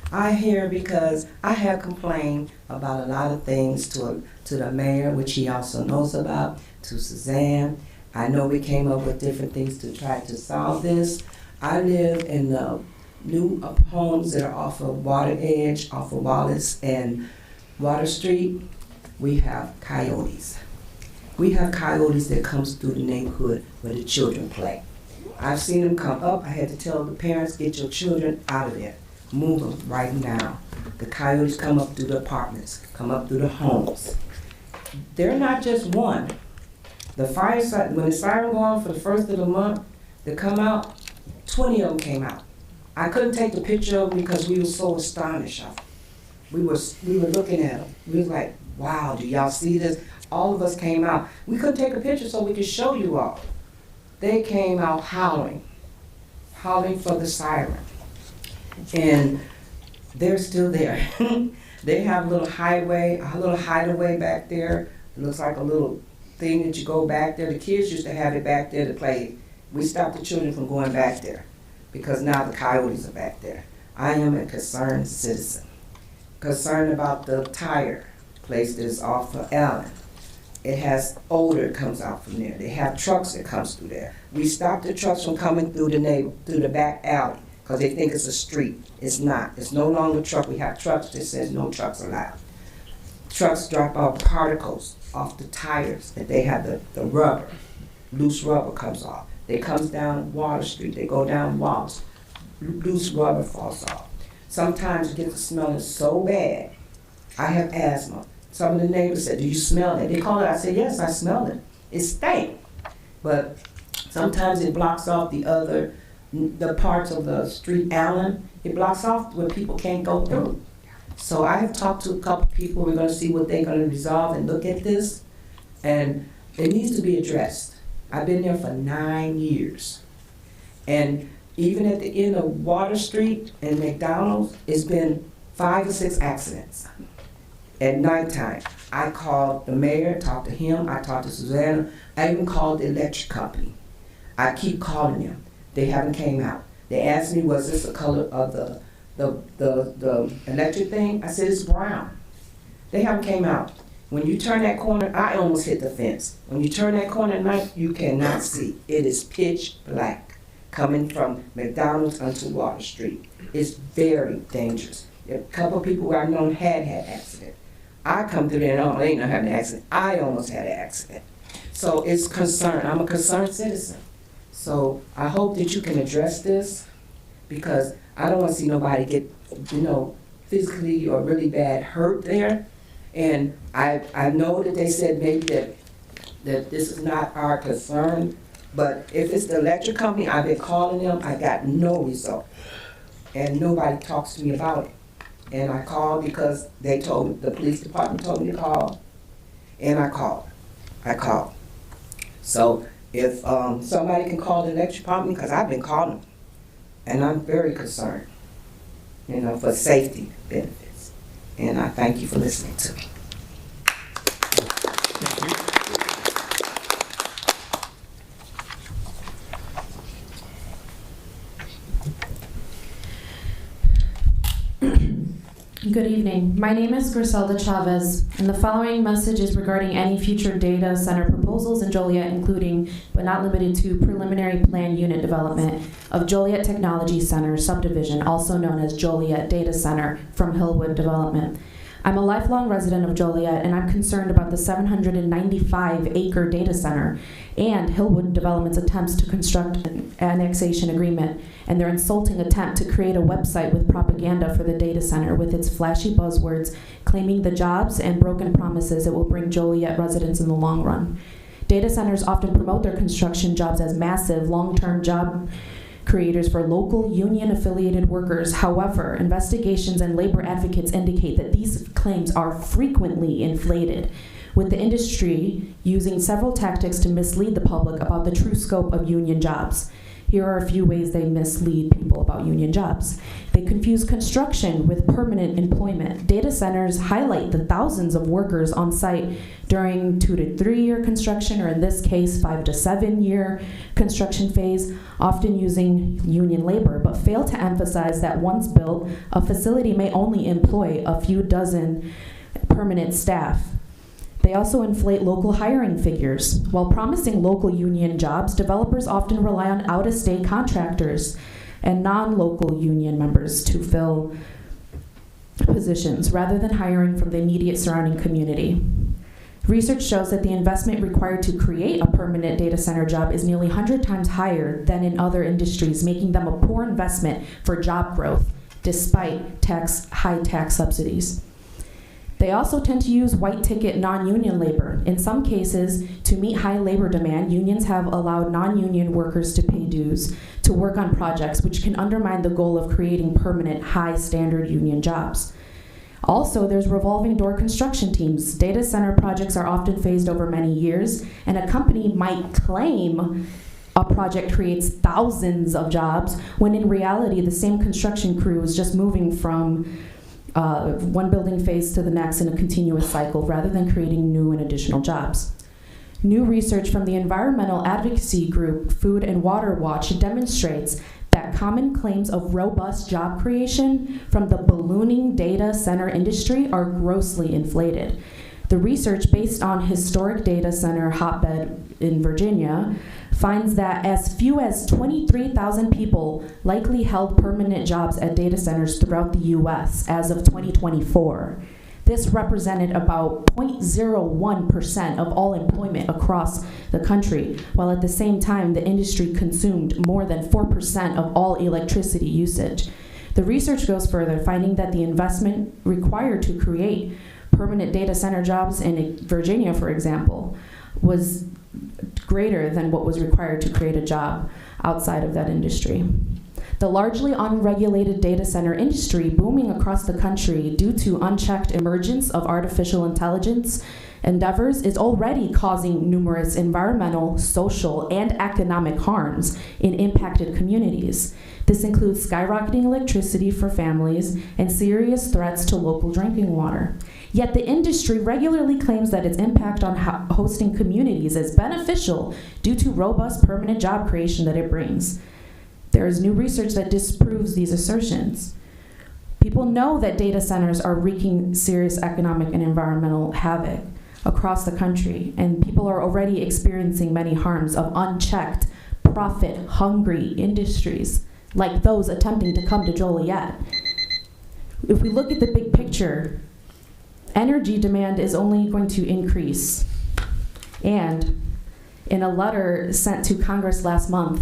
I'm here because I have complained about a lot of things to the mayor, which he also knows about, to Suzanne. I know we came up with different things to try to solve this. I live in the new homes that are off of Water Edge, off of Wallace and Water Street. We have coyotes. We have coyotes that comes through the neighborhood where the children play. I've seen them come up. I had to tell the parents, get your children out of there. Move them right now. The coyotes come up through the apartments, come up through the homes. They're not just one. The fire, when the siren go on for the first of the month, they come out, 20 of them came out. I couldn't take the picture of them because we were so astonished of them. We were looking at them. We was like, wow, do y'all see this? All of us came out. We couldn't take a picture so we could show you all. They came out howling for the siren. And they're still there. They have a little hideaway back there. It looks like a little thing that you go back there. The kids used to have it back there to play. We stopped the children from going back there because now the coyotes are back there. I am a concerned citizen. Concerned about the tire place that is off of Allen. It has odor comes out from there. They have trucks that comes through there. We stopped the trucks from coming through the back alley because they think it's a street. It's not. It's no longer a truck. We have trucks that says no trucks allowed. Trucks drop off particles off the tires that they have the rubber. Loose rubber comes off. They comes down Water Street. They go down Wallace. Loose rubber falls off. Sometimes it gets the smelling so bad. I have asthma. Some of the neighbors said, do you smell it? They call it. I said, yes, I smell it. It stank. But sometimes it blocks off the parts of the street Allen. It blocks off where people can't go through. So I have talked to a couple people. We're going to see what they're going to resolve and look at this. And it needs to be addressed. I've been there for 9 years. And even at the end of Water Street and McDonald's, it's been 5 or 6 accidents. At nighttime, I called the mayor, talked to him, I talked to Susanna, I even called the electric company. I keep calling them. They haven't came out. They asked me, was this the color of the electric thing? I said, it's brown. They haven't came out. When you turn that corner, I almost hit the fence. When you turn that corner at night, you cannot see. It is pitch black coming from McDonald's onto Water Street. It's very dangerous. A couple of people I know had accident. I come through there and I ain't not having an accident. I almost had an accident. So it's concern. I'm a concerned citizen. So I hope that you can address this because I don't want to see nobody get, physically or really bad hurt there. And I know that they said maybe that this is not our concern, but if it's the electric company, I've been calling them. I got no result. And nobody talks to me about it. And I called because they told me, the police department told me to call, and I called. So if somebody can call the electric department, because I've been calling, and I'm very concerned, for safety benefits. And I thank you for listening to me. Good evening. My name is Griselda Chavez, and the following message is regarding any future data center proposals in Joliet, including, but not limited to, preliminary plan unit development of Joliet Technology Center subdivision, also known as Joliet Data Center, from Hillwood Development. I'm a lifelong resident of Joliet, and I'm concerned about the 795-acre data center and Hillwood Development's attempts to construct an annexation agreement and their insulting attempt to create a website with propaganda for the data center with its flashy buzzwords claiming the jobs and broken promises it will bring Joliet residents in the long run. Data centers often promote their construction jobs as massive, long-term job creators for local union-affiliated workers. However, investigations and labor advocates indicate that these claims are frequently inflated, with the industry using several tactics to mislead the public about the true scope of union jobs. Here are a few ways they mislead people about union jobs. They confuse construction with permanent employment. Data centers highlight the thousands of workers on site during 2 to 3 year construction, or in this case, 5 to 7 year construction phase, often using union labor, but fail to emphasize that once built, a facility may only employ a few dozen permanent staff. They also inflate local hiring figures. While promising local union jobs, developers often rely on out-of-state contractors and non-local union members to fill positions, rather than hiring from the immediate surrounding community. Research shows that the investment required to create a permanent data center job is nearly 100 times higher than in other industries, making them a poor investment for job growth, despite high tax subsidies. They also tend to use white-ticket non-union labor. In some cases, to meet high labor demand, unions have allowed non-union workers to pay dues to work on projects, which can undermine the goal of creating permanent, high-standard union jobs. Also, there's revolving door construction teams. Data center projects are often phased over many years, and a company might claim a project creates thousands of jobs, when in reality, the same construction crew is just moving from one building phase to the next in a continuous cycle, rather than creating new and additional jobs. New research from the environmental advocacy group Food and Water Watch demonstrates that common claims of robust job creation from the ballooning data center industry are grossly inflated. The research, based on historic data center hotbed in Virginia, finds that as few as 23,000 people likely held permanent jobs at data centers throughout the U.S. as of 2024. This represented about 0.01% of all employment across the country, while at the same time the industry consumed more than 4% of all electricity usage. The research goes further, finding that the investment required to create permanent data center jobs in Virginia, for example, was greater than what was required to create a job outside of that industry. The largely unregulated data center industry booming across the country due to unchecked emergence of artificial intelligence endeavors is already causing numerous environmental, social, and economic harms in impacted communities. This includes skyrocketing electricity for families and serious threats to local drinking water. Yet the industry regularly claims that its impact on hosting communities is beneficial due to robust permanent job creation that it brings. There is new research that disproves these assertions. People know that data centers are wreaking serious economic and environmental havoc across the country, and people are already experiencing many harms of unchecked, profit-hungry industries like those attempting to come to Joliet. If we look at the big picture, energy demand is only going to increase. And in a letter sent to Congress last month,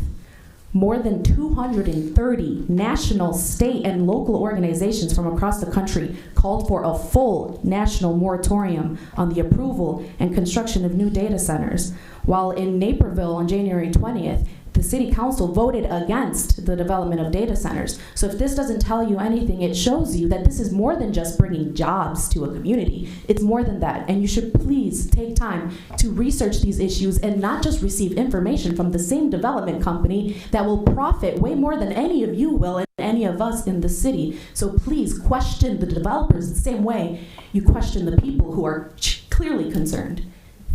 more than 230 national, state, and local organizations from across the country called for a full national moratorium on the approval and construction of new data centers. While in Naperville on January 20th, the city council voted against the development of data centers. So if this doesn't tell you anything, it shows you that this is more than just bringing jobs to a community. It's more than that, and you should please take time to research these issues and not just receive information from the same development company that will profit way more than any of you will and any of us in the city. So please question the developers the same way you question the people who are clearly concerned.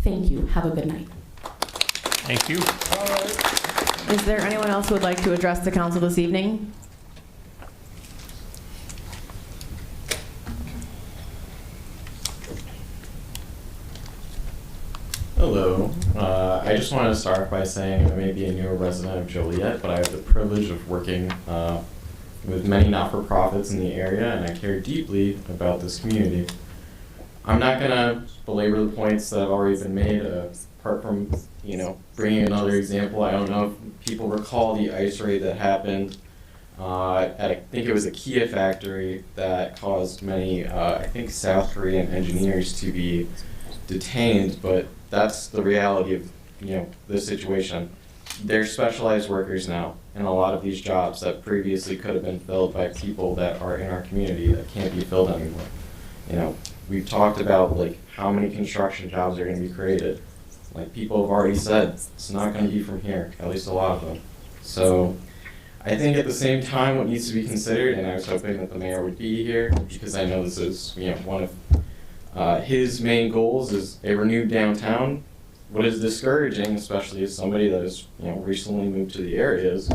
Thank you. Have a good night. Thank you. Is there anyone else who would like to address the council this evening? Hello. I just wanted to start by saying I may be a newer resident of Joliet, but I have the privilege of working with many not-for-profits in the area, and I care deeply about this community. I'm not going to belabor the points that have already been made, apart from, bringing another example. I don't know if people recall the ice raid that happened at, I think it was a Kia factory that caused many, I think, South Korean engineers to be detained, but that's the reality of, the situation. They're specialized workers now in a lot of these jobs that previously could have been filled by people that are in our community that can't be filled anymore. We've talked about how many construction jobs are going to be created. Like people have already said, it's not going to be from here, at least a lot of them. So I think at the same time what needs to be considered, and I was hoping that the mayor would be here because I know this is one of his main goals is a renewed downtown. What is discouraging, especially as somebody that has recently moved to the area, is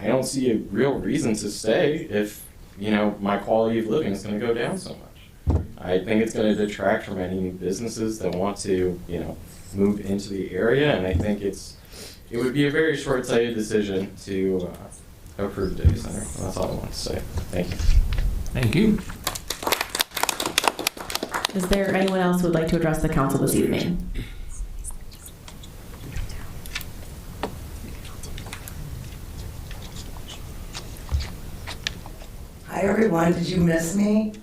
I don't see a real reason to stay if my quality of living is going to go down so much. I think it's going to detract from any new businesses that want to move into the area, and I think it would be a very short-sighted decision to approve the data center. That's all I want to say. Thank you. Thank you. Is there anyone else who would like to address the council this evening? Hi everyone, did you miss me?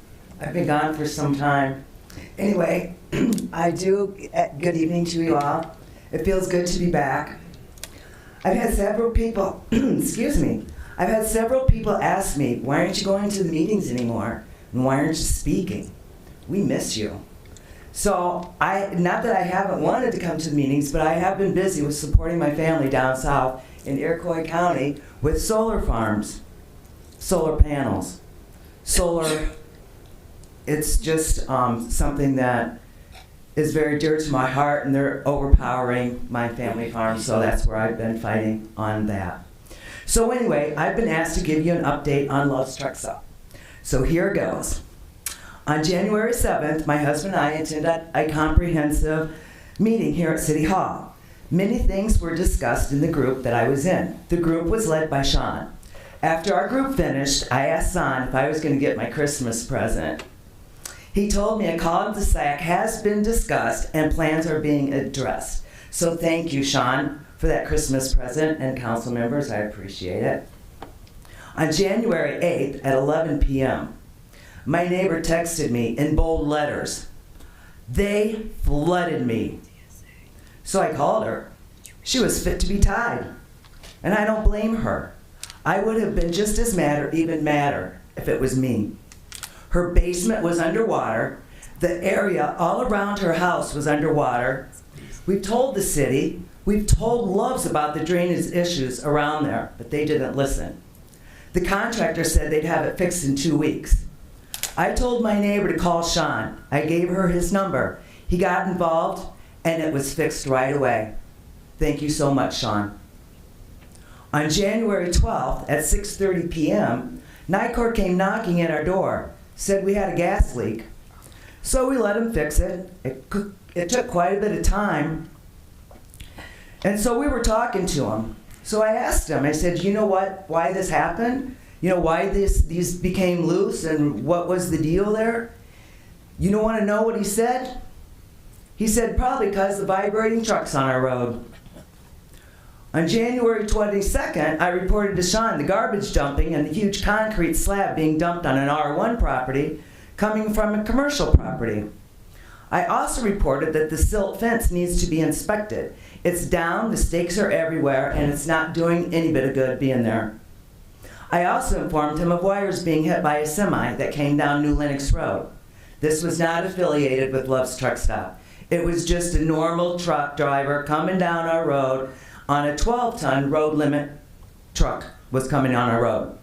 I've been gone for some time. Anyway, good evening to you all. It feels good to be back. I've had several people, excuse me, I've had several people ask me, why aren't you going to the meetings anymore? And why aren't you speaking? We miss you. So, not that I haven't wanted to come to the meetings, but I have been busy with supporting my family down south in Iroquois County with solar farms, solar panels, solar. It's just something that is very dear to my heart, and they're overpowering my family farm, so that's where I've been fighting on that. So anyway, I've been asked to give you an update on Love's Truck Stop. So here goes. On January 7th, my husband and I attended a comprehensive meeting here at City Hall. Many things were discussed in the group that I was in. The group was led by Sean. After our group finished, I asked Sean if I was going to get my Christmas present. He told me a cul-de-sac has been discussed and plans are being addressed. So thank you, Sean, for that Christmas present, and council members, I appreciate it. On January 8th at 11 p.m., my neighbor texted me in bold letters. They flooded me. So I called her. She was fit to be tied, and I don't blame her. I would have been just as mad or even madder if it was me. Her basement was underwater. The area all around her house was underwater. We've told the city, we've told Loves about the drainage issues around there, but they didn't listen. The contractor said they'd have it fixed in 2 weeks. I told my neighbor to call Sean. I gave her his number. He got involved, and it was fixed right away. Thank you so much, Sean. On January 12th at 6:30 p.m., NICOR came knocking at our door, said we had a gas leak. So we let him fix it. It took quite a bit of time. And so we were talking to him. So I asked him, I said, you know what, why this happened? You know, why these became loose and what was the deal there? You don't want to know what he said? He said, probably because the vibrating trucks on our road. On January 22nd, I reported to Sean the garbage dumping and the huge concrete slab being dumped on an R1 property coming from a commercial property. I also reported that the silt fence needs to be inspected. It's down, the stakes are everywhere, and it's not doing any bit of good being there. I also informed him of wires being hit by a semi that came down New Lenox Road. This was not affiliated with Love's Truck Stop. It was just a normal truck driver coming down our road on a 12-ton road limit truck was coming on our road.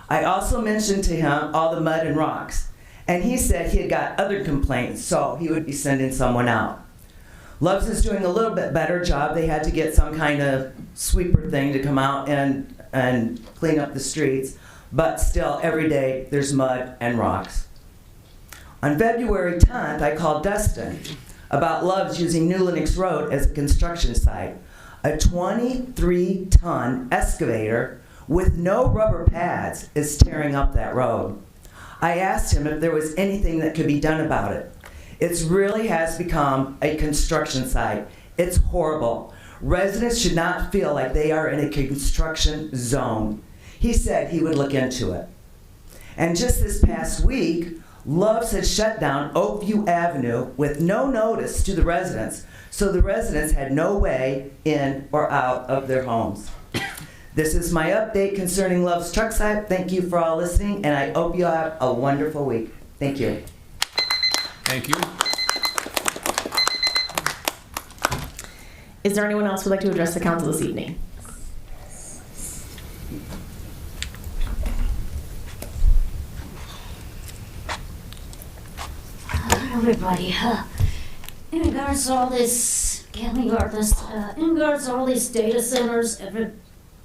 I also mentioned to him all the mud and rocks, and he said he had got other complaints, so he would be sending someone out. Love's is doing a little bit better job. They had to get some kind of sweeper thing to come out and clean up the streets, but still every day there's mud and rocks. On February 10th, I called Dustin. about Love's using New Lenox Road as a construction site. A 23-ton excavator with no rubber pads is tearing up that road. I asked him if there was anything that could be done about it. It really has become a construction site. It's horrible. Residents should not feel like they are in a construction zone. He said he would look into it. And just this past week, Love's had shut down Oakview Avenue with no notice to the residents, so the residents had no way in or out of their homes. This is my update concerning Love's truck site. Thank you for all listening, and I hope you have a wonderful week. Thank you. Thank you. Is there anyone else who would like to address the council this evening? Everybody, in regards to all this, in regards to all these data centers have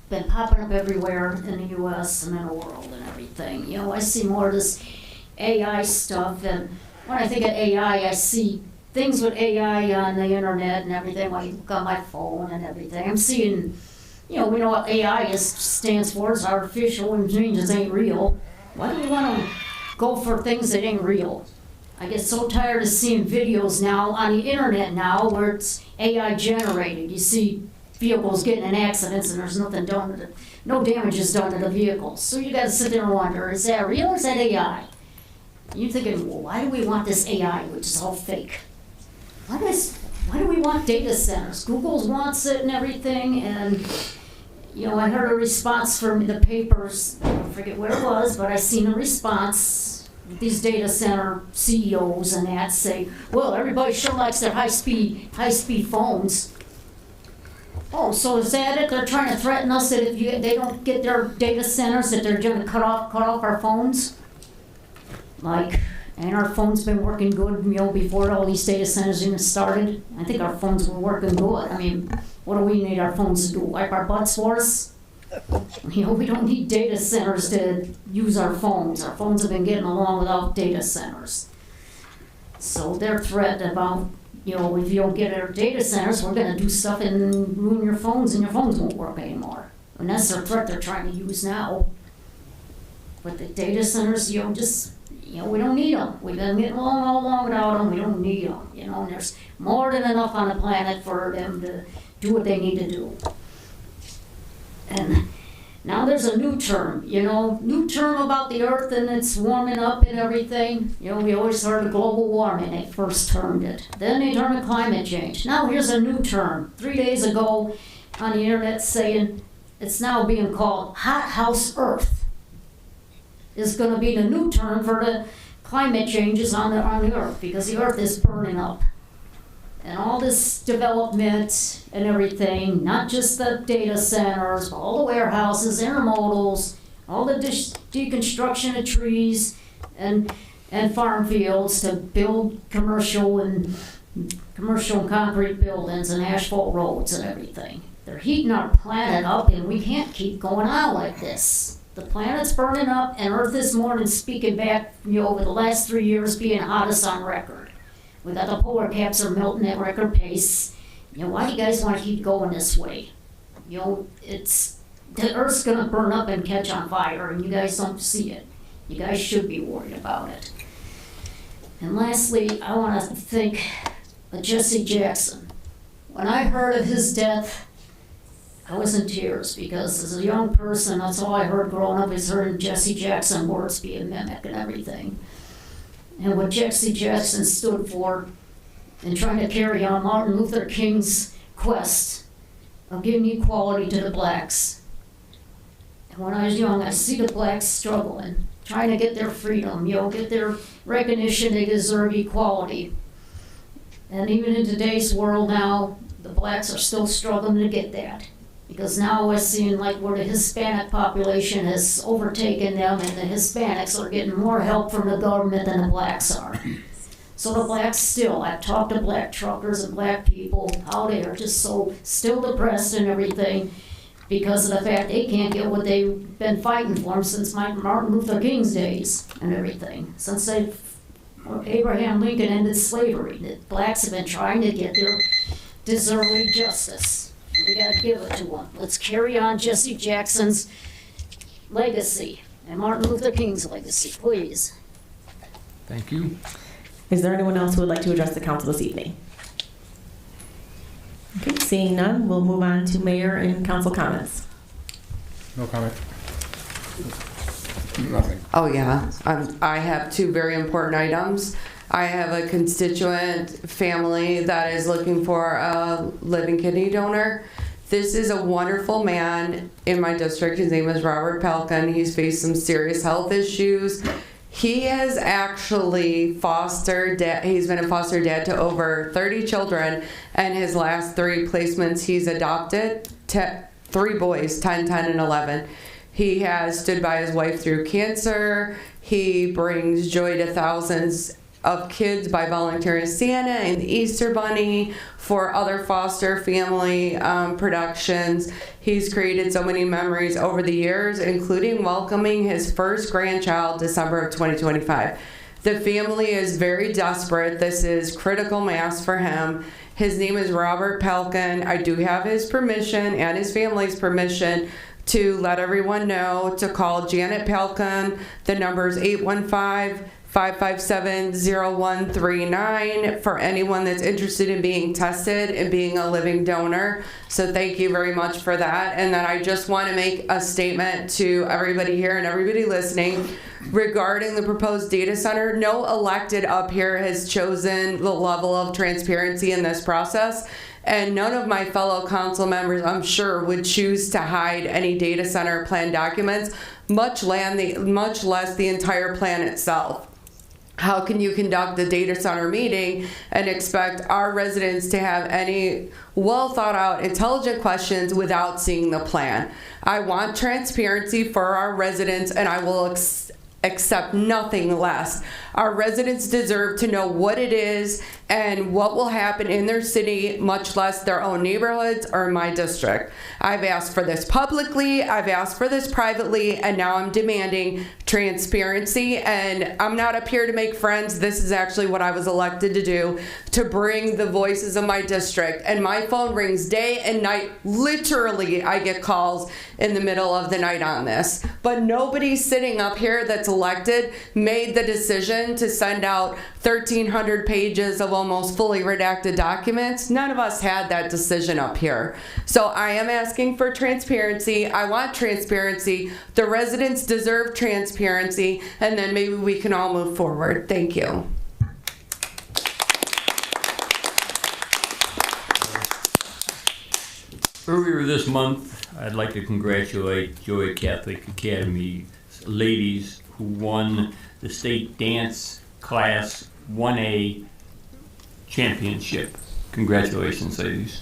been popping up everywhere in the U.S. and in the world and everything. You know, I see more of this AI stuff, and when I think of AI, I see things with AI on the internet and everything, when you look on my phone and everything. I'm seeing, you know, we know what AI stands for, it's artificial intelligence, ain't real. Why do we want to go for things that ain't real? I get so tired of seeing videos now on the internet now where it's AI generated. You see vehicles getting in accidents and there's nothing done to it. No damage is done to the vehicles. So you gotta sit there and wonder, is that real or is that AI? You're thinking, well, why do we want this AI, which is all fake? Why do we want data centers? Google wants it and everything, and you know, I heard a response from the papers, I forget where it was, but I seen a response. These data center CEOs and that say, well, everybody sure likes their high-speed phones. Oh, so is that it? They're trying to threaten us that if they don't get their data centers, that they're going to cut off our phones? Like, ain't our phones been working good, you know, before all these data centers even started? I think our phones were working good. I mean, what do we need our phones to do? Wipe our butts for us? You know, we don't need data centers to use our phones. Our phones have been getting along without data centers. So their threat about, you know, if you don't get our data centers, we're going to do stuff and ruin your phones and your phones won't work anymore. And that's their threat they're trying to use now. But the data centers, you know, just, you know, we don't need them. We've been getting along all along without them. We don't need them. You know, and there's more than enough on the planet for them to do what they need to do. And now there's a new term, you know, about the earth and it's warming up and everything. You know, we always heard of global warming, they first termed it. Then they termed it climate change. Now here's a new term. 3 days ago on the internet saying it's now being called hot house earth. It's going to be the new term for the climate changes on the earth because the earth is burning up. And all this development and everything, not just the data centers, but all the warehouses, intermodals, all the deconstruction of trees and farm fields to build commercial and concrete buildings and asphalt roads and everything. They're heating our planet up and we can't keep going on like this. The planet's burning up and Earth this morning speaking back, you know, over the last 3 years being hottest on record. We got the polar caps are melting at record pace. You know, why do you guys want to keep going this way? You know, the Earth's gonna burn up and catch on fire, and you guys don't see it. You guys should be worried about it. And lastly, I want to thank Jesse Jackson. When I heard of his death, I was in tears because as a young person, that's all I heard growing up is hearing Jesse Jackson words being mimicked and everything. And what Jesse Jackson stood for in trying to carry on Martin Luther King's quest of giving equality to the blacks. And when I was young, I see the blacks struggling, trying to get their freedom, you know, get their recognition they deserve equality. And even in today's world now, the blacks are still struggling to get that. Because now we're seeing like where the Hispanic population has overtaken them and the Hispanics are getting more help from the government than the blacks are. So the blacks still, I've talked to black truckers and black people, how they are just so still depressed and everything because of the fact they can't get what they've been fighting for since Martin Luther King's days and everything. Since they've Abraham Lincoln ended slavery, that blacks have been trying to get their deserved justice. We gotta give it to them. Let's carry on Jesse Jackson's legacy and Martin Luther King's legacy, please. Thank you. Is there anyone else who would like to address the council this evening? Okay, seeing none, we'll move on to mayor and council comments. No comment. Nothing. Oh, yeah. I have two very important items. I have a constituent family that is looking for a living kidney donor. This is a wonderful man in my district. His name is Robert Pelkin. He's faced some serious health issues. He has actually he's been a foster dad to over 30 children, and his last 3 placements he's adopted 3 boys, 10, 10, and 11. He has stood by his wife through cancer. He brings joy to thousands of kids by volunteering Santa and the Easter Bunny for other foster family productions. He's created so many memories over the years, including welcoming his first grandchild December of 2025. The family is very desperate. This is critical mass for him. His name is Robert Pelkin. I do have his permission and his family's permission to let everyone know to call Janet Pelkin. The number is 815-557-0139 for anyone that's interested in being tested and being a living donor. So thank you very much for that. And then I just want to make a statement to everybody here and everybody listening regarding the proposed data center. No elected up here has chosen the level of transparency in this process. And none of my fellow council members, I'm sure, would choose to hide any data center plan documents, much less the entire plan itself. How can you conduct a data center meeting and expect our residents to have any well thought out, intelligent questions without seeing the plan? I want transparency for our residents, and I will accept nothing less. Our residents deserve to know what it is and what will happen in their city, much less their own neighborhoods or my district. I've asked for this publicly, I've asked for this privately, and now I'm demanding transparency. And I'm not up here to make friends. This is actually what I was elected to do, to bring the voices of my district. And my phone rings day and night. Literally, I get calls in the middle of the night on this. But nobody sitting up here that's elected made the decision to send out 1,300 pages of almost fully redacted documents. None of us had that decision up here. So I am asking for transparency. I want transparency. The residents deserve transparency, and then maybe we can all move forward. Thank you. Earlier this month, I'd like to congratulate Joliet Catholic Academy ladies who won the state dance class 1A championship. Congratulations, ladies.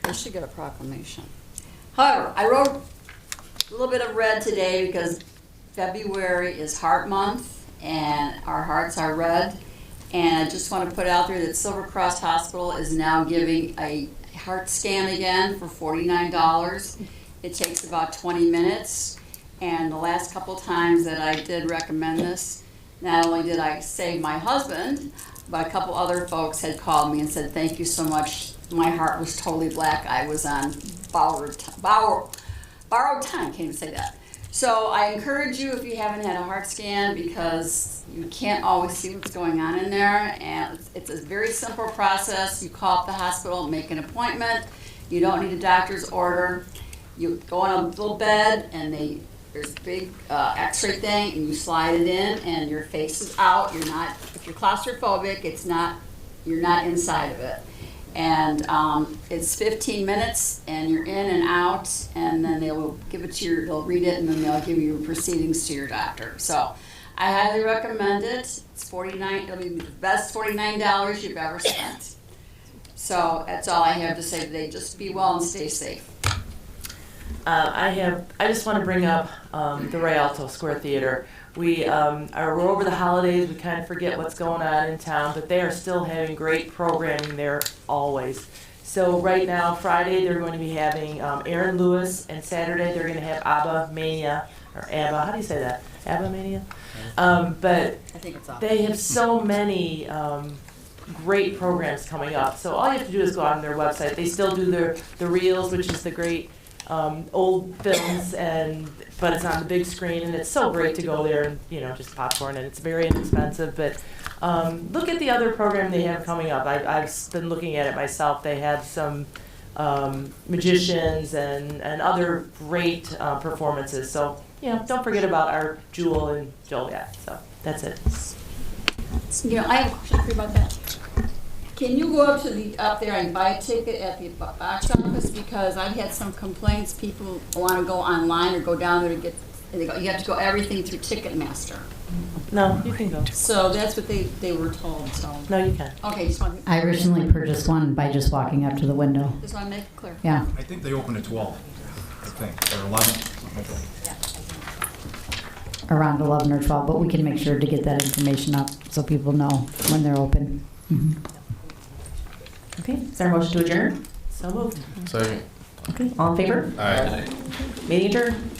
They should get a proclamation. However, I wrote a little bit of red today because February is Heart Month and our hearts are red. And I just want to put out there that Silver Cross Hospital is now giving a heart scan again for $49. It takes about 20 minutes. And the last couple times that I did recommend this, not only did I save my husband, but a couple other folks had called me and said, thank you so much. My heart was totally black. I was on borrowed time, can't even say that. So I encourage you, if you haven't had a heart scan, because you can't always see what's going on in there, and it's a very simple process. You call up the hospital, make an appointment. You don't need a doctor's order. You go on a little bed, and there's a big x-ray thing, and you slide it in, and your face is out. You're not, if you're claustrophobic, you're not inside of it. And it's 15 minutes, and you're in and out, and then they'll give it to they'll read it, and then they'll give you proceedings to your doctor. So I highly recommend it. It's it'll be the best $49 you've ever spent. So that's all I have to say today. Just be well and stay safe. I just want to bring up the Rialto Square Theater. We're over the holidays, we kind of forget what's going on in town, but they are still having great programming there always. So right now, Friday, they're going to be having Aaron Lewis, and Saturday, they're going to have ABBA Mania, or ABBA, how do you say that? ABBA Mania? But I think it's they have so many great programs coming up. So all you have to do is go on their website. They still do the reels, which is the great old films, but it's on the big screen, and it's so great to go there and just popcorn, and it's very inexpensive. But look at the other program they have coming up. I've been looking at it myself. They have some magicians and other great performances. So don't forget about our jewel in Joliet. So that's it. I have a question for you about that. Can you go up there and buy a ticket at the box office? Because I've had some complaints. People want to go online or go down there to get. You have to go everything through Ticketmaster. No, you can go. So that's what they were told. So no, you can't. Okay, just want. I originally purchased one by just walking up to the window. Just want to make it clear. Yeah. I think they open at 12, I think, or 11, something like that. Around 11 or 12, but we can make sure to get that information up so people know when they're open. Okay, is there a motion to adjourn? So moved. Second. Okay, all in favor? Aye. Meeting adjourned.